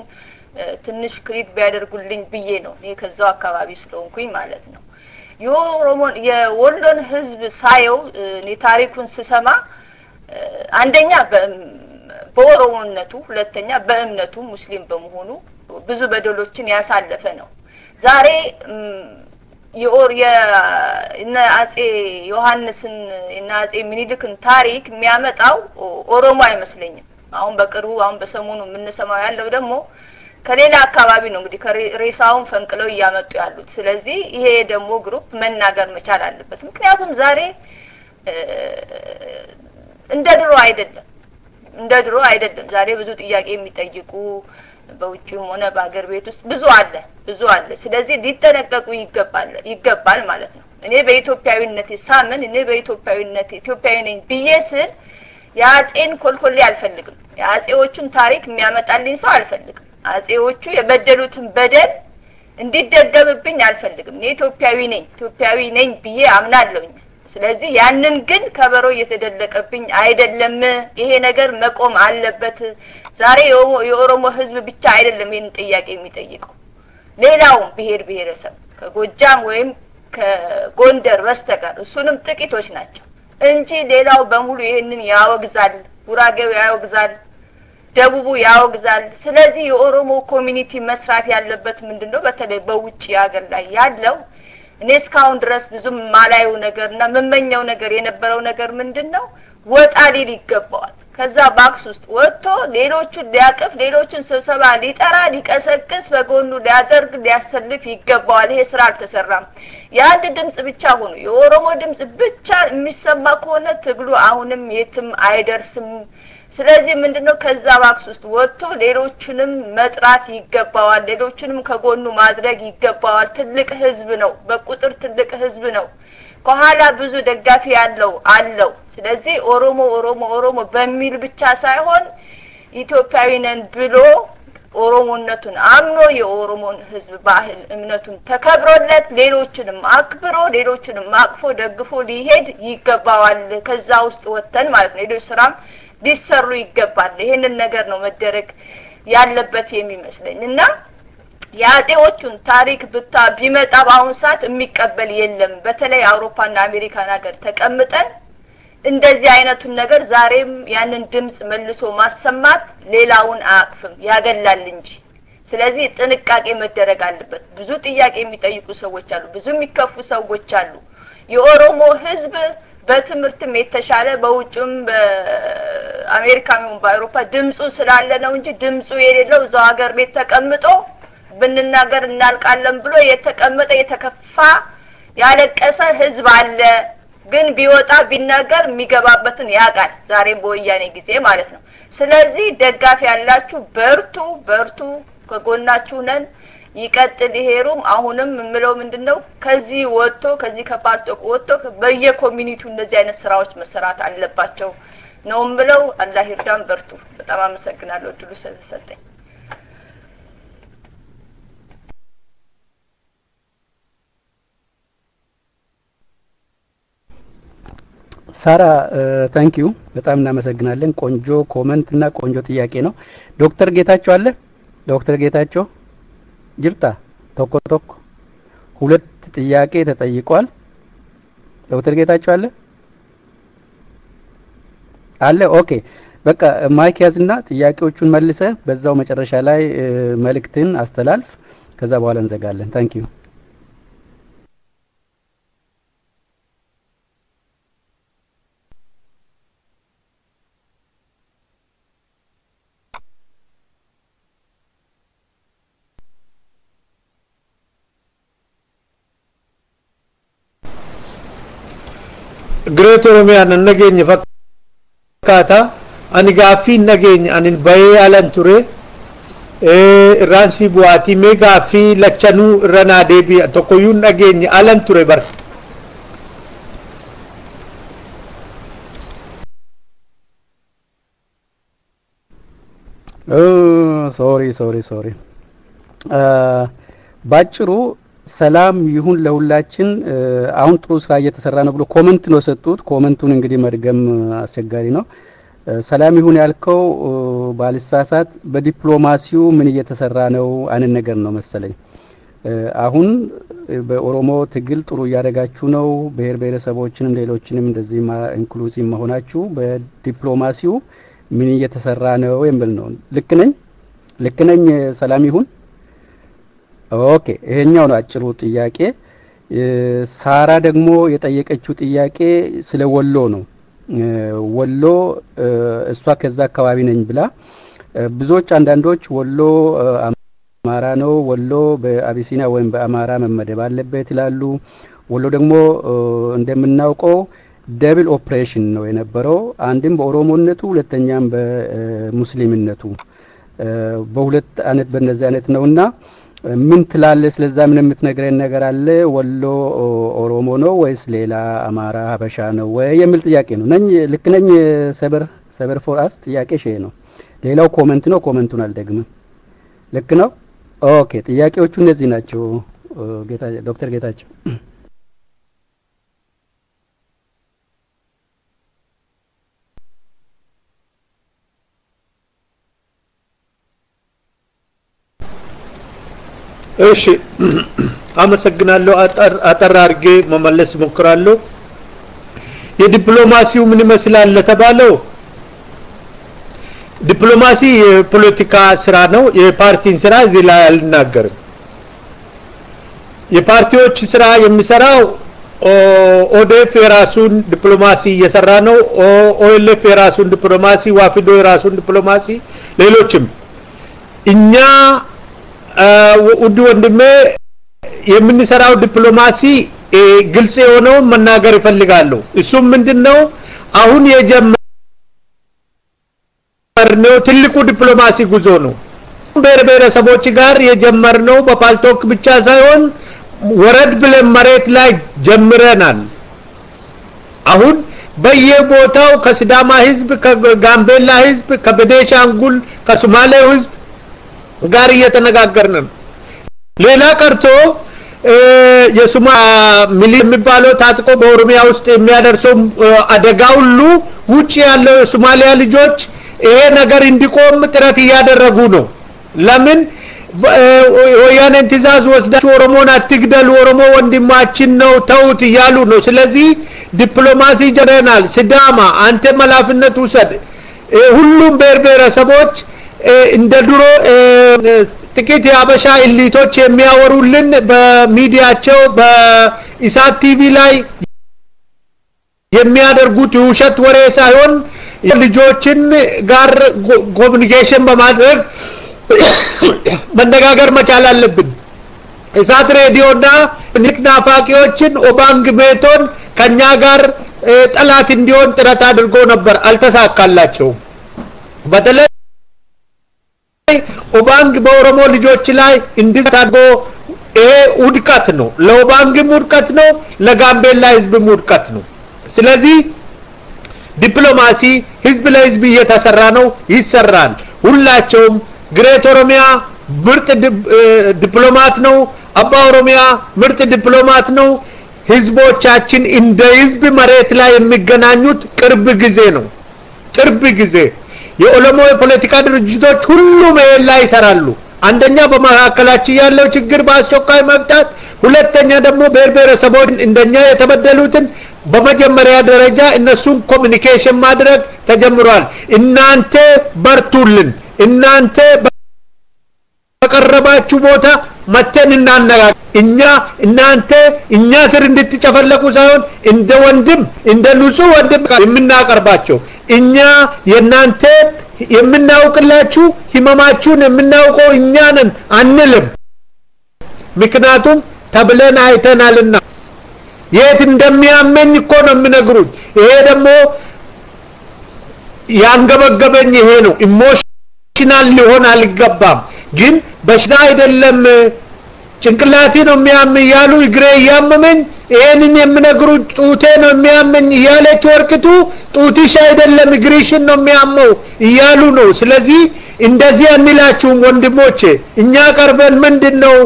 Speaker 12: ትንሽ ክሊክ ቢያደርጉልኝ ብዬ ነው እኔ ከዛው አካባቢ ስለሆንኩኝ ማለት ነው። የወሎን ህዝብ ሳየው እኔ ታሪኩን ስሰማ አንደኛ በኦሮሞነቱ፣ ሁለተኛ በእምነቱ ሙስሊም በመሆኑ ብዙ በደሎችን ያሳለፈ ነው። ዛሬ የእነ አጼ ዮሐንስን እና አጼ ምኒልክን ታሪክ የሚያመጣው ኦሮሞ አይመስለኝም። አሁን በቅርቡ አሁን በሰሞኑ የምንሰማው ያለው ደግሞ ከሌላ አካባቢ ነው እንግዲህ ከሬሳውን ፈንቅለው እያመጡ ያሉት። ስለዚህ ይሄ ደግሞ ግሩፕ መናገር መቻል አለበት። ምክንያቱም ዛሬ እንደ ድሮ አይደለም። እንደ ድሮ አይደለም ዛሬ ብዙ ጥያቄ የሚጠይቁ በውጭም ሆነ በአገር ቤት ውስጥ ብዙ አለ ስለዚህ ሊጠነቀቁ ይገባል ማለት ነው እኔ በኢትዮጵያዊነቴ ሳምን እኔ በኢትዮጵያዊነቴ ኢትዮጵያዊ ነኝ ብዬ ስል ያጼን ኮልኮሌ አልፈልግም ያጼዎቹን ታሪክ የሚያመጣልኝ ሰው አልፈልግም አጼዎቹ የበደሉትን በደል እንዲደገምብኝ አልፈልግም እኔ ኢትዮጵያዊ ነኝ ብዬ አምናለሁኝ ስለዚህ ያንን ግን ከበሮ እየተደለቀብኝ አይደለም ይሄ ነገር መቆም አለበት ዛሬ የኦሮሞ ህዝብ ብቻ አይደለም ይሄን ጥያቄ የሚጠይቀው ሌላው ብሔረሰብ ከጎጃም ወይም ከጎንደር በስተቀር እሱንም ጥቂቶች ናቸው እንጂ ሌላው በሙሉ ይሄንን ያወግዛል ጉራጌው ያወግዛል ደቡቡ ያወግዛል ስለዚህ የኦሮሞ ኮሚኒቲ መስራት ያለበት ምንድነው በተለይ በውጪ ሀገር ላይ ያለው እኔ እስካሁን ድረስ ብዙም ማላዩ ነገርና መመኘው ነገር የነበረው ነገር ምንድነው ወጣ ሊል ይገባዋል ከዛ ባክስ ውስጥ ወጥቶ ሌሎቹን ሊያቀፍ ሌሎቹን ስብሰባ ሊጠራ ሊቀሰቅስ በጎኑ ሊያደርግ ሊያሰልፍ ይገባዋል ይሄ ስራ አልተሰራም ያንድ ድምጽ ብቻ ሆኖ የኦሮሞ ድምጽ ብቻ የሚሰማ ከሆነ ትግሉ አሁንም የትም አይደርስም ስለዚህ ምንድነው ከዛ ባክስ ውስጥ ወጥቶ ሌሎቹንም መጥራት ይገባዋል ሌሎቹንም ከጎኑ ማድረግ ይገባዋል ትልቅ ህዝብ ነው በቁጥር ትልቅ ህዝብ ነው ከኋላ ብዙ ደጋፊ አለው ስለዚህ ኦሮሞ በሚል ብቻ ሳይሆን ኢትዮጵያዊ ነን ብሎ ኦሮሞነቱን አምኖ የኦሮሞን ህዝብ ባህል እምነቱን ተከብሮለት ሌሎችንም አክብሮ ሌሎችንም አቅፎ ደግፎ ሊሄድ ይገባዋል ከዛ ውስጥ ወጥተን ማለት ነው ሌሎች ስራም ሊሰሩ ይገባል ይሄንን ነገር ነው መደረግ ያለበት የሚመስለኝና ያጼዎቹን ታሪክ ቢመጣ ባሁን ሰዓት የሚቀበል የለም በተለይ አውሮፓና አሜሪካን ሀገር ተቀምጠን እንደዚህ አይነቱን ነገር ዛሬም ያንን ድምጽ መልሶ ማሰማት ሌላውን አቅፍም ያገላል እንጂ ስለዚህ ጥንቃቄ መደረግ አለበት ብዙ ጥያቄ የሚጠይቁ ሰዎች አሉ ብዙ የሚከፉ ሰዎች አሉ የኦሮሞ ህዝብ በትምርትም የተሻለ በውጭም በአሜሪካም በአውሮፓ ድምጹ ስላለ ነው እንጂ ድምጹ የሌለው እዛው ሀገር ቤት ተቀምጦ ብንናገር እናልቃለን ብሎ የተቀመጠ የተከፋ ያለቀሰ ህዝብ አለ ግን ቢወጣ ቢናገር የሚገባበትን ያቃል ዛሬም በወያኔ ጊዜ ማለት ነው ስለዚህ ደጋፊ ያላችሁ በርቱ ከጎናችሁ ነን ይቀጥል ይሄሩም አሁንም ምለው ምንድነው ከዚህ ወጥቶ ከዚህ ከፓርቶክ ወጥቶ በየኮሚኒቲው እንደዚህ አይነት ስራዎች መሰራት አለባቸው ነው ምለው አላህ ይርዳን በርቱ በጣም አመሰግናለሁ ድሉ ስለተሰጠኝ
Speaker 3: ሳራ ታንክ ዩ በጣም እናመሰግናለን ቆንጆ ኮሜንት እና ቆንጆ ጥያቄ ነው ዶክተር ጌታቸው አለ ዶክተር ጌታቸው ጅርታ ቶኮ ሁለት ጥያቄ ተጠይቋል ዶክተር ጌታቸው አለ ኦኬ በቃ ማይክ ያዝና ጥያቄዎቹን መልሰ በዛው መጨረሻ ላይ መልእክትን አስተላልፍ ከዛ በኋላ እንዘጋለን ታንክ ዩ
Speaker 1: Great Oromiyan nageenye fakkaata ani gaaffii nageenye ani bayee alan ture irraansi bu'aatii mee gaaffii lachanuu irra naa deebi'a tokkoyyuu nageenye alan ture bar
Speaker 3: sorry ባጭሩ ሰላም ይሁን ለሁላችን አሁን ጥሩ ስራ እየተሰራ ነው ብሎ ኮሜንት ነው ሰጡት ኮሜንቱን እንግዲህ መድገም አስቸጋሪ ነው ሰላም ይሁን ያልከው ባልሳሳት በዲፕሎማሲው ምን እየተሰራ ነው አንን ነገር ነው መሰለኝ አሁን በኦሮሞ ትግል ጥሩ ያደረጋችሁ ነው ብሔረሰቦችንም ሌሎችንም እንደዚህ ኢንክሉሲቭ መሆናችሁ በዲፕሎማሲው ምን እየተሰራ ነው የሚል ነው ልክ ነኝ ሰላም ይሁን ኦኬ ይሄኛው ነው አጭሩ ጥያቄ ሳራ ደግሞ የጠየቀችው ጥያቄ ስለ ወሎ ነው ወሎ እሷ ከዛ አካባቢ ነኝ ብላ ብዙዎች አንዳንዶች ወሎ አማራ ነው ወሎ በአቢሲና ወይም በአማራ መመደብ አለበት ይላሉ ወሎ ደግሞ እንደምናውቀው ደብል ኦፕሬሽን ነው የነበረው አንድም በኦሮሞነቱ ሁለተኛም በሙስሊምነቱ በሁለት አይነት በእነዚህ አይነት ነውና ምን ትላለህ ስለዛ ምን የምትነግረን ነገር አለ ወሎ ኦሮሞ ነው ወይስ ሌላ አማራ ሀበሻ ነው ወይ የሚል ጥያቄ ነው ነኝ ልክ ነኝ ሰበር ፎር አስ ጥያቄ ሼ ነው ሌላው ኮሜንት ነው ኮሜንቱን አልደግምም ልክ ነው ኦኬ ጥያቄዎቹ እነዚህ ናቸው ዶክተር ጌታቸው
Speaker 1: እሺ አመሰግናለሁ አጠር አድርጌ መመለስ ሞክራለሁ የዲፕሎማሲው ምን ይመስላል ለተባለው ዲፕሎማሲ የፖለቲካ ስራ ነው የፓርቲን ስራ እዚህ ላይ አልናገርም የፓርቲዎች ስራ የሚሰራው ኦዴፍ የራሱን ዲፕሎማሲ እየሰራ ነው ኦኤልኤፍ የራሱን ዲፕሎማሲ ዋፊዶ የራሱን ዲፕሎማሲ ሌሎችም እኛ ውድ ወንድሜ የምንሰራው ዲፕሎማሲ ግልጽ የሆነው መናገር ይፈልጋለሁ እሱም ምንድነው አሁን የጀመርነው ትልቁ ዲፕሎማሲ ጉዞ ነው ብሔረሰቦች ጋር የጀመርነው በፓልቶክ ብቻ ሳይሆን ወረድ ብለን መሬት ላይ ጀምረናል አሁን በየቦታው ከሲዳማ ህዝብ ከጋምቤላ ህዝብ ከቤኒሻንጉል ከሶማሌ ህዝብ ጋር እየተነጋገርን ሌላ ቀርቶ የሱማ ሚሊ የሚባለው ታጥቆ በኦሮሚያ ውስጥ የሚያደርሰው አደጋ ሁሉ ውጪ ያለው የሶማሊያ ልጆች ይሄ ነገር እንዲቆም ጥረት እያደረጉ ነው ለምን ወያኔን ትእዛዝ ወስዳችሁ ኦሮሞን አትግደሉ ኦሮሞ ወንድማችን ነው ተውት እያሉ ነው ስለዚህ ዲፕሎማሲ ጀረናል ሲዳማ አንተ መላፍነት ውሰድ ሁሉም ብሔረሰቦች እንደ ድሮ ጥቂት የአበሻ ኢሊቶች የሚያወሩልን በሚዲያቸው በኢሳት ቲቪ ላይ የሚያደርጉት ውሸት ወሬ ሳይሆን ልጆችን ጋር ኮሙኒኬሽን በማድረግ መነጋገር መቻል አለብን ኢሳት ሬዲዮና ንክናፋቂዎችን ኦባንግ ሜቶን ከኛ ጋር ጠላት እንዲሆን ጥረት አድርጎ ነበር አልተሳካላቸው በተለይ ኦባንግ በኦሮሞ ልጆች ላይ እንዲታጎ ይሄ ውድቀት ነው ለኦባንግም ውድቀት ነው ለጋምቤላ ህዝብም ውድቀት ነው ስለዚህ ዲፕሎማሲ ህዝብ ለህዝብ እየተሰራ ነው ይሰራል ሁላቸውም ግሬት ኦሮሚያ ምርጥ ዲፕሎማት ነው አባ ኦሮሚያ ምርጥ ዲፕሎማት ነው ህዝቦቻችን እንደ ህዝብ መሬት ላይ የሚገናኙት ቅርብ ጊዜ ነው ቅርብ ጊዜ የኦሮሞ የፖለቲካ ድርጅቶች ሁሉም ላይ ይሰራሉ አንደኛ በመካከላችን ያለው ችግር በአስቸኳይ መፍታት ሁለተኛ ደግሞ ብሔረሰቦች እንደኛ የተበደሉትን በመጀመሪያ ደረጃ እነሱን ኮሙኒኬሽን ማድረግ ተጀምሯል እናንተ በርቱልን እናንተ በቀረባችሁ ቦታ መተን እናነጋገር እናንተ እኛ ስር እንድትጨፈለቁ ሳይሆን እንደ ወንድም እንደ ንጹህ ወንድም የምናቀርባቸው እኛ የናንተ የምናውቅላችሁ ህመማችሁን የምናውቀው እኛ ነን አንልም ምክንያቱም ተብለን አይተናልና የት እንደሚያመኝ እኮ ነው የሚነግሩኝ ይሄ ደግሞ ያንገበገበኝ ይሄ ነው ኢሞሽናል ሊሆን አልገባም ግን በሽታ አይደለም ጭንቅላቴ ነው የሚያመኝ ያሉ እግሬ ያመመኝ ይሄንን የምነግሩኝ ጡቴ ነው የሚያመኝ ያለች ወርቅቱ ጡትሽ አይደለም እግርሽን ነው የሚያመው ይያሉ ነው ስለዚህ እንደዚህ የሚላችሁም ወንድሞቼ እኛ ቀርበን ምንድነው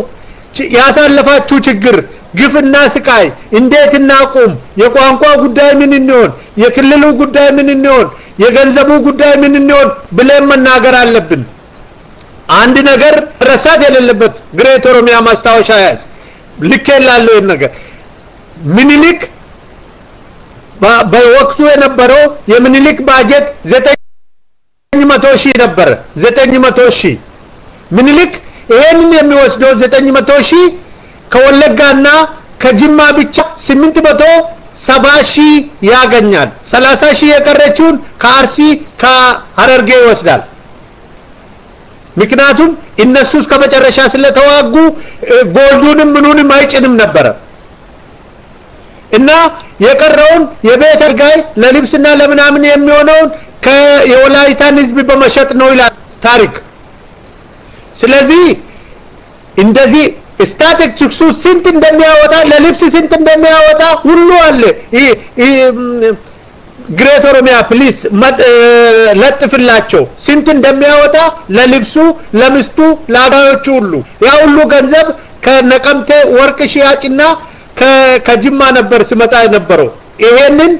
Speaker 1: ያሳለፋችሁ ችግር ግፍና ስቃይ እንዴት እናቁም የቋንቋ ጉዳይ ምን እንሆን የክልሉ ጉዳይ ምን እንሆን የገንዘቡ ጉዳይ ምን እንሆን ብለን መናገር አለብን አንድ ነገር ረሳት የሌለበት ግሬት ኦሮሚያ ማስታወሻ ያዝ ልከላለው ነገር ምኒልክ በወቅቱ የነበረው የምኒልክ ባጀት 900,000 ነበር 900,000 ምኒልክ ይሄንን የሚወስደው 900,000 ከወለጋና ከጅማ ብቻ 870,000 ያገኛል 30,000 የቀረችውን ከአርሲ ከሐረርጌ ይወስዳል ምክንያቱም እነሱ እስከ መጨረሻ ስለተዋጉ ጎልዱንም ምኑንም አይጭንም ነበር እና የቀረውን የቤት አጋይ ለልብስና ለምናምን የሚሆነውን ከየወላይታን ህዝብ በመሸጥ ነው ይላል ታሪክ። ስለዚህ እንደዚህ ስታቲስቲክሱ ስንት እንደሚያወጣ ለልብስ ስንት እንደሚያወጣ ሁሉ አለ። ግሬት ኦሮሚያ ፕሊስ ለጥፍላቸው ስንት እንደሚያወጣ ለልብሱ ለምስቱ ለአጋዮቹ ሁሉ ያ ሁሉ ገንዘብ ከነቀምቴ ወርቅ ሽያጭና ከጅማ ነበር ሲመጣ የነበረው። ይሄንን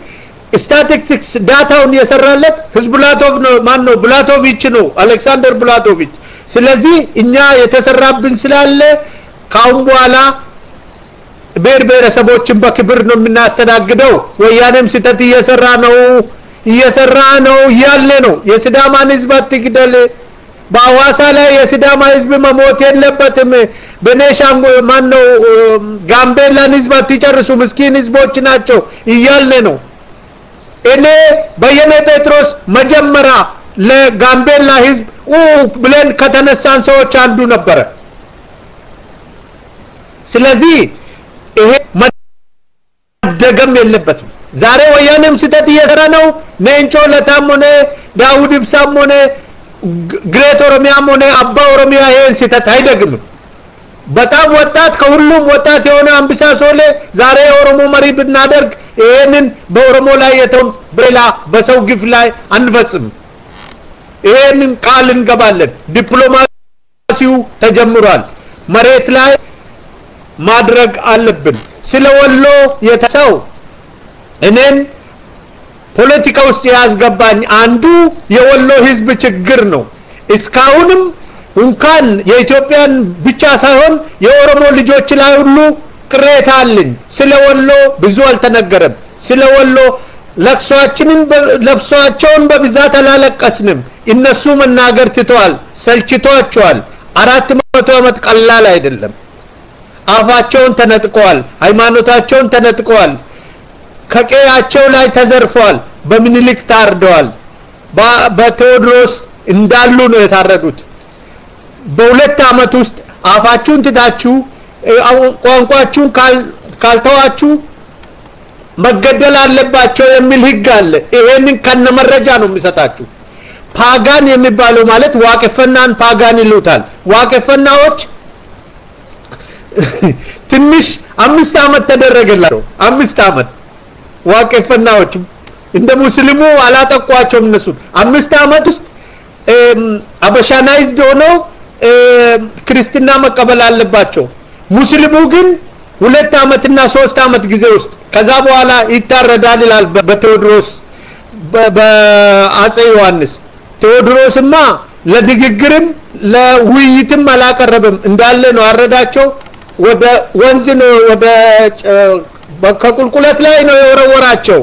Speaker 1: ስታቲስቲክስ ዳታውን የሰራለት ህዝቡላቶቭ ነው። ማን ነው? ብላቶቪች ነው፣ አሌክሳንደር ብላቶቪች። ስለዚህ እኛ የተሰራብን ስላለ ካሁን በኋላ ብሔር ብሔረሰቦችን በክብር ነው የምናስተናግደው። ወያኔም ስህተት እየሰራ ነው ያለ ነው። የሲዳማን ህዝብ አትግደል፣ በአዋሳ ላይ የሲዳማ ህዝብ መሞት የለበትም፣ በኔሻንጉል ማን ነው ጋምቤላን ህዝብ አትጨርሱ፣ ምስኪን ህዝቦች ናቸው እያለ ነው። እኔ በየነ ጴጥሮስ መጀመሪያ ለጋምቤላ ህዝብ ብለን ከተነሳን ሰዎች አንዱ ነበረ። ስለዚህ ይሄ መደገም የለበትም። ዛሬ ወያኔም ስህተት እየሰራ ነው። ኔንጮ ለታም ሆነ ዳውድ ኢብሳም ሆነ ግሬት ኦሮሚያም ሆነ አባ ኦሮሚያ ይሄን ስህተት አይደግምም። በጣም ወጣት ከሁሉም ወጣት የሆነ አንበሳ ሶሌ ዛሬ የኦሮሞ መሪ ብናደርግ ይሄንን በኦሮሞ ላይ የተውን በሌላ በሰው ግፍ ላይ አንፈጽም። ይሄንን ቃል እንገባለን። ዲፕሎማሲው ተጀምሯል። መሬት ላይ ማድረግ አለብን። ስለወሎ የተሰው እኔን ፖለቲካ ውስጥ ያስገባኝ አንዱ የወሎ ህዝብ ችግር ነው። እስካሁንም እንኳን የኢትዮጵያን ብቻ ሳይሆን የኦሮሞ ልጆች ላይ ሁሉ ቅሬታ አለኝ። ስለወሎ ብዙ አልተነገረም። ስለወሎ ለቅሷቸውን በብዛት አላለቀስንም። እነሱ መናገር ትተዋል፣ ሰልችቷቸዋል። 400 ዓመት ቀላል አይደለም። አፋቸውን ተነጥቀዋል፣ ሃይማኖታቸውን ተነጥቀዋል፣ ከቀያቸው ላይ ተዘርፈዋል፣ በምኒልክ ታርደዋል፣ በቴዎድሮስ እንዳሉ ነው የታረዱት። በሁለት ዓመት ውስጥ አፋችሁን ትታችሁ ቋንቋችሁን ካልተዋችሁ መገደል አለባቸው የሚል ህግ አለ። ይሄንን ከነመረጃ ነው የሚሰጣችሁ። ፓጋን የሚባለው ማለት ዋቀፈናን ፓጋን ይሉታል። ዋቀፈናዎች ትንሽ 5 ዓመት ተደረገላቸው። 5 ዓመት ዋቀፈናዎች እንደ ሙስሊሙ አላጠቋቸውም። እነሱ 5 ዓመት ውስጥ አበሻናይዝድ ሆነው ክርስትና መቀበል አለባቸው። ሙስሊሙ ግን 2 ዓመትና 3 ዓመት ጊዜ ውስጥ ከዛ በኋላ ይታረዳል ይላል በቴዎድሮስ በአጼ ዮሐንስ። ቴዎድሮስማ ለንግግርም ለውይይትም አላቀረበም፣ እንዳለ ነው አረዳቸው። ወደ ወንዝ ነው ወደ ከቁልቁለት ላይ ነው የወረወራቸው።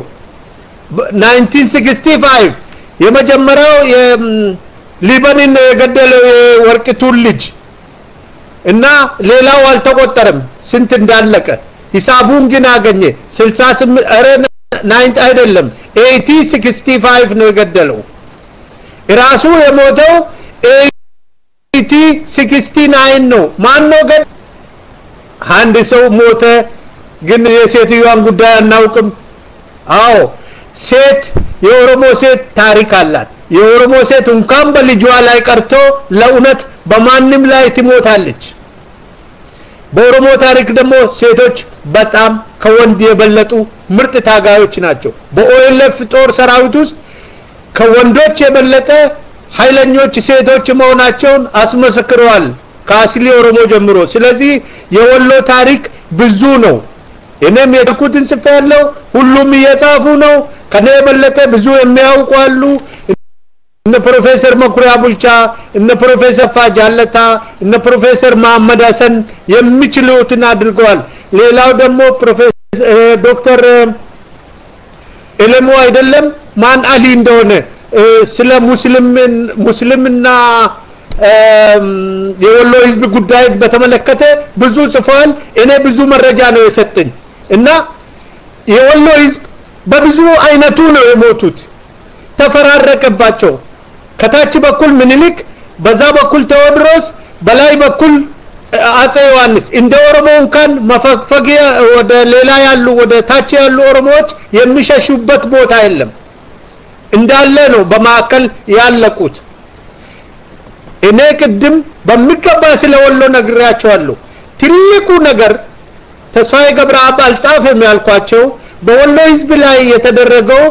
Speaker 1: 1965 የመጀመሪያው ሊባኖን የገደለው የወርቅቱን ልጅ እና ሌላው አልተቆጠረም ስንት እንዳለቀ። ሂሳቡን ግን አገኘ 68 አረ 9 አይደለም 8065 ነው የገደለው። ራሱ የሞተው 8069 ነው። ማን ነው ገ አንድ ሰው ሞተ፣ ግን የሴትዮዋን ጉዳይ አናውቅም። አዎ ሴት የኦሮሞ ሴት ታሪክ አላት። የኦሮሞ ሴት እንኳን በልጇ ላይ ቀርቶ ለእውነት በማንም ላይ ትሞታለች። በኦሮሞ ታሪክ ደግሞ ሴቶች በጣም ከወንድ የበለጡ ምርጥ ታጋዮች ናቸው። በኦኤልኤፍ ጦር ሰራዊት ውስጥ ከወንዶች የበለጠ ኃይለኞች ሴቶች መሆናቸውን አስመሰክረዋል ከአስሊ ኦሮሞ ጀምሮ። ስለዚህ የወሎ ታሪክ ብዙ ነው። እኔም የኩትን ጽፌ ያለው ሁሉም እየጻፉ ነው። ከኔ የበለጠ ብዙ የሚያውቁ አሉ። እነ ፕሮፌሰር መኩሪያ ቡልቻ፣ እነ ፕሮፌሰር ፋጃለታ፣ እነ ፕሮፌሰር መሐመድ ሐሰን የሚችሉትን አድርገዋል። ሌላው ደግሞ ፕሮፌሰር ዶክተር ኤለሞ አይደለም ማን አሊ እንደሆነ ስለ ሙስሊምና የወሎ ህዝብ ጉዳይ በተመለከተ ብዙ ጽፏል። እኔ ብዙ መረጃ ነው የሰጠኝ እና የወሎ ህዝብ በብዙ አይነቱ ነው የሞቱት። ተፈራረቀባቸው። ከታች በኩል ምኒልክ፣ በዛ በኩል ቴዎድሮስ፣ በላይ በኩል አጼ ዮሐንስ እንደ ኦሮሞ እንኳን መፈግፈጊያ ወደ ሌላ ያሉ ወደ ታች ያሉ ኦሮሞዎች የሚሸሹበት ቦታ የለም እንዳለ ነው በማከል ያለቁት እኔ ቅድም በሚገባ ስለወሎ ነግራቸዋለሁ ትልቁ ነገር ተስፋዬ ገብረአብ አልጻፈም ያልኳቸው በወሎ ህዝብ ላይ የተደረገው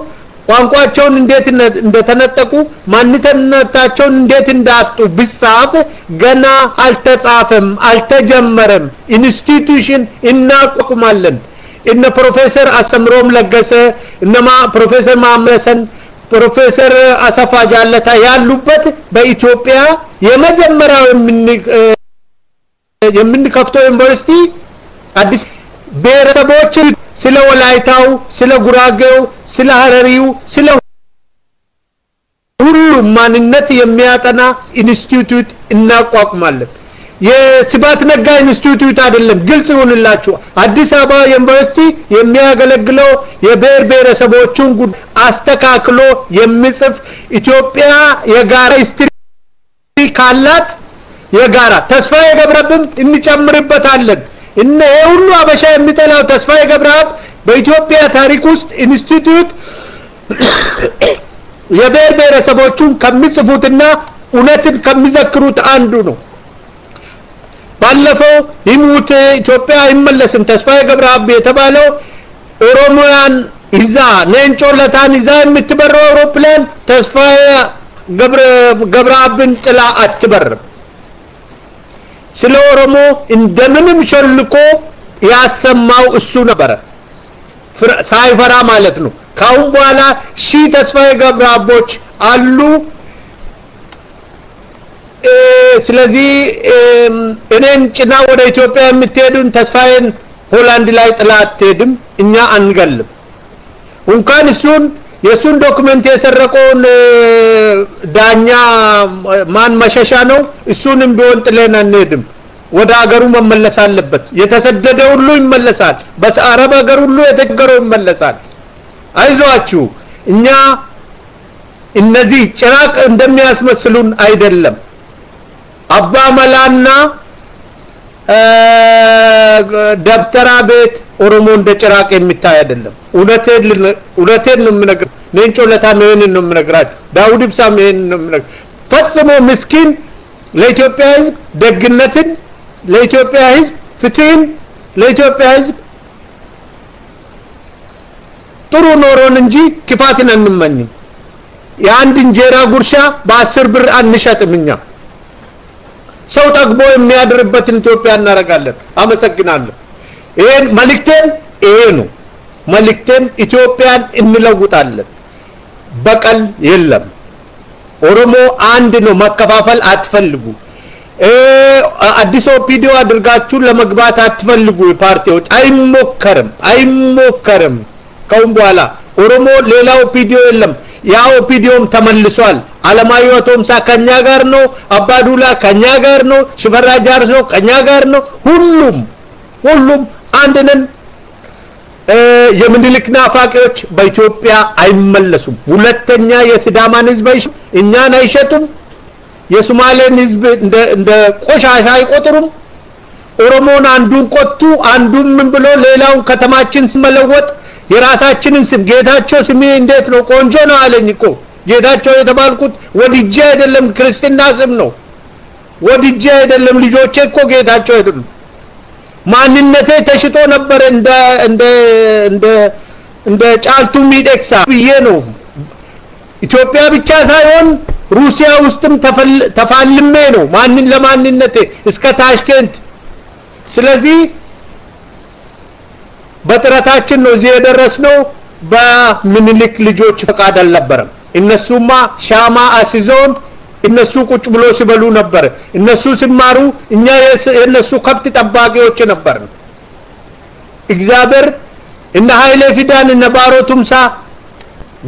Speaker 1: ቋንቋቸውን እንዴት እንደተነጠቁ ማንነታቸውን እንዴት እንዳጡ ቢጻፍ ገና አልተጻፈም አልተጀመረም ኢንስቲትዩሽን እናቋቁማለን እነ ፕሮፌሰር አሰምሮም ለገሰ እነማ ፕሮፌሰር ማምረሰን ፕሮፌሰር አሰፋ ጃለታ ያሉበት በኢትዮጵያ የመጀመሪያው የምንከፍተው ዩኒቨርሲቲ አዲስ ብሔረሰቦች ስለ ወላይታው ስለ ጉራጌው ስለ ሐረሪው ስለ ሁሉ ማንነት የሚያጠና ኢንስቲትዩት እናቋቁማለን የስባት ነጋ ኢንስቲትዩት አይደለም ግልጽ ይሁንላችሁ አዲስ አበባ ዩኒቨርሲቲ የሚያገለግለው የብሔር ብሔረሰቦችን ጉዳይ አስተካክሎ የሚጽፍ ኢትዮጵያ የጋራ ሂስትሪ ካላት የጋራ ተስፋዬ ገብረአብም እንጨምርበታለን እነ ሁሉ አበሻ የሚጠላው ተስፋዬ ገብረአብ በኢትዮጵያ ታሪክ ውስጥ ኢንስቲትዩት የብሔር ብሔረሰቦችን ከሚጽፉትና እውነትን ከሚዘክሩት አንዱ ነው ባለፈው ይሙት ኢትዮጵያ አይመለስም ተስፋዬ ገብረአብ የተባለው ኦሮሞያን ይዛ ነንጮለታን ይዛ የምትበረው አውሮፕላን ተስፋዬ ገብረአብን ጥላ አትበርም ስለ ኦሮሞ እንደምንም ሸልቆ ያሰማው እሱ ነበር ሳይፈራ ማለት ነው ካሁን በኋላ ተስፋዬ ገብረአቦች አሉ ስለዚህ እኔን ጭና ወደ ኢትዮጵያ የምትሄዱን ተስፋዬን ሆላንድ ላይ ጥላት ትሄድም እኛ አንገልም እንኳን እሱን የሱን ዶክመንት የሰረቀውን ዳኛ ማን መሸሻ ነው እሱንም ቢሆን ጥለን አንሄድም ወደ ሀገሩ መመለስ አለበት የተሰደደ ሁሉ ይመለሳል በአረብ ሀገር ሁሉ የተገረው ይመለሳል አይዟችሁ እኛ እነዚህ ጭራቅ እንደሚያስመስሉን አይደለም አባ መላና ደብተራ ቤት ኦሮሞ እንደ ጭራቅ የሚታይ አይደለም እውነቴን ነው የምነግር ነንጮለታ ምን ነው የምነግራችሁ ዳውድ ኢብሳም ይሄን ነው የምነግር ፈጽሞ ምስኪን ለኢትዮጵያ ህዝብ ደግነትን ለኢትዮጵያ ህዝብ ፍትህን ለኢትዮጵያ ህዝብ ጥሩ ኖሮን እንጂ ክፋትን አንመኝም የአንድ እንጀራ ጉርሻ በ10 ብር አንሸጥምኛ ሰው ጠግቦ የሚያድርበትን ኢትዮጵያ እናረጋለን አመሰግናለሁ ይሄን መልእክቴን ይሄ ነው መልእክቴን ኢትዮጵያን እንለውጣለን በቀል የለም ኦሮሞ አንድ ነው መከፋፈል አትፈልጉ አዲስ ኦፒዲዮ አድርጋችሁ ለመግባት አትፈልጉ ፓርቲዎች አይሞከርም ካሁን በኋላ ኦሮሞ ሌላው ኦፒዲዮ የለም ያው ኦፒዲዮም ተመልሷል አለማየሁ ቶምሳ ከኛ ጋር ነው አባዱላ ከኛ ጋር ነው ሽፈራ ጃርሶ ከኛ ጋር ነው ሁሉም አንድ ነን የምንልክ ናፋቂዎች በኢትዮጵያ አይመለሱም ሁለተኛ የሲዳማን ህዝብ እኛን አይሸጡም የሶማሌን ህዝብ እንደ ቆሻሻ አይቆጥሩም ኦሮሞን አንዱን ቆጡ አንዱን ምን ብሎ ሌላውን ከተማችን ስመለወጥ የራሳችንን ስም ጌታቸው ስሜ እንዴት ነው ቆንጆ ነው አለኝ እኮ ጌታቸው የተባልኩት ወድጄ አይደለም ክርስቲና ስም ነው ወድጄ አይደለም ልጆቼ እኮ ጌታቸው አይደሉም ማንነቴ ተሽጦ ነበር እንደ ጫልቱ ሚደክሳ ብዬ ነው ኢትዮጵያ ብቻ ሳይሆን ሩሲያ ውስጥም ተፋልሜ ነው ለማንነቴ እስከ ታሽከንት ስለዚህ በጥረታችን ነው እዚህ የደረስነው በምንልክ ልጆች ፈቃድ አልነበረም እነሱማ ሻማ አሲዞን እነሱ ቁጭ ብሎ ሲበሉ ነበር እነሱ ሲማሩ እኛ የነሱ ከብት ጠባቂዎች ነበርን እግዚአብሔር እነ ኃይሌ ፊዳን እነ ባሮ ቱምሳ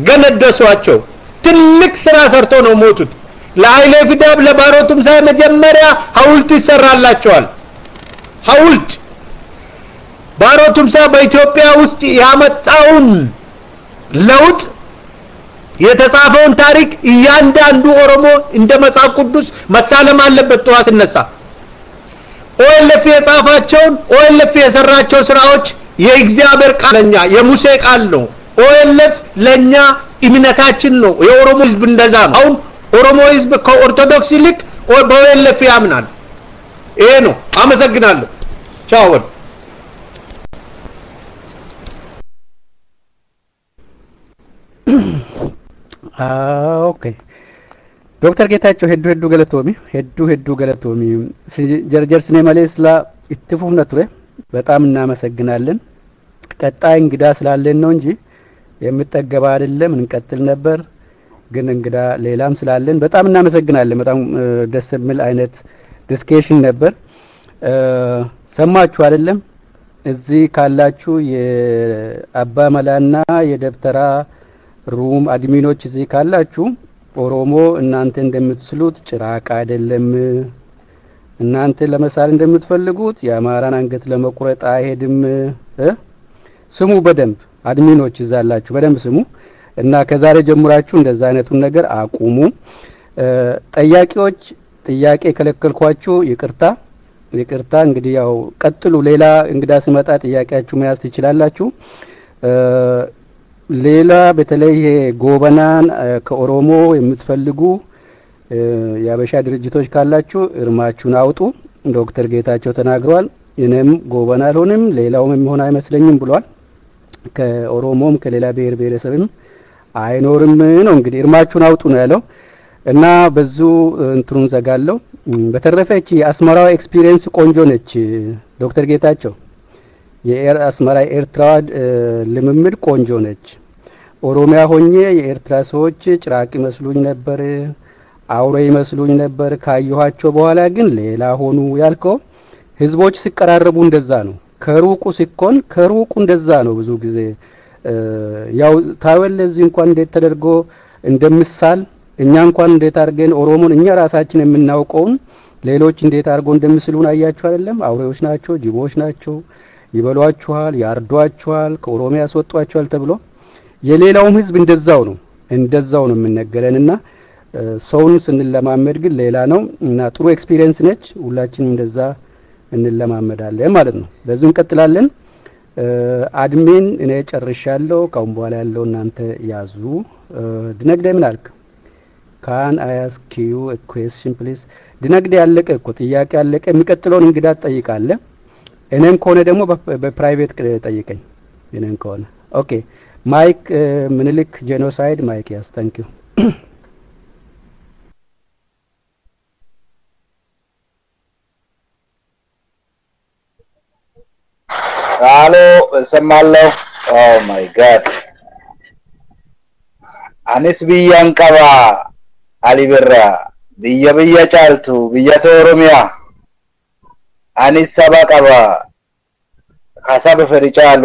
Speaker 1: ገነደሷቸው ትልቅ ስራ ሰርቶ ነው ሞቱት ለኃይሌ ፊዳብ ለባሮ ቱምሳ መጀመሪያ ሐውልት ይሰራላቸዋል ሐውልት ባሮ ቱምሳ በኢትዮጵያ ውስጥ ያመጣውን ለውጥ የተጻፈውን ታሪክ እያንዳንዱ ኦሮሞ እንደ መጽሐፍ ቅዱስ መሳለም አለበት ተዋስነሳ ኦኤልኤፍ የጻፋቸውን ኦኤልኤፍ የሰራቸው ስራዎች የእግዚአብሔር ቃልኛ የሙሴ ቃል ነው። ኦኤልኤፍ ለኛ እምነታችን ነው። የኦሮሞ ህዝብ እንደዛ ነው። አሁን ኦሮሞ ህዝብ ከኦርቶዶክስ ይልቅ በኦኤልኤፍ ያምናል። ይሄ ነው። አመሰግናለሁ። ቻው።
Speaker 3: ኦኬ ዶክተር ጌታቸው ሄዱ ገለቶሚ ጀርጀር ስኔ ማሌስላ ኢትፉፍነ ቱሬ በጣም እናመሰግናለን። ቀጣይ እንግዳ ስላለን ነው እንጂ የምጠገባ አይደለም እንቀጥል ነበር፣ ግን እንግዳ ሌላም ስላለን በጣም እናመሰግናለን። በጣም ደስ የሚል አይነት ዲስከሽን ነበር። ሰማችሁ አይደለም? እዚህ ካላችሁ የአባ መላና የደብተራ ሩም አድሚኖች እዚህ ካላችሁ ኦሮሞ እናንተ እንደምትስሉት ጭራቅ አይደለም። እናንተ ለመሳል እንደምትፈልጉት የአማራን አንገት ለመቁረጥ አይሄድም። ስሙ በደንብ አድሚኖች ይዛላችሁ በደንብ ስሙ እና ከዛሬ ጀምራችሁ እንደዛ አይነቱን ነገር አቁሙ። ጠያቂዎች ጥያቄ ከለከልኳችሁ ይቅርታ እንግዲህ ያው ቀጥሉ። ሌላ እንግዳ ሲመጣ ጥያቄያችሁ መያዝ ትችላላችሁ። ሌላ በተለይ ጎበናን ከኦሮሞ የምትፈልጉ ያበሻ ድርጅቶች ካላችሁ እርማችሁን አውጡ። ዶክተር ጌታቸው ተናግሯል። እኔም ጎበና አልሆንም ሌላውም የሚሆን አይመስለኝም ብሏል። ከኦሮሞም ከሌላ ብሔር ብሔረሰብም አይኖርም ነው እንግዲህ እርማችሁን አውጡ ነው ያለው እና በዙ እንትሩን ዘጋለው። በተረፈች የአስመራው ኤክስፒሪየንስ ቆንጆ ነች ዶክተር ጌታቸው። የአስመራ ኤርትራ ልምምድ ቆንጆ ነች። ኦሮሚያ ሆኜ የኤርትራ ሰዎች ጭራቅ መስሉኝ ነበር፣ አውሬ መስሉኝ ነበር። ካየኋቸው በኋላ ግን ሌላ ሆኑ ያልከው ህዝቦች ሲቀራረቡ እንደዛ ነው። ከሩቁ ሲኮን ከሩቁ እንደዛ ነው። ብዙ ጊዜ ያው ታወለዚህ እንኳን እንዴት ተደርጎ እንደምሳል እኛ እንኳን እንዴት አርገን ኦሮሞን እኛ ራሳችን የምናውቀውን ሌሎች እንዴት አርገው እንደምስሉን አያችሁ አይደለም? አውሬዎች ናቸው፣ ጅቦች ናቸው፣ ይበሏችኋል፣ ያርዷችኋል፣ ከኦሮሚያ ያስወጧችኋል ተብሎ የሌላውም ህዝብ እንደዛው ነው የምንነገረንና ሰውን ስንለማመድ ግን ሌላ ነው እና ጥሩ ኤክስፒሪየንስ ነች። ሁላችንም እንደዛ እንለማመዳለን ማለት ነው። በዚህ እንቀጥላለን። አድሚን እኔ ጨርሻለሁ። ካሁን በኋላ ያለው እናንተ ያዙ። ድነግደ ምን አልክ? ካን አይ አስክ ዩ አ ኩዌስችን ፕሊዝ? ድነግደ ያለቀ እኮ ጥያቄ ያለቀ። የሚቀጥለውን እንግዳ ጠይቃለህ። እኔን ከሆነ ደግሞ በፕራይቬት ጠይቀኝ። እኔን ከሆነ ኦኬ። ማይክ ምንልክ ጄኖሳይድ ማይክ ያስ ታንክ ዩ።
Speaker 14: አሎ እሰማለሁ። ኦ ማይ ጋድ አኔስ ብያን ቀባ አሊበራ ብያ ጫልቱ ብያ ኦሮሚያ አኔስ ሰባ ቀባ ሐሳብ ፈሪጫሉ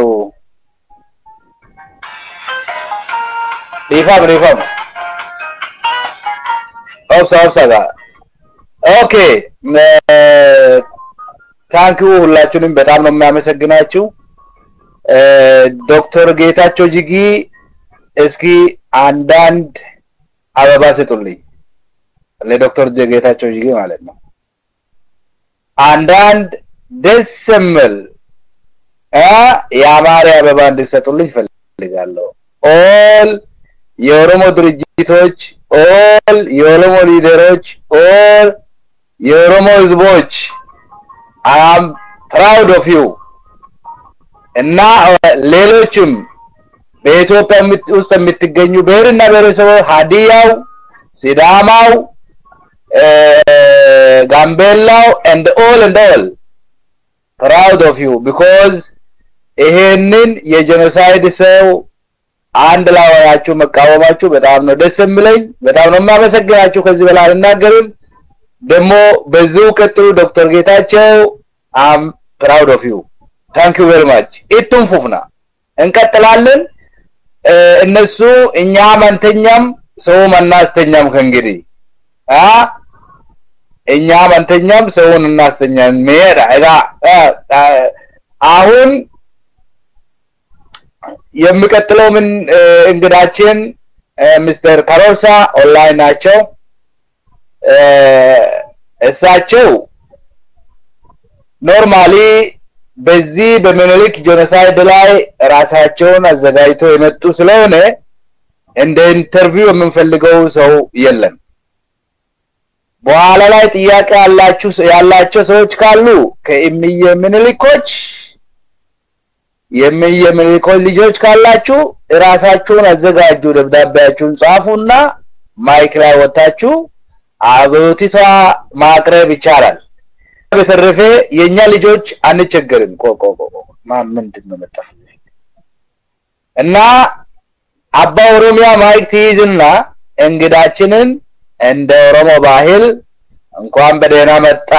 Speaker 14: ሪፋም ኦብሳ ኦኬ ታንኪዩ ሁላችሁንም በጣም ነው የሚያመሰግናችሁ። ዶክተር ጌታቸው ጂጊ እስኪ አንዳንድ አበባ ስጡልኝ ለዶክተር ጌታቸው ጂጊ ማለት ነው። አንዳንድ ደስ የሚል የአማራ አበባ እንድሰጡልኝ ፈልጋለሁ። ኦል የኦሮሞ ድርጅቶች፣ ኦል የኦሮሞ ሊደሮች፣ ኦል የኦሮሞ ህዝቦች I am proud of you እና ሌሎችም በኢትዮጵያ ውስጥ የምትገኙ ብሔርና ብሔረሰቦች ሀዲያው፣ ሲዳማው፣ ጋምቤላው and all proud of you because ይሄንን የጄኖሳይድ ሰው አንድ ላይ ሆናችሁ መቃወማችሁ በጣም ነው ደስ የሚለኝ። በጣም ነው የማመሰግናችሁ። ከዚህ በላይ አልናገርም። ደግሞ በዚሁ ቀጥሉ ዶክተር ጌታቸው I'm proud of you. Thank you very much. ኢቱን ፉፍና እንቀጥላለን። እነሱ እኛ ማንተኛም ሰው ማናስተኛም ከእንግዲህ እኛ ማንተኛም ሰውን እናስተኛም ሜዳ አሁን የሚቀጥለው ምን እንግዳችን ሚስተር ካሮሳ ኦንላይን ናቸው። እሳቸው ኖርማሊ በዚህ በሚኒሊክ ጄኖሳይድ ላይ ራሳቸውን አዘጋጅተው የመጡ ስለሆነ እንደ ኢንተርቪው የምንፈልገው ሰው የለም በኋላ ላይ ጥያቄ ያላችሁ ሰዎች ካሉ ከእምዬ ሚኒሊኮች የሚኒሊኮች ልጆች ካላችሁ ራሳችሁን አዘጋጁ ደብዳቤያችሁን ጻፉና ማይክ ላይ ወጣችሁ አብዮቲቷ ማቅረብ ይቻላል በተረፈ የኛ ልጆች አንቸገርም ምንድነው መጣፍ እና አባ ኦሮሚያ ማይክ ትይዝና እንግዳችንን እንደ ኦሮሞ ባህል እንኳን በደህና መጣ